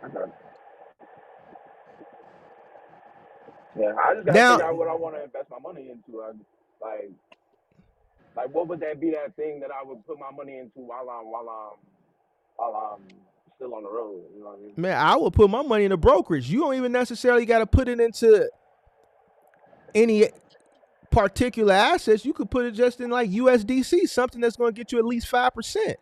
Okay. Yeah, I just gotta figure out what I want to invest my money into. Like, what would that be? That thing that I would put my money into while I'm still on the road. You know what I mean? Man, I would put my money in a brokerage. You don't even necessarily got to put it into any particular assets. You could put it just in like USDC, something that's going to get you at least 5%.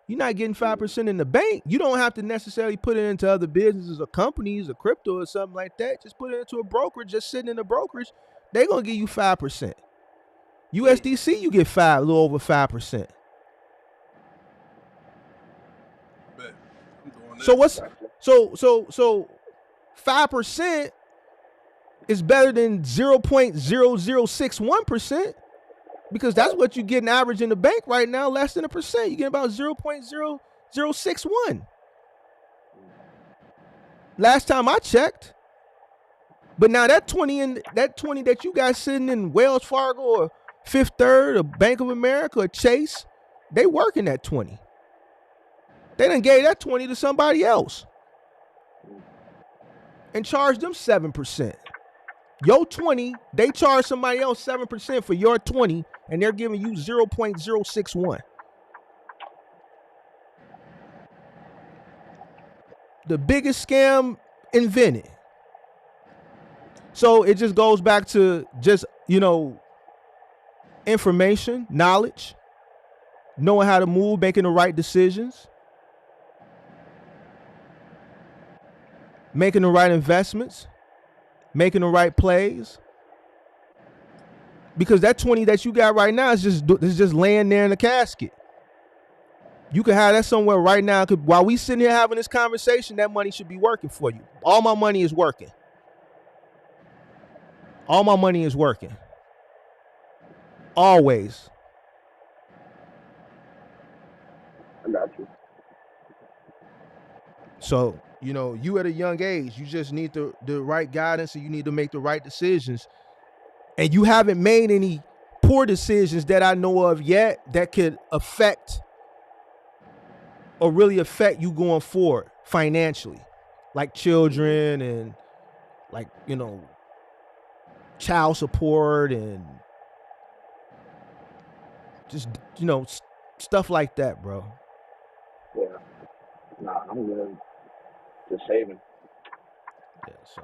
You're not getting 5% in the bank. You don't have to necessarily put it into other businesses or companies or crypto or something like that. Just put it into a brokerage, just sitting in a brokerage. They're going to give you 5%. USDC, you get a little over 5%. So what's so 5% is better than 0.0061%, because that's what you get an average in the bank right now, less than 1%. You get about 0.0061. Last time I checked. But now that 20 that you got sitting in Wells Fargo or Fifth Third or Bank of America or Chase, they working that 20. They done gave that 20 to somebody else and charged them 7%. Your 20, they charge somebody else 7% for your 20, and they're giving you 0.061. The biggest scam invented. So it just goes back to just, information, knowledge, knowing how to move, making the right decisions. making the right investments, making the right plays. Because that 20 that you got right now is just laying there in the casket. You could have that somewhere right now. While we sitting here having this conversation, that money should be working for you. All my money is working. All my money is working. Always. I got you. So, you at a young age, you just need the right guidance, and you need to make the right decisions. And you haven't made any poor decisions that I know of yet that could affect or really affect you going forward financially, like children and like, child support and just, stuff like that, bro. Yeah. Nah, I'm good. Just saving. Yeah, so.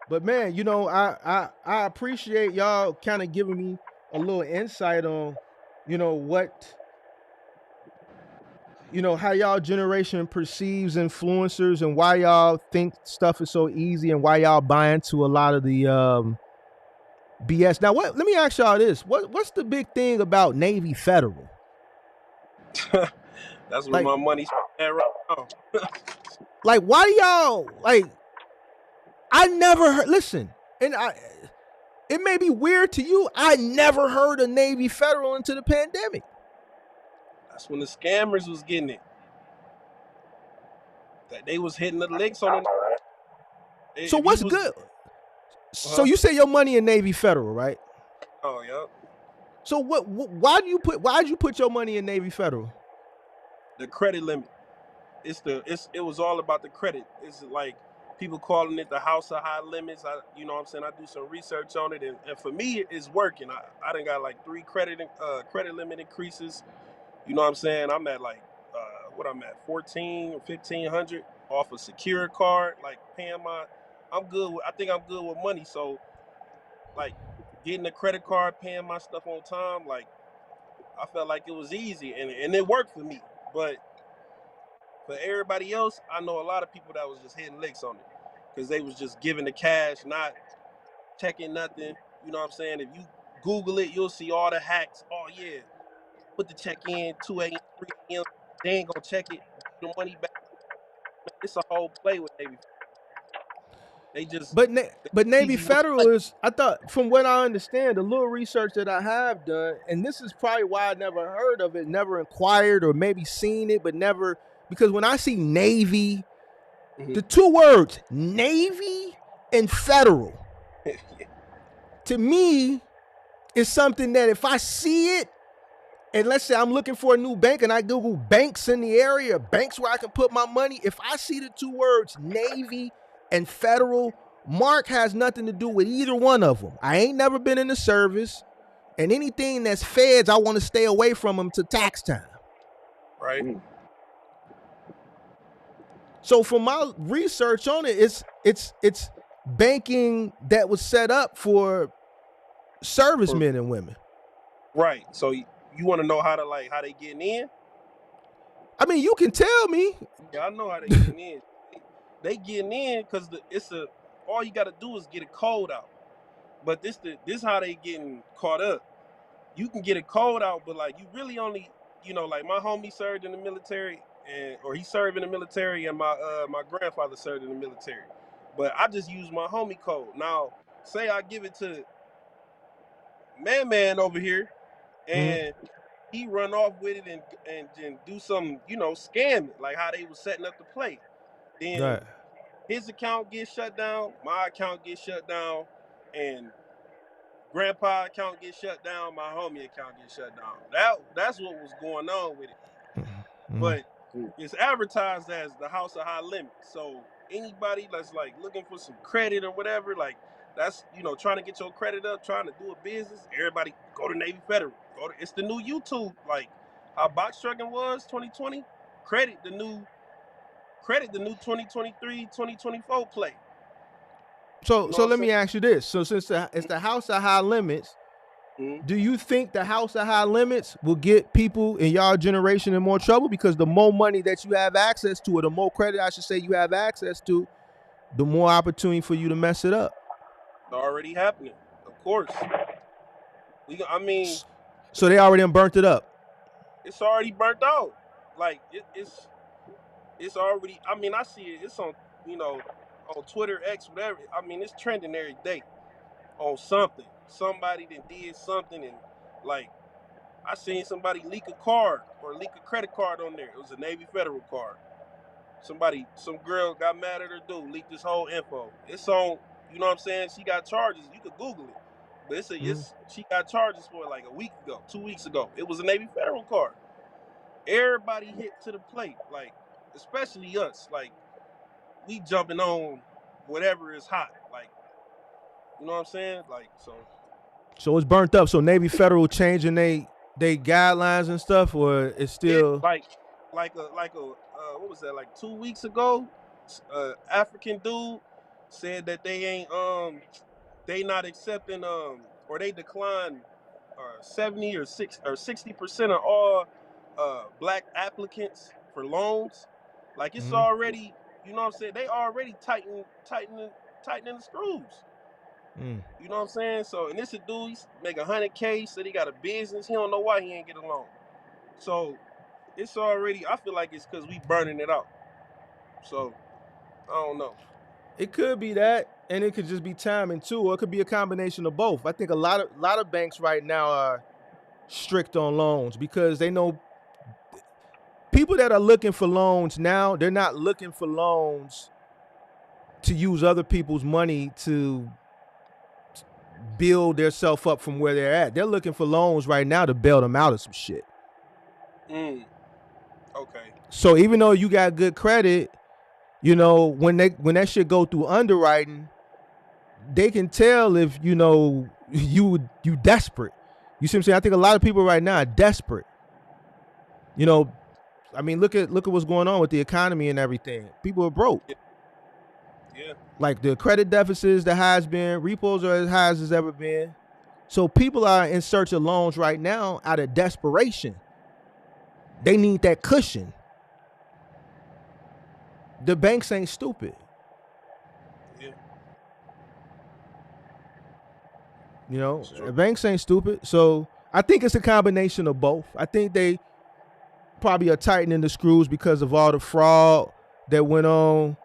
But man, I appreciate y'all kind of giving me a little insight on, what, how y'all generation perceives influencers and why y'all think stuff is so easy and why y'all buy into a lot of the BS. Now, let me ask y'all this: what's the big thing about Navy Federal? That's where my money's at right now. Like, why do y'all I never heard. Listen, and it may be weird to you. I never heard of Navy Federal until the pandemic. That's when the scammers was getting it. That they was hitting the licks on it. So what's good? So you say your money in Navy Federal, right? Oh yeah. So why'd you put your money in Navy Federal? The credit limit. It was all about the credit. It's like people calling it the house of high limits. I do some research on it, and for me, it's working. I done got like 3 credit limit increases. You know what I'm saying? I'm at like what I'm at 14 or 1500 off a secure card. Like paying I think I'm good with money. So like getting a credit card, paying my stuff on time, like I felt like it was easy and it worked for me. But for everybody else, I know a lot of people that was just hitting licks on it because they was just giving the cash, not checking nothing. You know what I'm saying? If you Google it, you'll see all the hacks. Oh yeah, put the check in 2 a.m., 3 a.m. They ain't gonna check it, the money back. It's a whole play with Navy. They just but Navy Federal is, I thought, from what I understand, the little research that I have done, and this is probably why I never heard of it, never inquired, or maybe seen it, but never, because when I see Navy, the 2 words Navy and Federal, to me, is something that if I see it, and let's say I'm looking for a new bank and I Google banks in the area, banks where I can put my money, if I see the 2 words Navy and Federal, Mark has nothing to do with either one of them. I ain't never been in the service, and anything that's feds, I want to stay away from them to tax time. Right. So from my research on it, it's banking that was set up for servicemen and women. Right. So you want to know how they getting in? I mean, you can tell me. Yeah, I know how they getting in. They getting in because all you got to do is get a code out. But this how they getting caught up. You can get a code out, but like you really only, like my homie served in the military, or he served in the military, and my grandfather served in the military. But I just use my homie code. Now, say I give it to man over here, and he run off with it and do some, scam it, like how they was setting up the play. Then his account gets shut down, my account gets shut down, and grandpa account gets shut down, my homie account gets shut down. That's what was going on with it. But it's advertised as the house of high limits. So anybody that's like looking for some credit or whatever, like that's trying to get your credit up, trying to do a business, everybody go to Navy Federal. It's the new YouTube, like how box trucking was 2020. Credit the new 2023, 2024 play. So let me ask you this. So since it's the house of high limits, do you think the house of high limits will get people in y'all generation in more trouble? Because the more money that you have access to, or the more credit, I should say, you have access to, the more opportunity for you to mess it up. It's already happening. Of course. I mean, So they already done burnt it up. it's already burnt out. Like it's already. I mean, I see it. It's on on Twitter, X, whatever. I mean, it's trending every day on something. Somebody that did something, and like I seen somebody leak a card or leak a credit card on there. It was a Navy Federal card. Some girl got mad at her dude, leaked this whole info. It's on, you know what I'm saying? She got charges. You could Google it. But she got charges for it like a week ago, 2 weeks ago. It was a Navy Federal card. Everybody hit to the plate, like, especially us. Like, we jumping on whatever is hot. Like, you know what I'm saying? Like, So it's burnt up. So Navy Federal changing they guidelines and stuff, or it's still like a what was that, like 2 weeks ago? African dude said that they not accepting or they decline 70 or 60% of all black applicants for loans. Like it's already, you know what I'm saying? They already tightening the screws. You know what I'm saying? So, and this a dude, he's make 100K, said he got a business. He don't know why he ain't get a loan. So it's already, I feel like it's because we burning it out. So I don't know. It could be that, and it could just be timing too, or it could be a combination of both. I think a lot of banks right now are strict on loans because they know people that are looking for loans now, they're not looking for loans to use other people's money to build themselves up from where they're at. They're looking for loans right now to bail them out of some shit. Okay. So even though you got good credit, you know, when that shit go through underwriting, they can tell if, you know, you desperate. You see what I'm saying? I think a lot of people right now are desperate. You know, I mean, look at what's going on with the economy and everything. People are broke. Yeah. Like the credit deficit is the highest been. Repos are as high as it's ever been. So people are in search of loans right now out of desperation. They need that cushion. The banks ain't stupid. Yeah. You know, the banks ain't stupid. So I think it's a combination of both. I think they probably are tightening the screws because of all the fraud that went on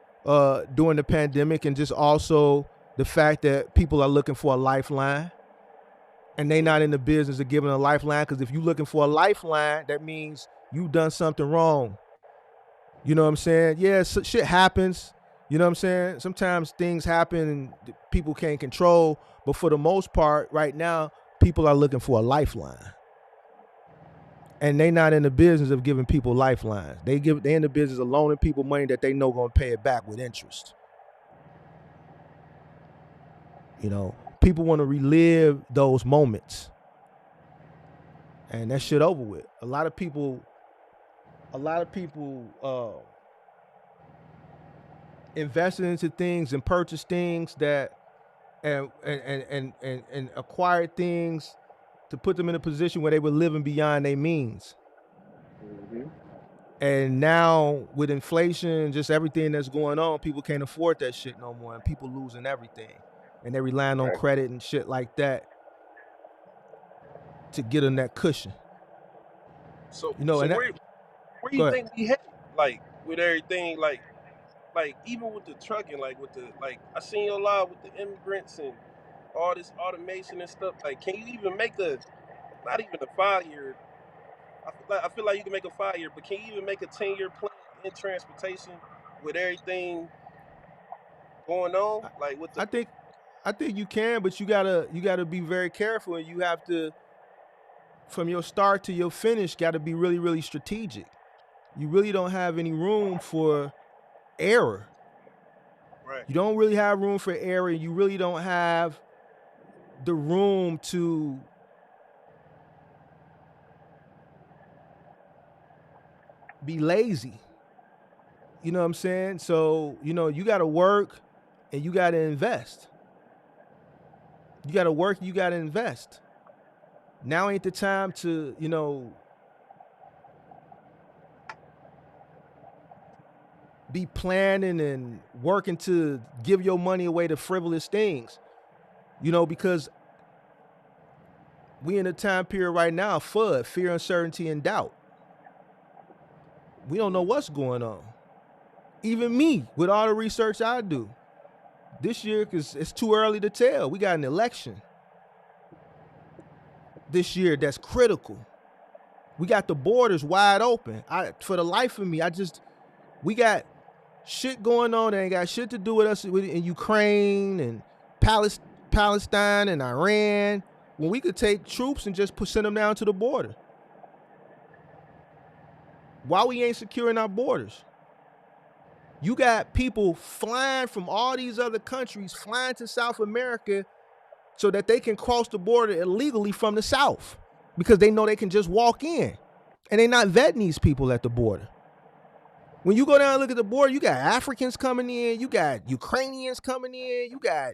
during the pandemic, and just also the fact that people are looking for a lifeline, and they not in the business of giving a lifeline, because if you're looking for a lifeline, that means you've done something wrong. You know what I'm saying? Yeah, shit happens. You know what I'm saying? Sometimes things happen and people can't control, but for the most part, right now, people are looking for a lifeline. And they not in the business of giving people lifelines. They in the business of loaning people money that they know gonna pay it back with interest. You know, people want to relive those moments, and that shit over with. A lot of people invested into things and purchased things that and acquired things to put them in a position where they were living beyond their means. And now with inflation, just everything that's going on, people can't afford that shit no more, and people losing everything, and they're relying on credit and shit like that to get them that cushion. So, you know, so and where you think we headed? Like with everything, like even with the trucking, like with the I seen you live with the immigrants and all this automation and stuff. Like, can you even make not even a 5-year? I feel like you can make a 5-year, but can you even make a 10-year plan in transportation with everything going on? Like with the I think you can, but you gotta be very careful, and you have to, from your start to your finish, gotta be really, really strategic. You really don't have any room for error. Right. You don't really have room for error. You really don't have the room to be lazy. You know what I'm saying? So, you know, you got to work and you got to invest. You got to work, you got to invest. Now ain't the time to, you know, be planning and working to give your money away to frivolous things, you know, because we in a time period right now, FUD, fear, uncertainty, and doubt. We don't know what's going on. Even me, with all the research I do, this year, because it's too early to tell. We got an election this year that's critical. We got the borders wide open. For the life of me, we got shit going on that ain't got shit to do with us in Ukraine and Palestine and Iran, when we could take troops and just send them down to the border. Why we ain't securing our borders? You got people flying from all these other countries, flying to South America so that they can cross the border illegally from the South because they know they can just walk in. And they're not vetting these people at the border. When you go down and look at the border, you got Africans coming in, you got Ukrainians coming in, you got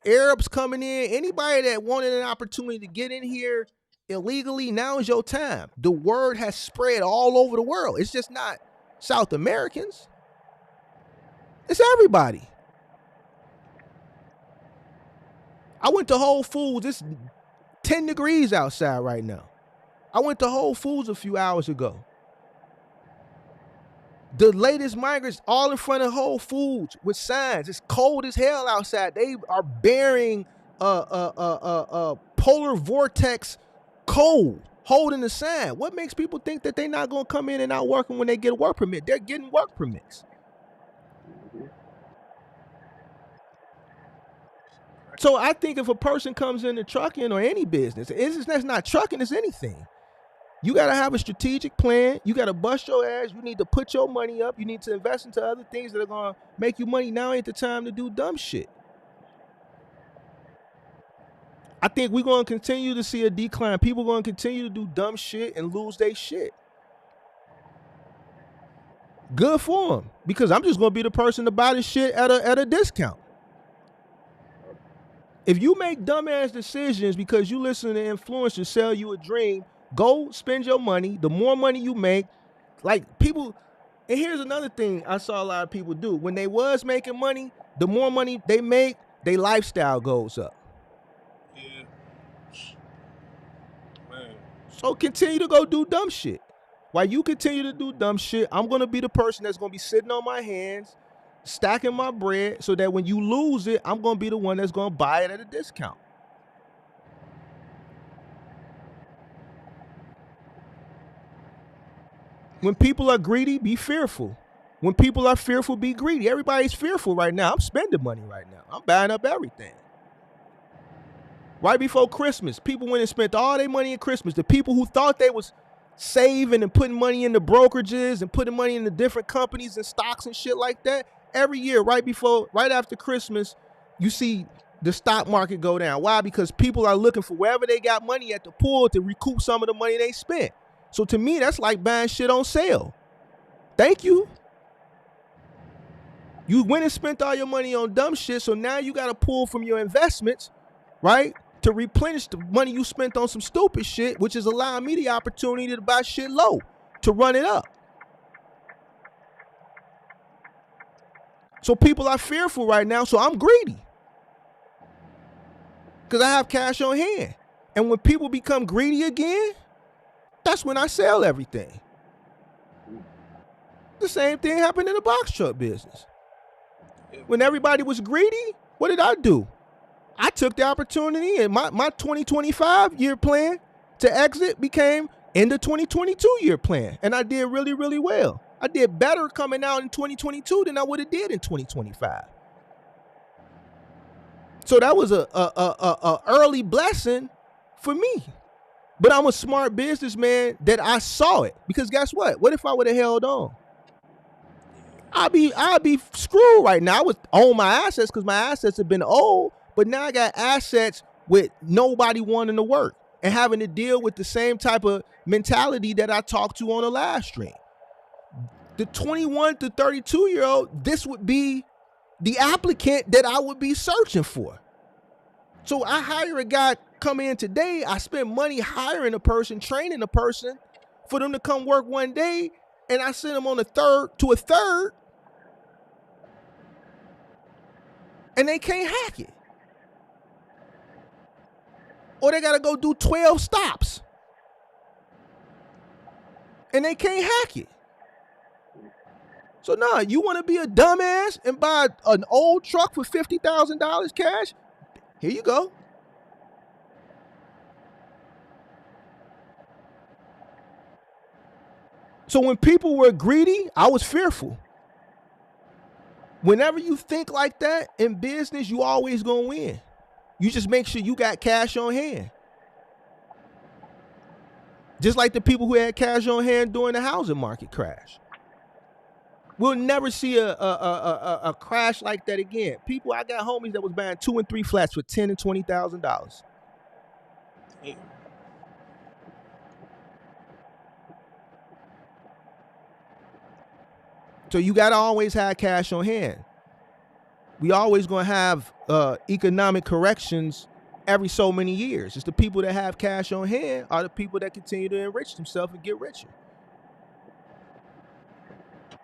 Arabs coming in. Anybody that wanted an opportunity to get in here illegally, now is your time. The word has spread all over the world. It's just not South Americans. It's everybody. I went to Whole Foods. It's 10 degrees outside right now. I went to Whole Foods a few hours ago. The latest migrants all in front of Whole Foods with signs. It's cold as hell outside. They are bearing polar vortex cold, holding the sign. What makes people think that they're not going to come in and out working when they get a work permit? They're getting work permits. So I think if a person comes into trucking or any business, that's not trucking, it's anything. You got to have a strategic plan. You got to bust your ass. You need to put your money up. You need to invest into other things that are going to make you money. Now ain't the time to do dumb shit. I think we're going to continue to see a decline. People are going to continue to do dumb shit and lose their shit. Good for them, because I'm just going to be the person to buy this shit at a discount. If you make dumbass decisions because you listen to influencers sell you a dream, go spend your money. The more money you make, like people, and here's another thing I saw a lot of people do. When they was making money, the more money they make, their lifestyle goes up. Yeah. Man. So continue to go do dumb shit. While you continue to do dumb shit, I'm going to be the person that's going to be sitting on my hands, stacking my bread, so that when you lose it, I'm going to be the one that's going to buy it at a discount. When people are greedy, be fearful. When people are fearful, be greedy. Everybody's fearful right now. I'm spending money right now. I'm buying up everything. Right before Christmas, people went and spent all their money in Christmas. The people who thought they was saving and putting money in the brokerages and putting money in the different companies and stocks and shit like that, every year, right after Christmas, you see the stock market go down. Why? Because people are looking for wherever they got money at the pool to recoup some of the money they spent. So to me, that's like buying shit on sale. Thank you. You went and spent all your money on dumb shit, so now you got to pull from your investments, right, to replenish the money you spent on some stupid shit, which is allowing me the opportunity to buy shit low, to run it up. So people are fearful right now, so I'm greedy because I have cash on hand. And when people become greedy again, that's when I sell everything. The same thing happened in the box truck business. When everybody was greedy, what did I do? I took the opportunity, and my 2025 year plan to exit became in the 2022 year plan. And I did really, really well. I did better coming out in 2022 than I would have did in 2025. So that was a early blessing for me. But I'm a smart businessman that I saw it. Because guess what? What if I would have held on? I'd be screwed right now. I would own my assets because my assets have been old. But now I got assets with nobody wanting to work and having to deal with the same type of mentality that I talked to on the live stream. The 21 to 32-year-old, this would be the applicant that I would be searching for. So I hire a guy come in today. I spend money hiring a person, training a person for them to come work one day, and I send them on a third, and they can't hack it. Or they got to go do 12 stops, and they can't hack it. So nah, you want to be a dumbass and buy an old truck for $50,000 cash? Here you go. So when people were greedy, I was fearful. Whenever you think like that in business, you always gonna win. You just make sure you got cash on hand. Just like the people who had cash on hand during the housing market crash. We'll never see a crash like that again. People, I got homies that was buying 2 and 3 flats for $10,000 and $20,000. So you gotta always have cash on hand. We always gonna have economic corrections every so many years. It's the people that have cash on hand are the people that continue to enrich themselves and get richer.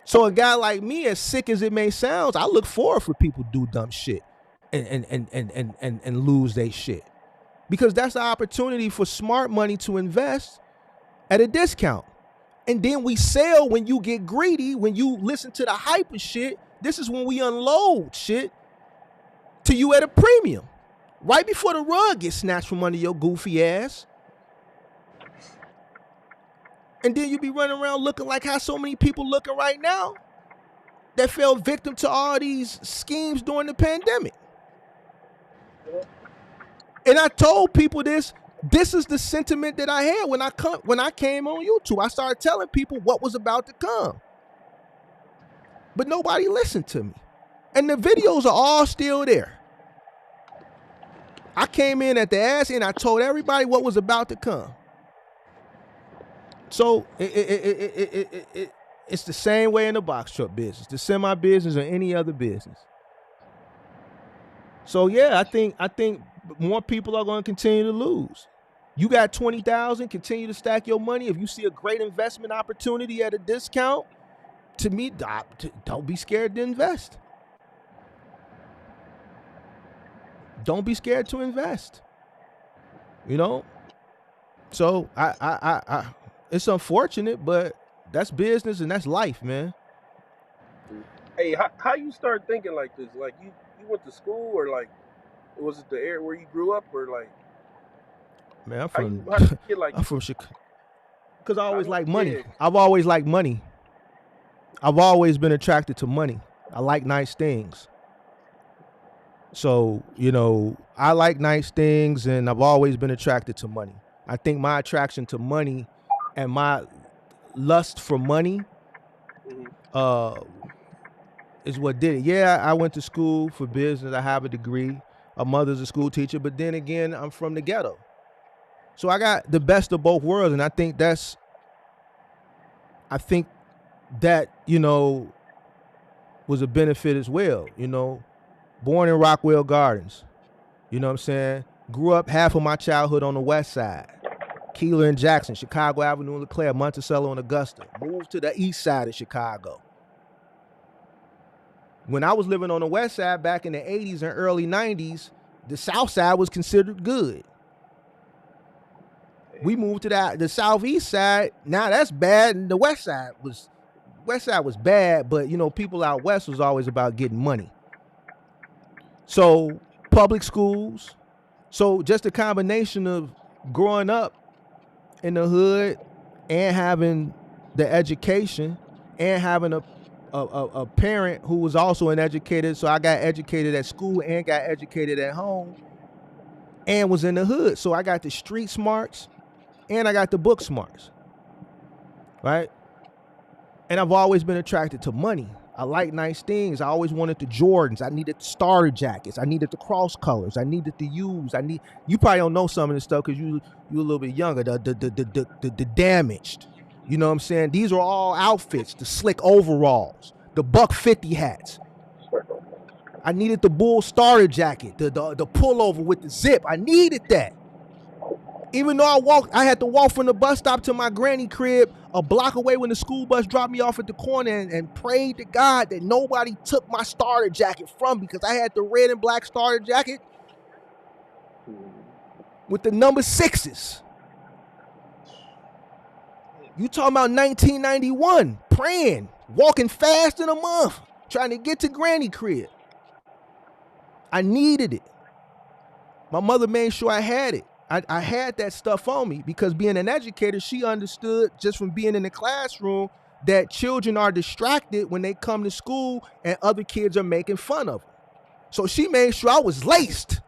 So a guy like me, as sick as it may sound, I look forward for people to do dumb shit and lose their shit. Because that's the opportunity for smart money to invest at a discount. And then we sell when you get greedy, when you listen to the hype of shit. This is when we unload shit to you at a premium. Right before the rug gets snatched from under your goofy ass. And then you be running around looking like how so many people looking right now that fell victim to all these schemes during the pandemic. And I told people this is the sentiment that I had when I came on YouTube. I started telling people what was about to come. But nobody listened to me. And the videos are all still there. I came in at the ass and I told everybody what was about to come. So it's the same way in the box truck business, the semi business, or any other business. So yeah, I think more people are going to continue to lose. You got 20,000, continue to stack your money. If you see a great investment opportunity at a discount, to me, don't be scared to invest. Don't be scared to invest. You know? So I it's unfortunate, but that's business and that's life, man. Hey, how you start thinking like this? Like you went to school, or like was it the area where you grew up, or like? Man, how you get like I'm from Chicago. Because I always like money. Yeah. I've always liked money. I've always been attracted to money. I like nice things. So, you know, I like nice things and I've always been attracted to money. I think my attraction to money and my lust for money is what did it. Yeah, I went to school for business. I have a degree. My mother's a school teacher, but then again, I'm from the ghetto. So I got the best of both worlds, and I think that, you know, was a benefit as well, you know. Born in Rockwell Gardens, you know what I'm saying? Grew up half of my childhood on the west side. Keeler and Jackson, Chicago Avenue and LeClaire, Monticello and Augusta. Moved to the east side of Chicago. When I was living on the west side back in the 80s and early 90s, the south side was considered good. We moved to the southeast side. Now that's bad, and the west side was bad, but you know, people out west was always about getting money. So public schools, so just a combination of growing up in the hood and having the education and having a parent who was also an educator. So I got educated at school and got educated at home and was in the hood. So I got the street smarts and I got the book smarts, right? And I've always been attracted to money. I like nice things. I always wanted the Jordans. I needed the starter jackets. I needed the cross colors. I needed the U's. You probably don't know some of this stuff because you a little bit younger. The damaged. You know what I'm saying? These are all outfits. The slick overalls. The $150 hats. I needed the bull starter jacket. The pullover with the zip. I needed that. Even though I had to walk from the bus stop to my granny crib a block away when the school bus dropped me off at the corner and prayed to God that nobody took my starter jacket from me, because I had the red and black starter jacket with the number 6s. You talking about 1991, praying, walking fast in a month, trying to get to granny crib. I needed it. My mother made sure I had it. I had that stuff on me because being an educator, she understood just from being in the classroom that children are distracted when they come to school and other kids are making fun of them. So she made sure I was laced.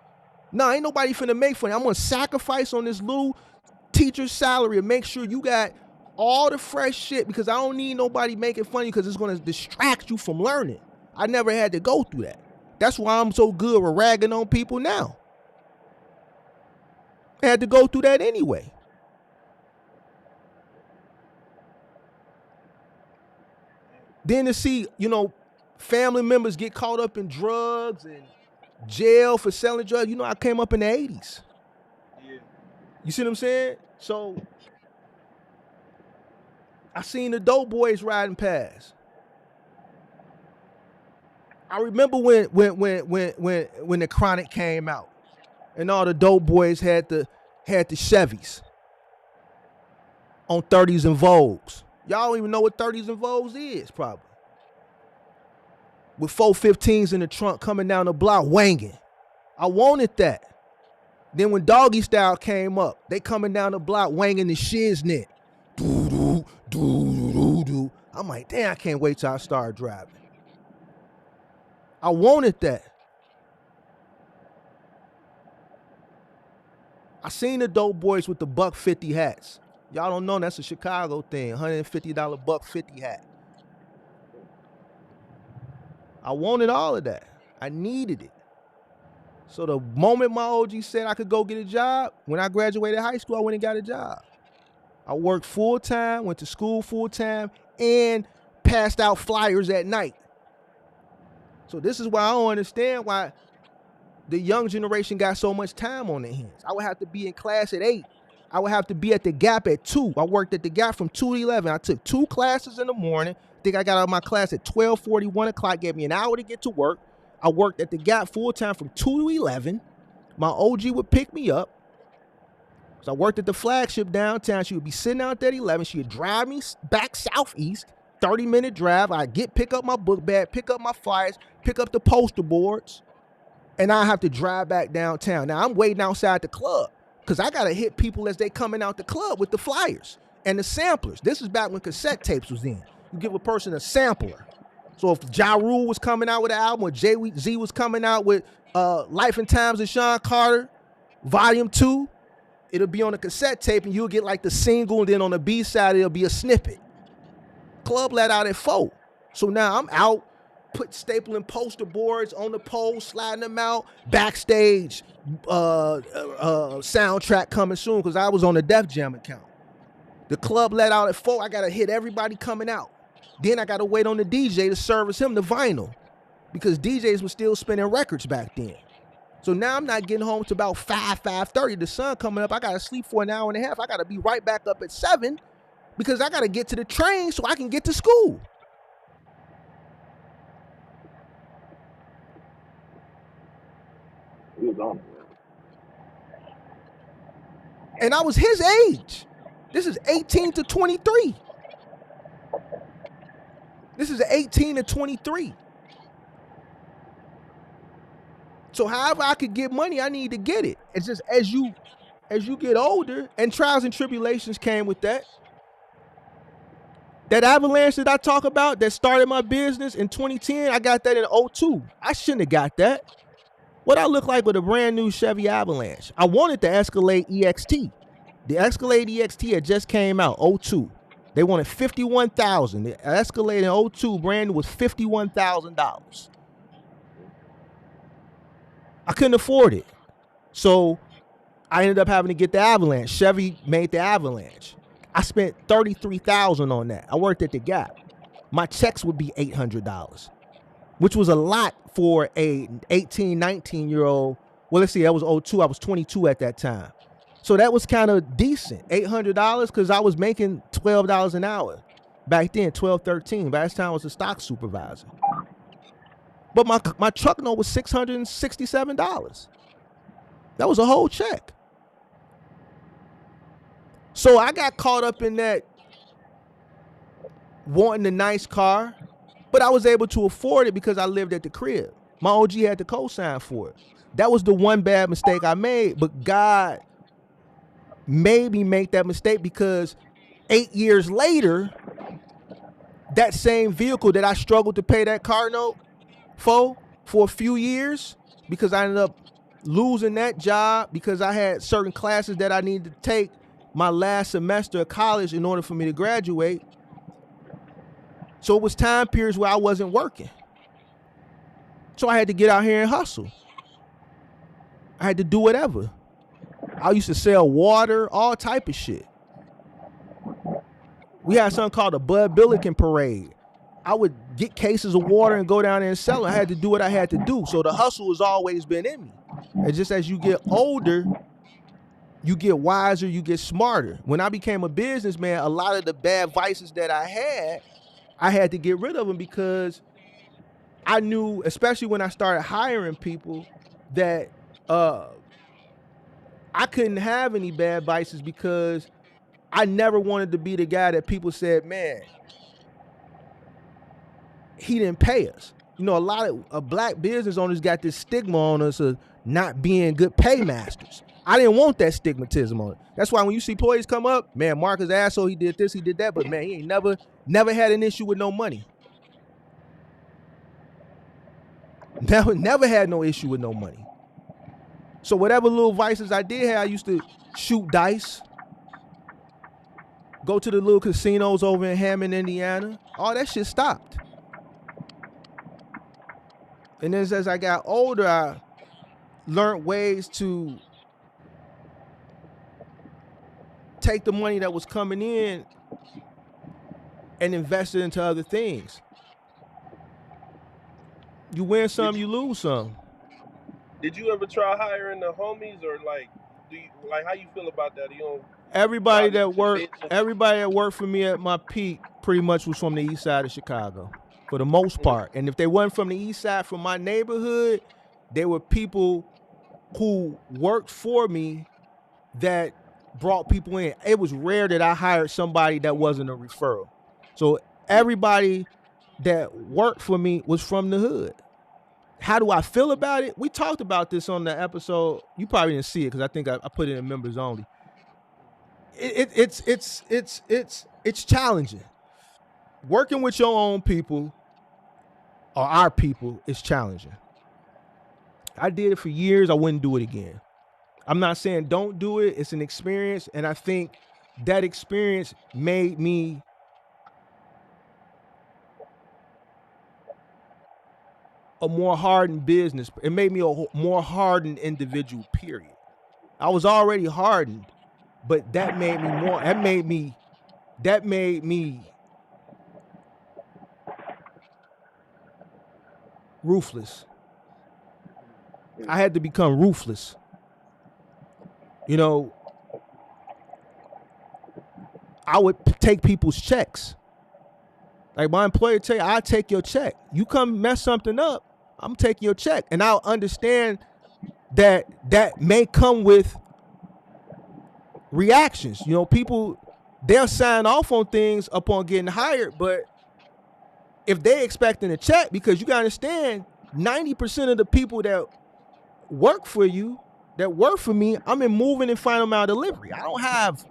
No, ain't nobody finna make fun. I'm gonna sacrifice on this little teacher's salary and make sure you got all the fresh shit, because I don't need nobody making fun of you because it's gonna distract you from learning. I never had to go through that. That's why I'm so good with ragging on people now. I had to go through that anyway. Then to see, family members get caught up in drugs and jail for selling drugs. I came up in the 80s. Yeah. You see what I'm saying? So I seen the dope boys riding past. I remember when the Chronic came out and all the dope boys had the Chevys on 30s and Vogues. Y'all don't even know what 30s and Vogues is, probably. With 415s in the trunk coming down the block, wanging. I wanted that. Then when Doggy Style came up, they coming down the block, wanging the shiznit. Doo-doo, doo-doo-doo-doo. I'm like, damn, I can't wait till I start driving. I wanted that. I seen the dope boys with the $150 hats. Y'all don't know, that's a Chicago thing. $150 $150 hat. I wanted all of that. I needed it. So the moment my OG said I could go get a job, when I graduated high school, I went and got a job. I worked full time, went to school full time, and passed out flyers at night. So this is why I don't understand why the young generation got so much time on their hands. I would have to be in class at 8. I would have to be at the Gap at 2. I worked at the Gap from 2 to 11. I took 2 classes in the morning. I think I got out of my class at 12:40, 1 o'clock, gave me an hour to get to work. I worked at the Gap full time from 2 to 11. My OG would pick me up. So I worked at the flagship downtown. She would be sitting out there at 11. She would drive me back southeast, 30-minute drive. I'd pick up my book bag, pick up my flyers, pick up the poster boards, and I have to drive back downtown. Now, I'm waiting outside the club because I got to hit people as they coming out the club with the flyers and the samplers. This is back when cassette tapes was in. You give a person a sampler. So if Ja Rule was coming out with an album, or Jay-Z was coming out with Life and Times of Sean Carter, Volume 2, it'll be on a cassette tape, and you'll get like the single, and then on the B-side, it'll be a snippet. Club let out at 4. So now I'm out, stapling poster boards on the pole, sliding them out, backstage, soundtrack coming soon, because I was on the Def Jam account. The club let out at 4, I got to hit everybody coming out. Then I got to wait on the DJ to service him the vinyl, because DJs were still spinning records back then. So now I'm not getting home to about 5:30. The sun coming up. I got to sleep for an hour and a half. I got to be right back up at 7 because I got to get to the train so I can get to school. He was on it. And I was his age. This is 18 to 23. This is 18 to 23. So however I could get money, I need to get it. It's just as you get older, and trials and tribulations came with that. That avalanche that I talk about that started my business in 2010, I got that in 2002. I shouldn't have got that. What I look like with a brand new Chevy Avalanche. I wanted the Escalade EXT. The Escalade EXT had just came out, 2002. They wanted $51,000. The Escalade in 2002 brand new was $51,000. I couldn't afford it. So I ended up having to get the Avalanche. Chevy made the Avalanche. I spent $33,000 on that. I worked at the Gap. My checks would be $800, which was a lot for a 18, 19-year-old. Well, let's see, that was 2002. I was 22 at that time. So that was kind of decent, $800, because I was making $12 an hour back then, 12, 13. By that time I was a stock supervisor. But my truck note was $667. That was a whole check. So I got caught up in that wanting a nice car, but I was able to afford it because I lived at the crib. My OG had to co-sign for it. That was the one bad mistake I made, but God made me make that mistake because 8 years later, that same vehicle that I struggled to pay that car note for a few years, because I ended up losing that job because I had certain classes that I needed to take my last semester of college in order for me to graduate. So it was time periods where I wasn't working. So I had to get out here and hustle. I had to do whatever. I used to sell water, all type of shit. We had something called a Bud Billiken parade. I would get cases of water and go down there and sell it. I had to do what I had to do. So the hustle has always been in me. And just as you get older, you get wiser, you get smarter. When I became a businessman, a lot of the bad vices that I had to get rid of them because I knew, especially when I started hiring people, that I couldn't have any bad vices because I never wanted to be the guy that people said, man, he didn't pay us. You know, a lot of black business owners got this stigma on us of not being good paymasters. I didn't want that stigmatism on it. That's why when you see employees come up, man, Marcus asshole, he did this, he did that, but man, he ain't never had an issue with no money. Never had no issue with no money. So whatever little vices I did have, I used to shoot dice, go to the little casinos over in Hammond, Indiana. All that shit stopped. And then as I got older, I learned ways to take the money that was coming in and invest it into other things. You win some, you lose some. Did you ever try hiring the homies, or like, how you feel about that? You don't. Everybody that worked for me at my peak pretty much was from the east side of Chicago, for the most part. And if they weren't from the east side, from my neighborhood, they were people who worked for me that brought people in. It was rare that I hired somebody that wasn't a referral. So everybody that worked for me was from the hood. How do I feel about it? We talked about this on the episode. You probably didn't see it because I think I put it in members only. It's challenging. Working with your own people or our people is challenging. I did it for years. I wouldn't do it again. I'm not saying don't do it. It's an experience, and I think that experience made me a more hardened business. It made me a more hardened individual, period. I was already hardened, but that made me more, that made me ruthless. I had to become ruthless. You know, I would take people's checks. Like my employer tell you, I'll take your check. You come mess something up, I'm taking your check. And I'll understand that may come with reactions. You know, people, they'll sign off on things upon getting hired, but if they expecting a check, because you gotta understand, 90% of the people that work for you, that work for me, I'm in moving and final mile delivery. I don't have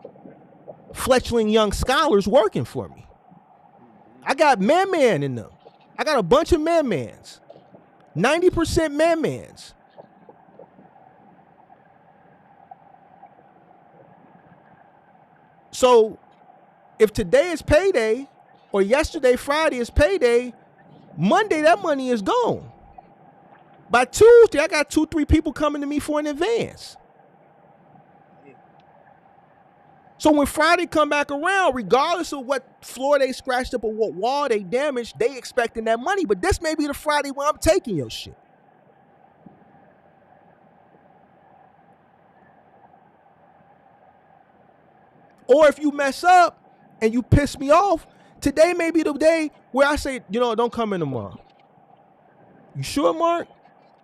fledgling young scholars working for me. I got man in them. I got a bunch of man-mans. 90% man-mans. So if today is payday, or yesterday, Friday is payday, Monday that money is gone. By Tuesday, I got 2-3 people coming to me for an advance. So when Friday come back around, regardless of what floor they scratched up or what wall they damaged, they expecting that money. But this may be the Friday where I'm taking your shit. Or if you mess up and you piss me off, today may be the day where I say, don't come in tomorrow. You sure, Mark?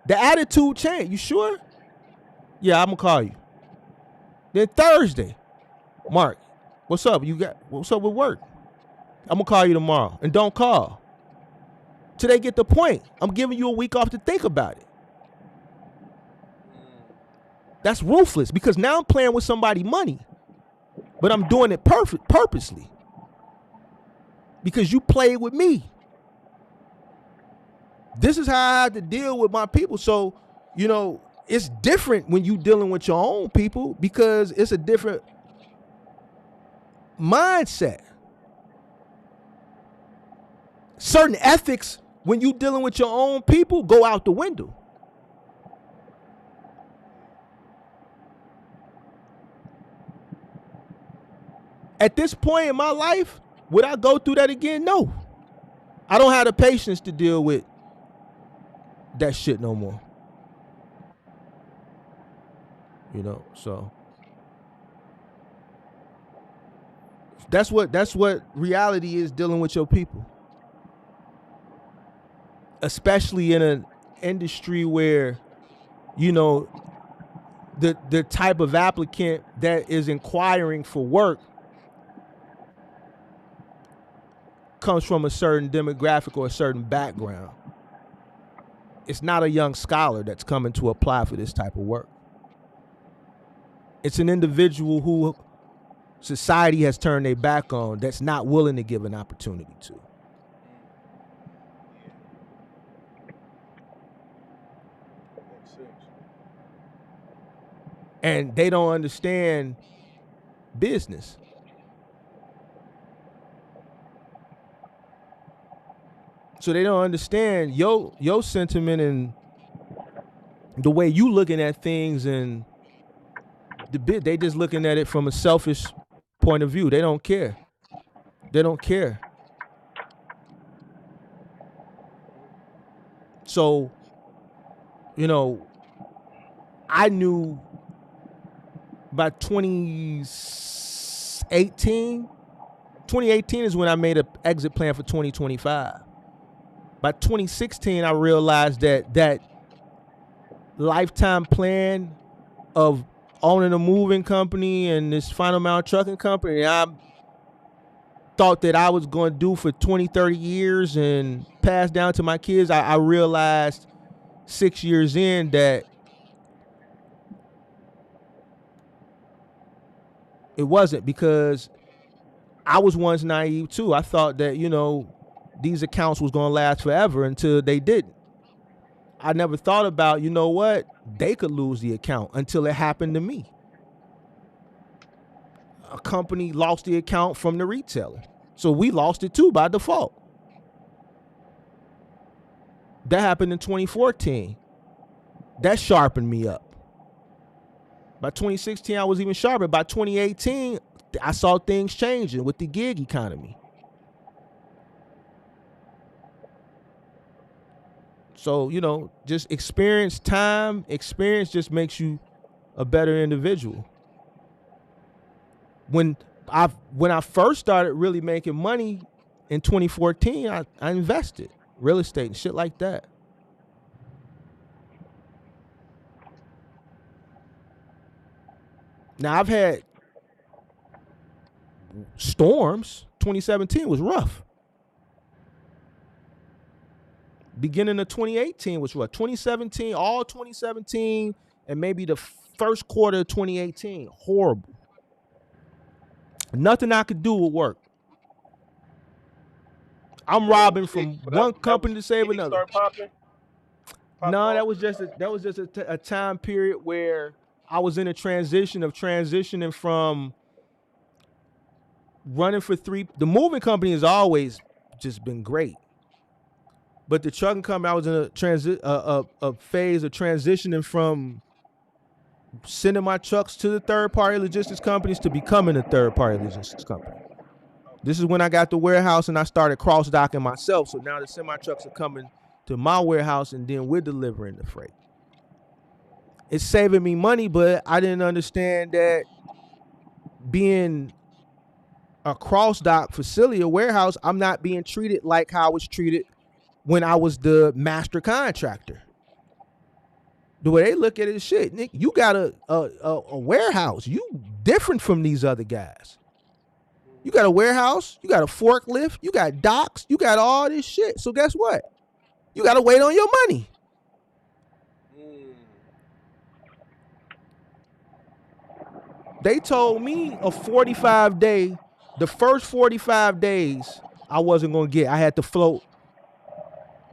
The attitude changed. You sure? Yeah, I'm gonna call you. Then Thursday, Mark, what's up? What's up with work? I'm gonna call you tomorrow. And don't call. Till they get the point. I'm giving you a week off to think about it. That's ruthless because now I'm playing with somebody's money. But I'm doing it purposely. Because you played with me. This is how I have to deal with my people. So, it's different when you dealing with your own people because it's a different mindset. Certain ethics, when you dealing with your own people, go out the window. At this point in my life, would I go through that again? No. I don't have the patience to deal with that shit no more. So that's what reality is, dealing with your people. Especially in an industry where, the type of applicant that is inquiring for work comes from a certain demographic or a certain background. It's not a young scholar that's coming to apply for this type of work. It's an individual who society has turned their back on that's not willing to give an opportunity to. Makes sense. And they don't understand business. So they don't understand your sentiment and the way you looking at things, and they just looking at it from a selfish point of view. They don't care. So, I knew by 2018 is when I made an exit plan for 2025. By 2016, I realized that lifetime plan of owning a moving company and this final mile trucking company, I thought that I was going to do for 20, 30 years and pass down to my kids. I realized 6 years in that it wasn't, because I was once naive too. I thought that, these accounts was going to last forever until they didn't. I never thought about, they could lose the account until it happened to me. A company lost the account from the retailer. So we lost it too by default. That happened in 2014. That sharpened me up. By 2016, I was even sharper. By 2018, I saw things changing with the gig economy. So, just experience just makes you a better individual. When I first started really making money in 2014, I invested real estate and shit like that. Now, I've had storms. 2017 was rough. Beginning of 2018 was rough. 2017, all 2017, and maybe the first quarter of 2018, horrible. Nothing I could do would work. I'm robbing from one company to save another. Start popping? No, that was just a time period where I was in a transitioning from running for the moving company has always just been great. But the trucking company, I was in a phase of transitioning from sending my trucks to the third-party logistics companies to becoming a third-party logistics company. This is when I got the warehouse and I started cross-docking myself. So now the semi-trucks are coming to my warehouse and then we're delivering the freight. It's saving me money, but I didn't understand that being a cross dock facility, a warehouse, I'm not being treated like how I was treated when I was the master contractor. The way they look at it is shit, Nick, you got a warehouse. You different from these other guys. You got a warehouse, you got a forklift, you got docks, you got all this shit. So guess what? You got to wait on your money. They told me a 45-day, the first 45 days I wasn't going to get. I had to float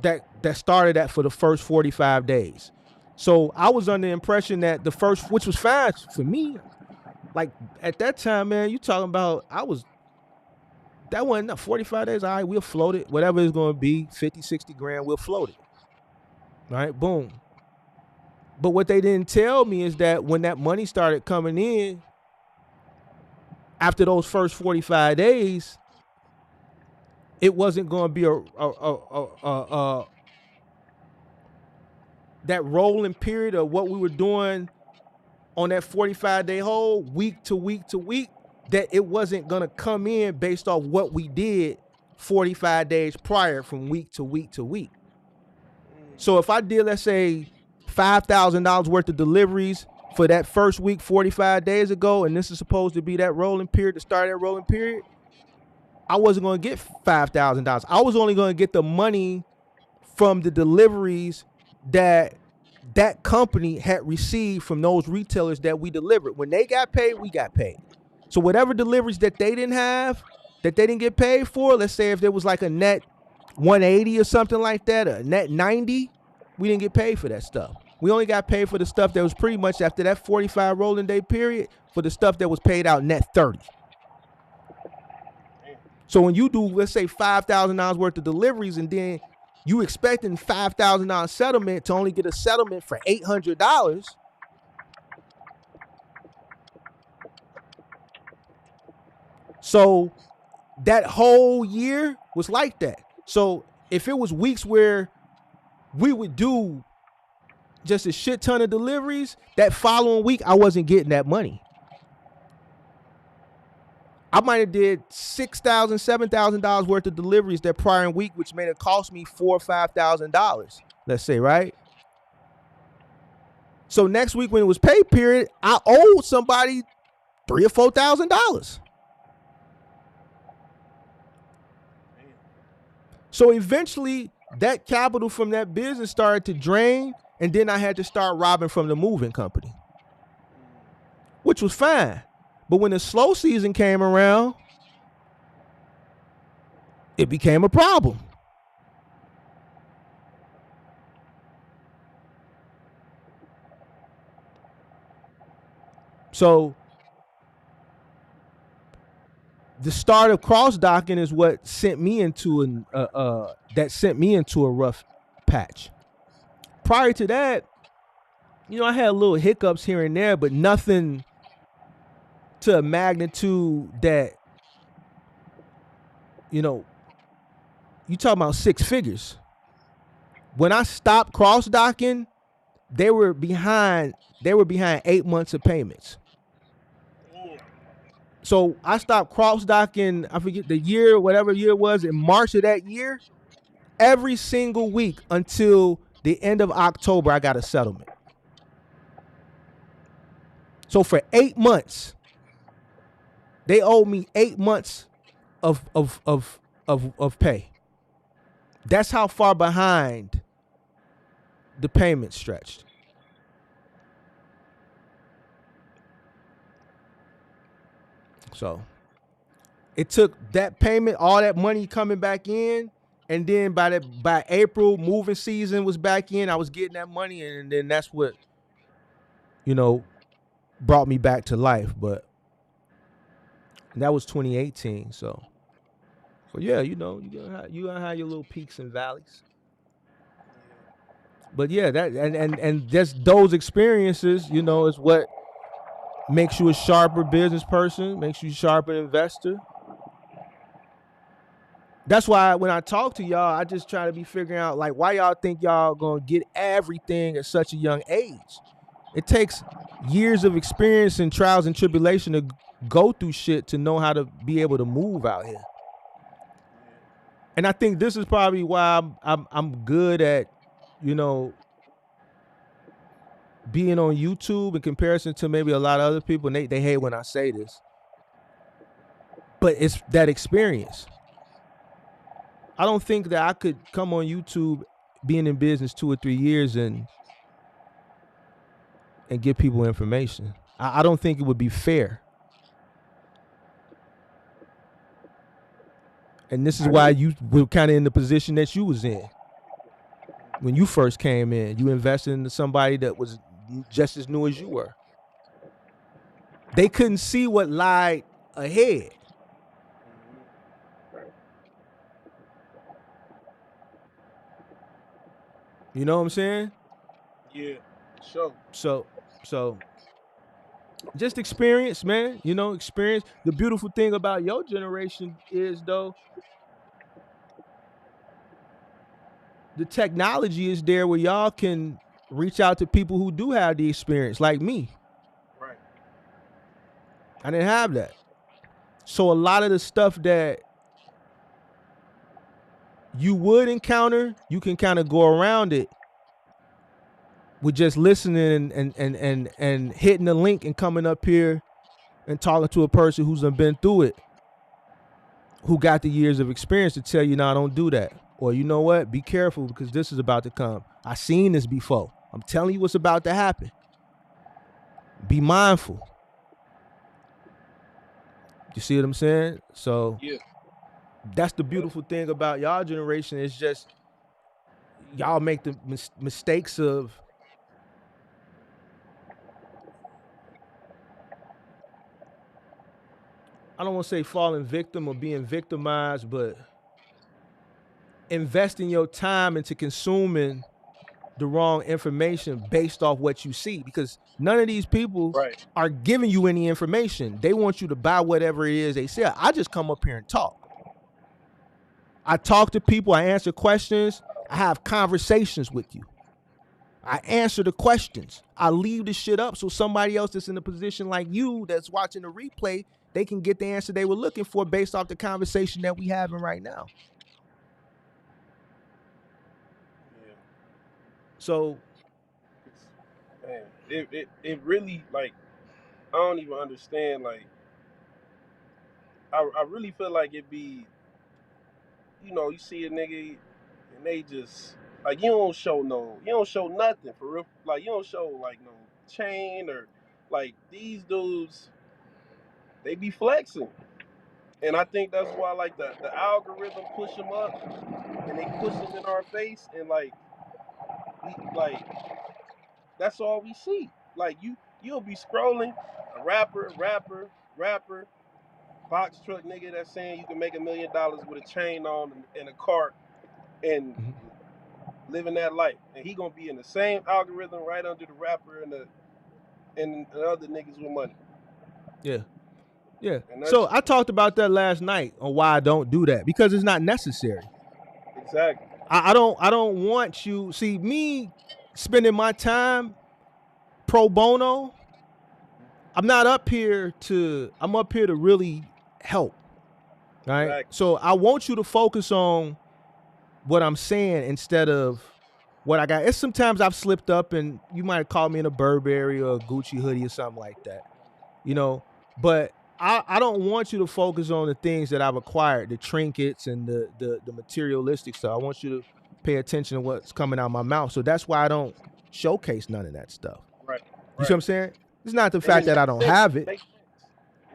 that started at for the first 45 days. So I was under the impression that the first, which was fine for me, like at that time, man, you talking about, that wasn't enough. 45 days, all right, we'll float it. Whatever it's going to be, 50, 60 grand, we'll float it. All right, boom. But what they didn't tell me is that when that money started coming in, after those first 45 days, it wasn't going to be that rolling period of what we were doing on that 45-day hold, week to week to week, that it wasn't going to come in based off what we did 45 days prior from week to week to week. So if I did, let's say, $5,000 worth of deliveries for that first week 45 days ago, and this is supposed to be that rolling period, to start that rolling period, I wasn't going to get $5,000. I was only going to get the money from the deliveries that company had received from those retailers that we delivered. When they got paid, we got paid. So whatever deliveries that they didn't have, that they didn't get paid for, let's say if there was like a net 180 or something like that, a net 90, we didn't get paid for that stuff. We only got paid for the stuff that was pretty much after that 45 rolling day period, for the stuff that was paid out net 30. So when you do, let's say, $5,000 worth of deliveries, and then you expecting $5,000 settlement to only get a settlement for $800, so that whole year was like that. So if it was weeks where we would do just a shit ton of deliveries, that following week I wasn't getting that money. I might have did $6,000, $7,000 worth of deliveries that prior week, which made it cost me $4,000 or $5,000, let's say, right? So next week when it was pay period, I owed somebody $3,000 or $4,000. So eventually that capital from that business started to drain, and then I had to start robbing from the moving company, which was fine. But when the slow season came around, it became a problem. So the start of cross docking is what sent me into a rough patch. Prior to that, I had little hiccups here and there, but nothing to a magnitude that, you talking about six figures. When I stopped cross docking, they were behind 8 months of payments. So I stopped cross docking, I forget the year, whatever year it was, in March of that year. Every single week until the end of October, I got a settlement. So for 8 months, they owed me 8 months of pay. That's how far behind the payment stretched. So it took that payment, all that money coming back in, and then by April, moving season was back in. I was getting that money, and then that's what, brought me back to life. But that was 2018. So yeah, you're gonna have your little peaks and valleys. But yeah, that and just those experiences, is what makes you a sharper business person, makes you a sharper investor. That's why when I talk to y'all, I just try to be figuring out, like, why y'all think y'all gonna get everything at such a young age. It takes years of experience and trials and tribulation to go through shit to know how to be able to move out here. And I think this is probably why I'm good at, you know, being on YouTube in comparison to maybe a lot of other people. And they hate when I say this, but it's that experience. I don't think that I could come on YouTube being in business 2 or 3 years and give people information. I don't think it would be fair. And this is why you were kind of in the position that you was in. When you first came in, you invested into somebody that was just as new as you were. They couldn't see what lied ahead. You know what I'm saying? Yeah, sure. So just experience, man. You know, experience. The beautiful thing about your generation is, though, the technology is there where y'all can reach out to people who do have the experience, like me. Right. I didn't have that. So a lot of the stuff that you would encounter, you can kind of go around it with just listening and hitting the link and coming up here and talking to a person who's been through it, who got the years of experience to tell you, nah, don't do that. Or, you know what, be careful because this is about to come. I seen this before. I'm telling you what's about to happen. Be mindful. You see what I'm saying? So Yeah. That's the beautiful thing about y'all generation. It's just y'all make the mistakes of I don't want to say falling victim or being victimized, but investing your time into consuming the wrong information based off what you see, because none of these people are giving you any information. They want you to buy whatever it is they sell. I just come up here and talk. I talk to people. I answer questions. I have conversations with you. I answer the questions. I leave the shit up so somebody else that's in a position like you that's watching the replay, they can get the answer they were looking for based off the conversation that we having right now. Yeah. So, man, it really, like, I don't even understand. Like, I really feel like it be, you know, you see a nigga and they just, like, you don't show nothing for real. Like, you don't show like no chain or, like, these dudes, they be flexing. And I think that's why, like, the algorithm push them up and they push them in our face, and like that's all we see. Like, you'll be scrolling a rapper, box truck nigga that's saying you can make $1 million with a chain on and a car and living that life, and he gonna be in the same algorithm right under the rapper and the other niggas with money. yeah. So I talked about that last night on why I don't do that, because it's not necessary. Exactly. I don't want you see me spending my time pro bono. I'm up here to really help. Right? Exactly. So I want you to focus on what I'm saying instead of what I got. It's sometimes I've slipped up and you might have called me in a Burberry or a Gucci hoodie or something like that. You know, but I don't want you to focus on the things that I've acquired, the trinkets and the materialistic stuff. I want you to pay attention to what's coming out of my mouth. So that's why I don't showcase none of that stuff. Right. You see what I'm saying? It's not the fact that I don't have it. It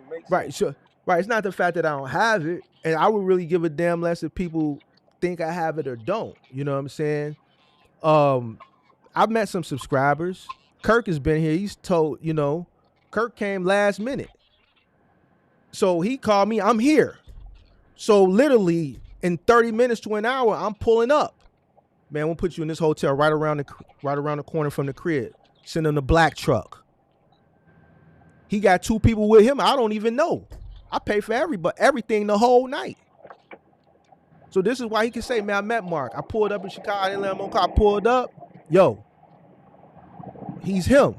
makes right. sense. Sure. Right. It's not the fact that I don't have it. And I would really give a damn less if people think I have it or don't. You know what I'm saying? I've met some subscribers. Kirk has been here. He's told, you know, Kirk came last minute. So he called me, I'm here. So literally in 30 minutes to an hour, I'm pulling up. Man, we'll put you in this hotel right around the corner from the crib. Send him the black truck. He got 2 people with him. I don't even know. I pay for everything the whole night. So this is why he can say, man, I met Mark. I pulled up in Chicago. I didn't let him on car. I pulled up. Yo, he's him.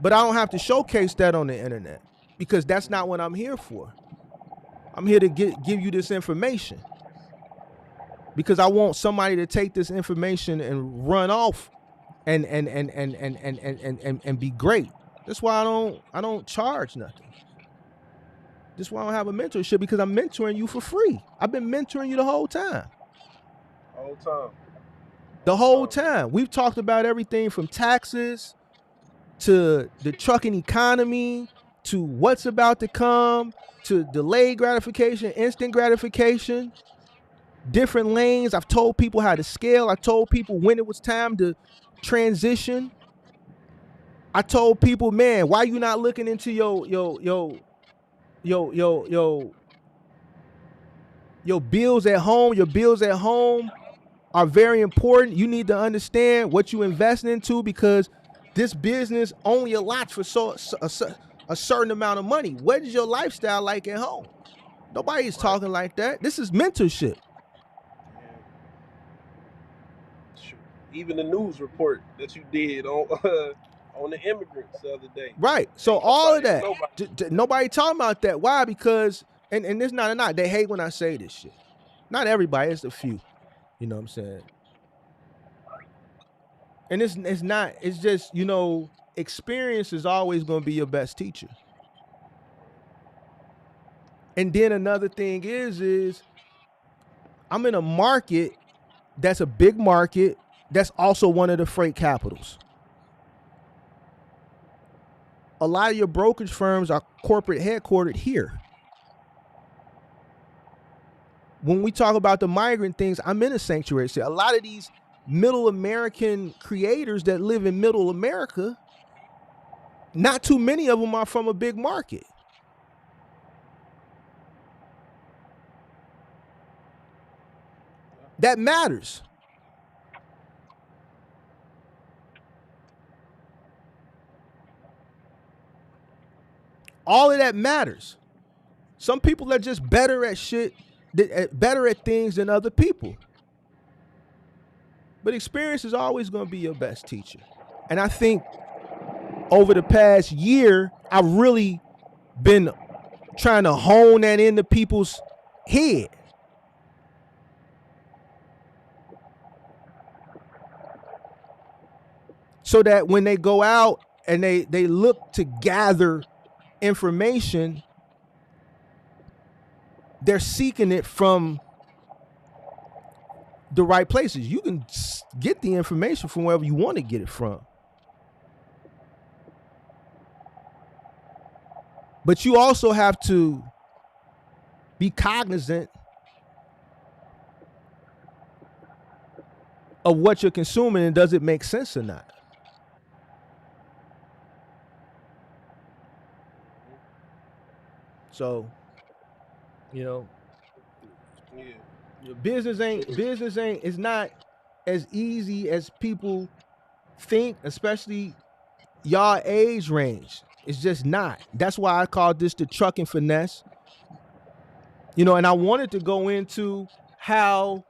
But I don't have to showcase that on the internet because that's not what I'm here for. I'm here to give you this information because I want somebody to take this information and run off and be great. That's why I don't charge nothing. That's why I don't have a mentorship, because I'm mentoring you for free. I've been mentoring you the whole time. The whole time. We've talked about everything from taxes to the trucking economy to what's about to come to delayed gratification, instant gratification, different lanes. I've told people how to scale. I told people when it was time to transition. I told people, man, why you not looking into your bills at home? Your bills at home are very important. You need to understand what you invest into, because this business only allots for a certain amount of money. What is your lifestyle like at home? Nobody's talking like that. This is mentorship. Even the news report that you did on the immigrants the other day. Right. So all of that, nobody talking about that. Why? Because, and it's not a knock. They hate when I say this shit. Not everybody, it's a few. You know what I'm saying? And it's not, it's just, experience is always going to be your best teacher. And then another thing is I'm in a market that's a big market that's also one of the freight capitals. A lot of your brokerage firms are corporate headquartered here. When we talk about the migrant things, I'm in a sanctuary city. A lot of these middle American creators that live in middle America, not too many of them are from a big market. That matters. All of that matters. Some people are just better at shit, better at things than other people. But experience is always going to be your best teacher. And I think over the past year, I've really been trying to hone that into people's head. So that when they go out and they look to gather information, they're seeking it from the right places. You can get the information from wherever you want to get it from. But you also have to be cognizant of what you're consuming and does it make sense or not. So, business is not as easy as people think, especially y'all age range. It's just not. That's why I call this the Trucking Finesse. And I wanted to go into how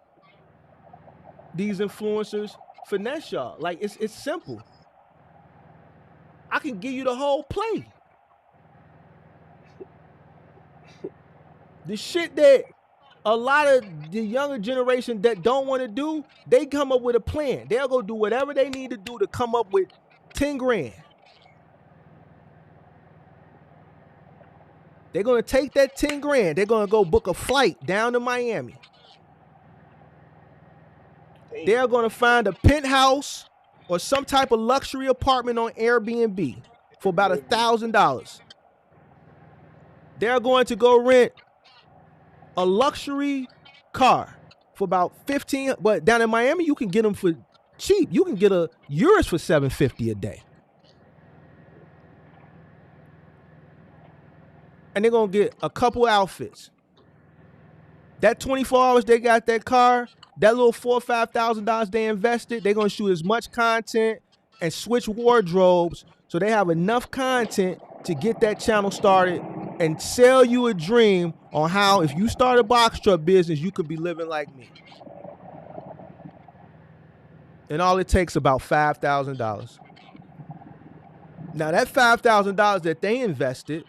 these influencers finesse y'all. Like, it's simple. I can give you the whole play. The shit that a lot of the younger generation that don't want to do, they come up with a plan. They'll go do whatever they need to do to come up with 10 grand. They're going to take that 10 grand. They're going to go book a flight down to Miami. They're going to find a penthouse or some type of luxury apartment on Airbnb for about $1,000. They're going to go rent a luxury car for about $15. But down in Miami, you can get them for cheap. You can get a Urus for $750 a day. And they're going to get a couple outfits. That 24 hours they got that car, that little $4,000 or $5,000 they invested, they're going to shoot as much content and switch wardrobes so they have enough content to get that channel started and sell you a dream on how, if you start a box truck business, you could be living like me. And all it takes about $5,000. Now that $5,000 that they invested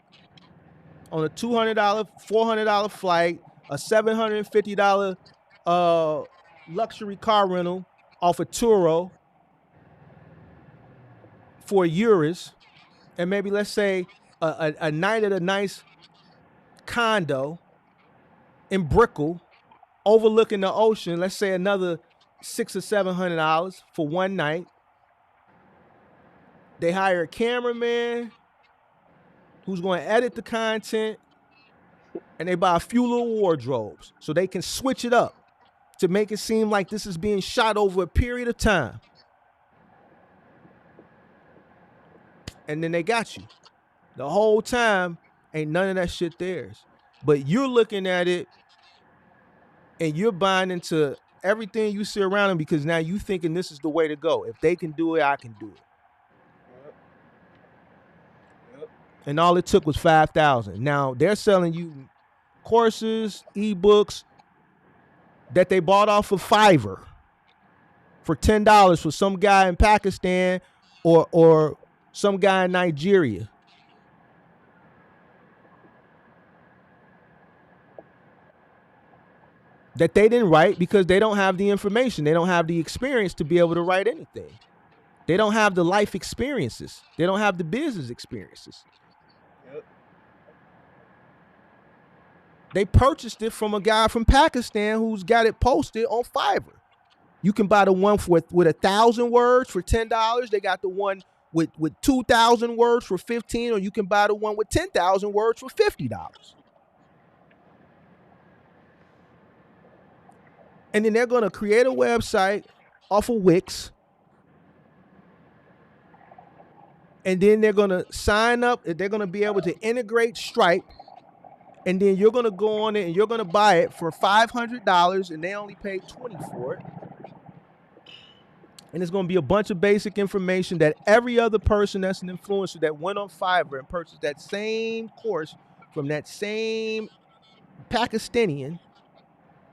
on a $200, $400 flight, a $750 luxury car rental off of Turo for euros, and maybe let's say a night at a nice condo in Brickell overlooking the ocean, let's say another $600 or $700 for one night. They hire a cameraman who's going to edit the content, and they buy a few little wardrobes so they can switch it up to make it seem like this is being shot over a period of time. And then they got you. The whole time, ain't none of that shit theirs. But you're looking at it and you're buying into everything you see around them because now you thinking this is the way to go. If they can do it, I can do it. Yep. And all it took was $5,000. Now they're selling you courses, ebooks that they bought off of Fiverr for $10 for some guy in Pakistan or some guy in Nigeria. That they didn't write because they don't have the information. They don't have the experience to be able to write anything. They don't have the life experiences. They don't have the business experiences. Yep. They purchased it from a guy from Pakistan who's got it posted on Fiverr. You can buy the one with 1,000 words for $10. They got the one with 2,000 words for $15, or you can buy the one with 10,000 words for $50. And then they're going to create a website off of Wix. And then they're going to sign up. They're going to be able to integrate Stripe. And then you're going to go on it and you're going to buy it for $500. And they only paid $20 for it. And it's going to be a bunch of basic information that every other person that's an influencer that went on Fiverr and purchased that same course from that same Pakistani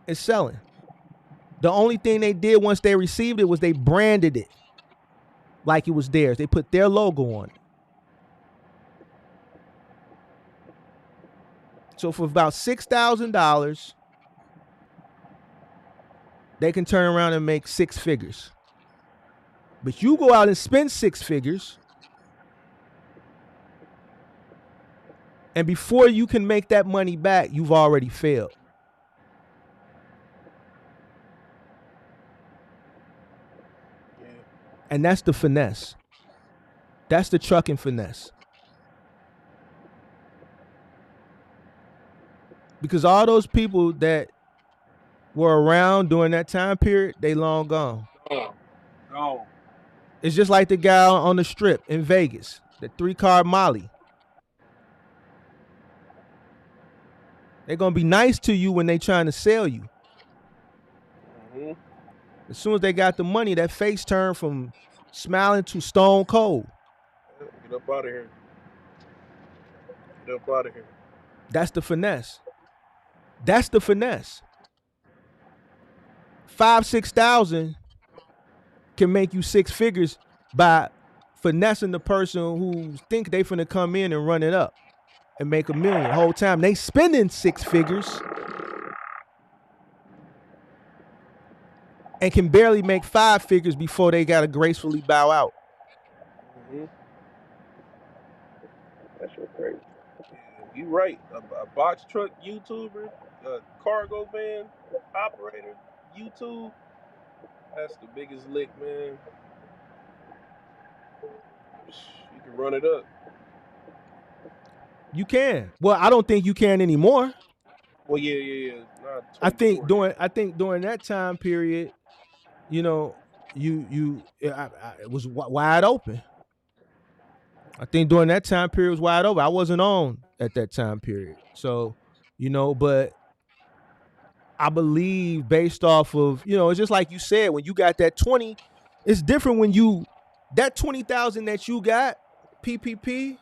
is selling. The only thing they did once they received it was they branded it like it was theirs. They put their logo on it. So for about $6,000, they can turn around and make 6 figures. But you go out and spend 6 figures, and before you can make that money back, you've already failed. And that's the finesse. That's the trucking finesse. Because all those people that were around during that time period, they long gone. Gone. It's just like the guy on the strip in Vegas, the 3-car Molly. They're going to be nice to you when they trying to sell you. Mm-hmm. As soon as they got the money, that face turned from smiling to stone cold. Get up out of here. Get up out of here. That's the finesse. That's the finesse. 5,000-6,000 can make you 6 figures by finessing the person who think they finna come in and run it up and make $1 million. The whole time they spending 6 figures and can barely make 5 figures before they gotta gracefully bow out. Mm-hmm. That's just crazy. You right. A box truck YouTuber, a cargo van operator, YouTube. That's the biggest lick, man. You can run it up. You can. Well, I don't think you can anymore. Well, yeah. Not I think 24. during that time period, you know, it was wide open. I think during that time period was wide open. I wasn't on at that time period. So, you know, but I believe based off of, you know, it's just like you said, when you got that 20, it's different when that 20,000 that you got PPP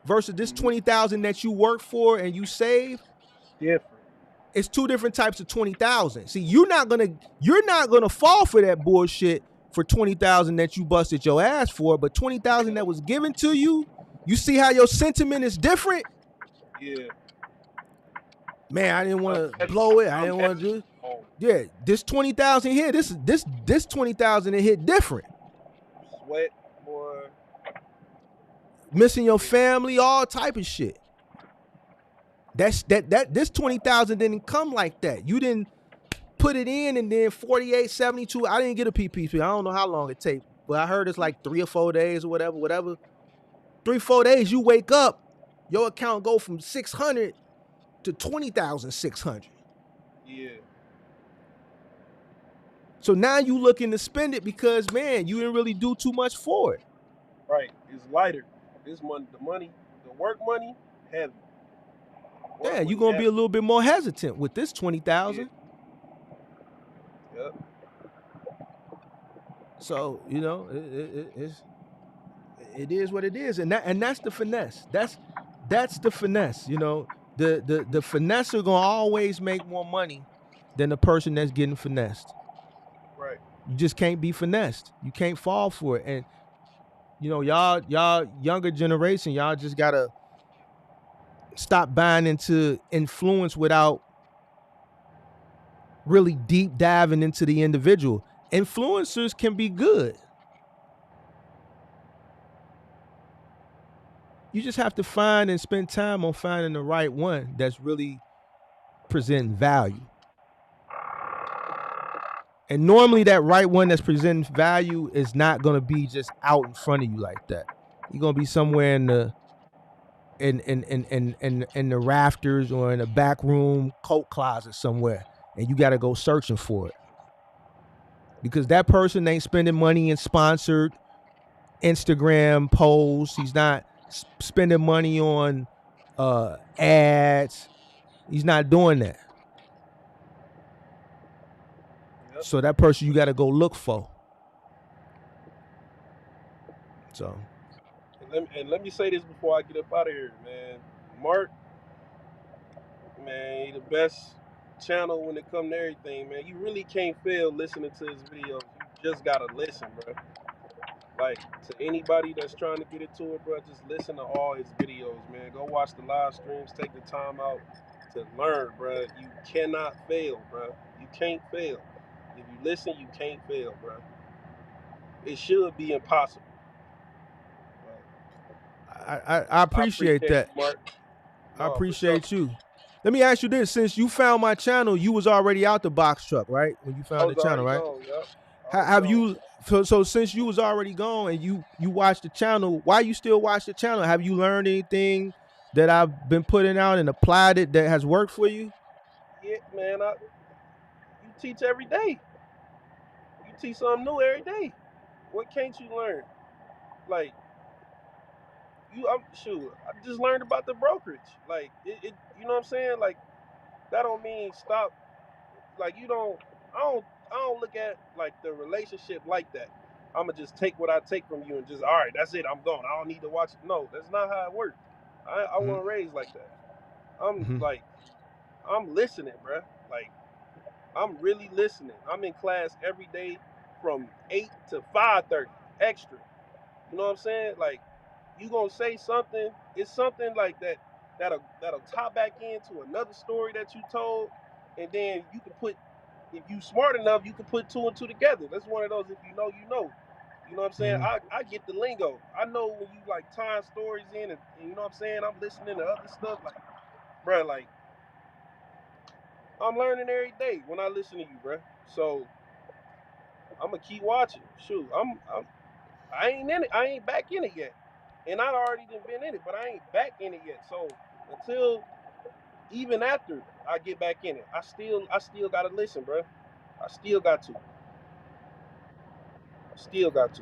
versus this 20,000 that you work for and you save. Different. It's 2 different types of 20,000. See, you're not gonna fall for that bullshit for 20,000 that you busted your ass for, but 20,000 that was given to you You see how your sentiment is different? Yeah. Man, I didn't want I'm to heavy. blow it. I I'm didn't want to heavy. do it. Oh, Yeah, this 20,000 here. This 20,000 it hit different. sweat, boy. Missing your family, all type of shit. This 20,000 didn't come like that. You didn't put it in and then 48, 72. I didn't get a PPP. I don't know how long it takes, but I heard it's like 3 or 4 days or whatever. 3, 4 days, you wake up, your account go from 600 to 20,600. Yeah. So now you looking to spend it because, man, you didn't really do too much for it. Right. It's lighter. This money, the work money, heavy. Work Yeah, you're money going to be heavy. a little bit more hesitant with this 20,000. Yeah. Yep. So, it is what it is. And that's the finesse. That's the finesse, The finesse are going to always make more money than the person that's getting finessed. Right. You just can't be finessed. You can't fall for it. And y'all younger generation, y'all just gotta stop buying into influence without really deep diving into the individual. Influencers can be good. You just have to find and spend time on finding the right one that's really presenting value. And normally that right one that's presenting value is not going to be just out in front of you like that. You're going to be somewhere in the rafters or in a back room coat closet somewhere, and you got to go searching for it because that person ain't spending money in sponsored Instagram posts. He's not spending money on ads. He's not doing that. Yep. So that person you got to go look for. So And let me say this before I get up out of here, man. Mark, man, he the best channel when it comes to everything, man. You really can't fail listening to his videos. You just gotta listen, bro. Like, to anybody that's trying to get into it, bro, just listen to all his videos, man. Go watch the live streams. Take the time out to learn, bro. You cannot fail, bro. You can't fail. If you listen, you can't fail, bro. It should be impossible. I appreciate that. You, Mark. I No, for sure. appreciate you. Let me ask you this: since you found my channel, you was already out the box truck, right? When you I found the was channel, already right? gone, yep. Have you? So since you was already gone and you watched the channel, why you still watch the channel? Have you learned anything that I've been putting out and applied it that has worked for you? Yeah, man. You teach every day. You teach something new every day. What can't you learn? Like I'm sure. I just learned about the brokerage. Like you know what I'm saying? Like that don't mean stop. Like you don't. I don't. I don't look at like the relationship like that. I'ma just take what I take from you and just all right. That's it. I'm gone. I don't need to watch it. No, that's not how it works. I Mm-hmm. wasn't raised like that. I'm Mm-hmm. like I'm listening, bruh. Like I'm really listening. I'm in class every day from 8 to 5:30 extra. You know what I'm saying? Like you gonna say something, it's something like that that'll tie back into another story that you told, and then you can put if you smart enough, you can put two and two together. That's one of those if you know, you know. You know what I'm saying? Mm-hmm. I get the lingo. I know when you like tying stories in and you know what I'm saying? I'm listening to other stuff like bruh, like I'm learning every day when I listen to you, bruh. So I'm gonna keep watching. Shoot, I ain't in it. I ain't back in it yet, and I already done been in it, but I ain't back in it yet. So until even after I get back in it, I still gotta listen, bro. I still got to. Still got to.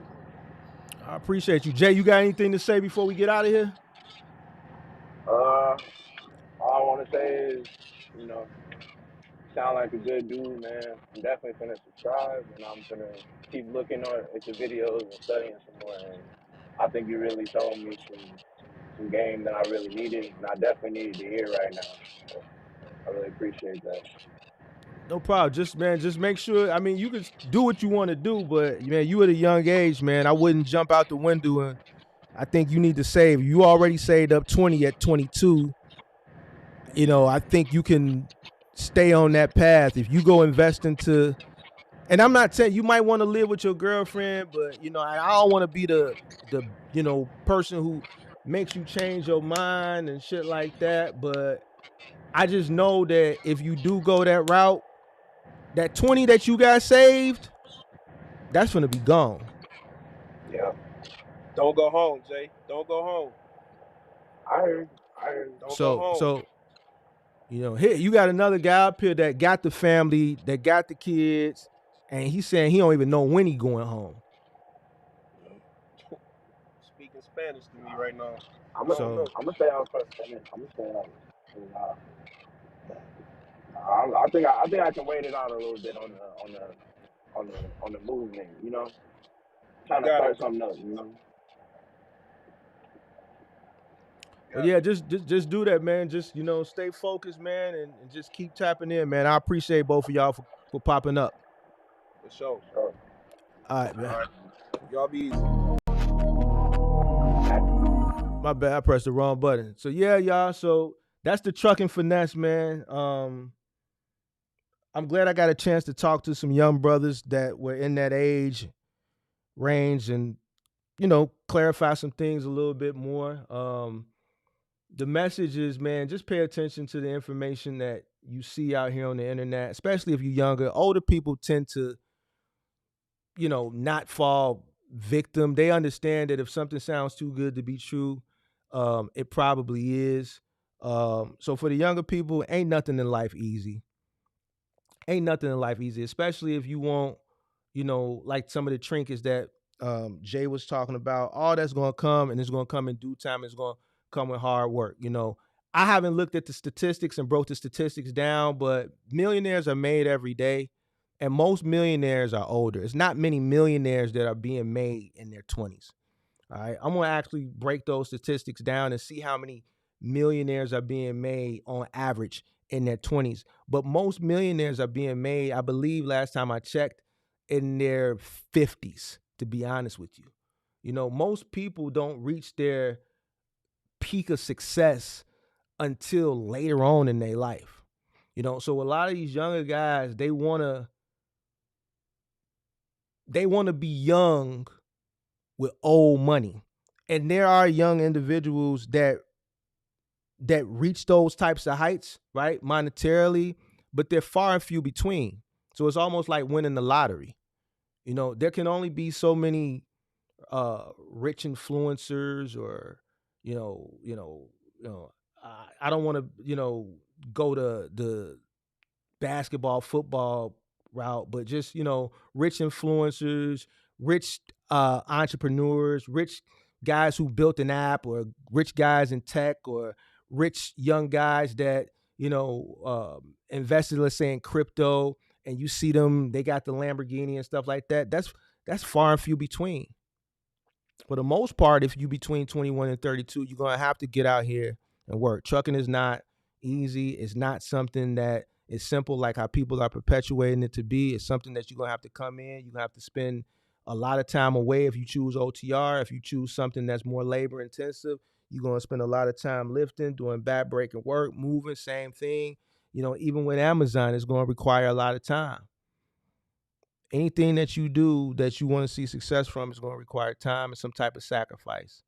I appreciate you, Jay. You got anything to say before we get out of here? All I want to say is, you know, sound like a good dude, man. I'm definitely gonna subscribe, and I'm gonna keep looking at your videos and studying some more. And I think you really told me some game that I really needed, and I definitely needed to hear right now. So I really appreciate that. No problem. Just make sure. I mean, you can do what you want to do, but man, you at a young age, man. I wouldn't jump out the window and I think you need to save. You already saved up 20 at 22. I think you can stay on that path. If you go invest into, and I'm not saying you might want to live with your girlfriend, but I don't want to be the person who makes you change your mind and shit like that. But I just know that if you do go that route, that 20 that you got saved, that's gonna be gone. Yeah. Don't go home, Jay. Don't go home. I heard you. I heard you. Don't go So home. so here you got another guy up here that got the family, that got the kids, and he's saying he don't even know when he going home. Speaking Spanish to me right now. I'm I gonna don't So know. I'm gonna stay out for a minute. I'm gonna stay out. I think I can wait it out a little bit on the movement. You Trying to got it. start something up. but Got yeah, it. just do that, man. Just stay focused, man, and just keep tapping in, man. I appreciate both of y'all for popping up. For sure. So, All right, All man. right. Y'all be easy. My bad, I pressed the wrong button. So yeah, y'all. So that's the Trucking Finesse, man. I'm glad I got a chance to talk to some young brothers that were in that age range and clarify some things a little bit more. The message is, man, just pay attention to the information that you see out here on the internet, especially if you're younger. Older people tend to, not fall victim. They understand that if something sounds too good to be true, it probably is. So for the younger people, ain't nothing in life easy. Ain't nothing in life easy, especially if you want, like some of the trinkets that Jay was talking about. All that's gonna come, and it's gonna come in due time. It's gonna come with hard work. I haven't looked at the statistics and broke the statistics down, but millionaires are made every day, and most millionaires are older. It's not many millionaires that are being made in their 20s. All right. I'm gonna actually break those statistics down and see how many millionaires are being made on average in their 20s. But most millionaires are being made, I believe last time I checked, in their 50s, to be honest with you. Most people don't reach their peak of success until later on in their life. So a lot of these younger guys, they wanna be young with old money. And there are young individuals that reach those types of heights, right? Monetarily, but they're far and few between. So it's almost like winning the lottery. There can only be so many rich influencers, or I don't want to go to the basketball, football route, but just rich influencers, rich entrepreneurs, rich guys who built an app, or rich guys in tech, or rich young guys that invested, let's say, in crypto, and you see them, they got the Lamborghini and stuff like that. That's far and few between. For the most part, if you between 21 and 32, you're gonna have to get out here and work. Trucking is not easy. It's not something that is simple like how people are perpetuating it to be. It's something that you're gonna have to come in. You're gonna have to spend a lot of time away if you choose OTR. If you choose something that's more labor intensive, you're gonna spend a lot of time lifting, doing back breaking work, moving, same thing. Even with Amazon, it's gonna require a lot of time. Anything that you do that you want to see success from is going to require time and some type of sacrifice.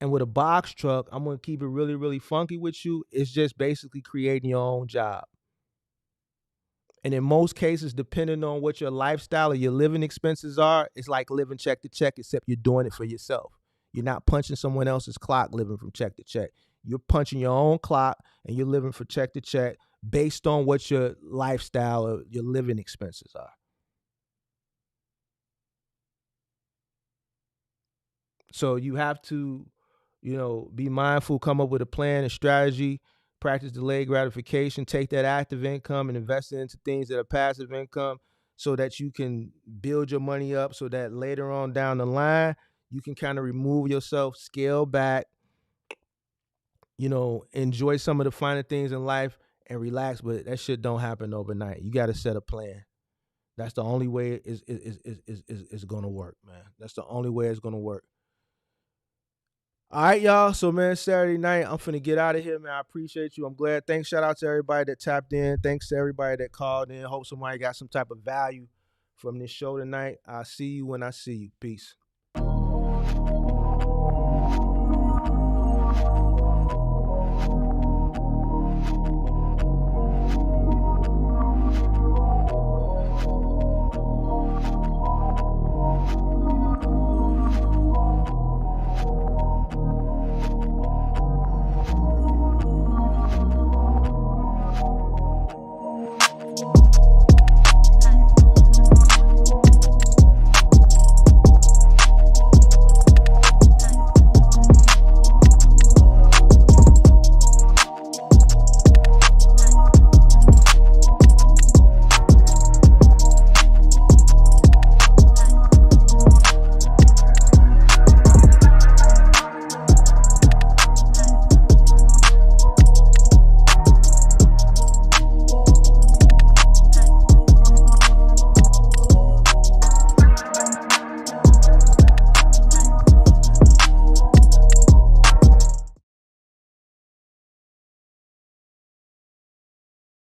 And with a box truck, I'm going to keep it really, really funky with you. It's just basically creating your own job. And in most cases, depending on what your lifestyle or your living expenses are, it's like living check to check, except you're doing it for yourself. You're not punching someone else's clock living from check to check. You're punching your own clock and you're living from check to check based on what your lifestyle or your living expenses are. So you have to, be mindful, come up with a plan, a strategy, practice delayed gratification, take that active income and invest it into things that are passive income so that you can build your money up so that later on down the line, you can kind of remove yourself, scale back, enjoy some of the finer things in life and relax. But that shit don't happen overnight. You got to set a plan. That's the only way it's going to work, man. That's the only way it's going to work. All right, y'all. So, man, Saturday night, I'm finna get out of here, man. I appreciate you. I'm glad. Thanks. Shout out to everybody that tapped in. Thanks to everybody that called in. Hope somebody got some type of value from this show tonight. I'll see you when I see you. Peace.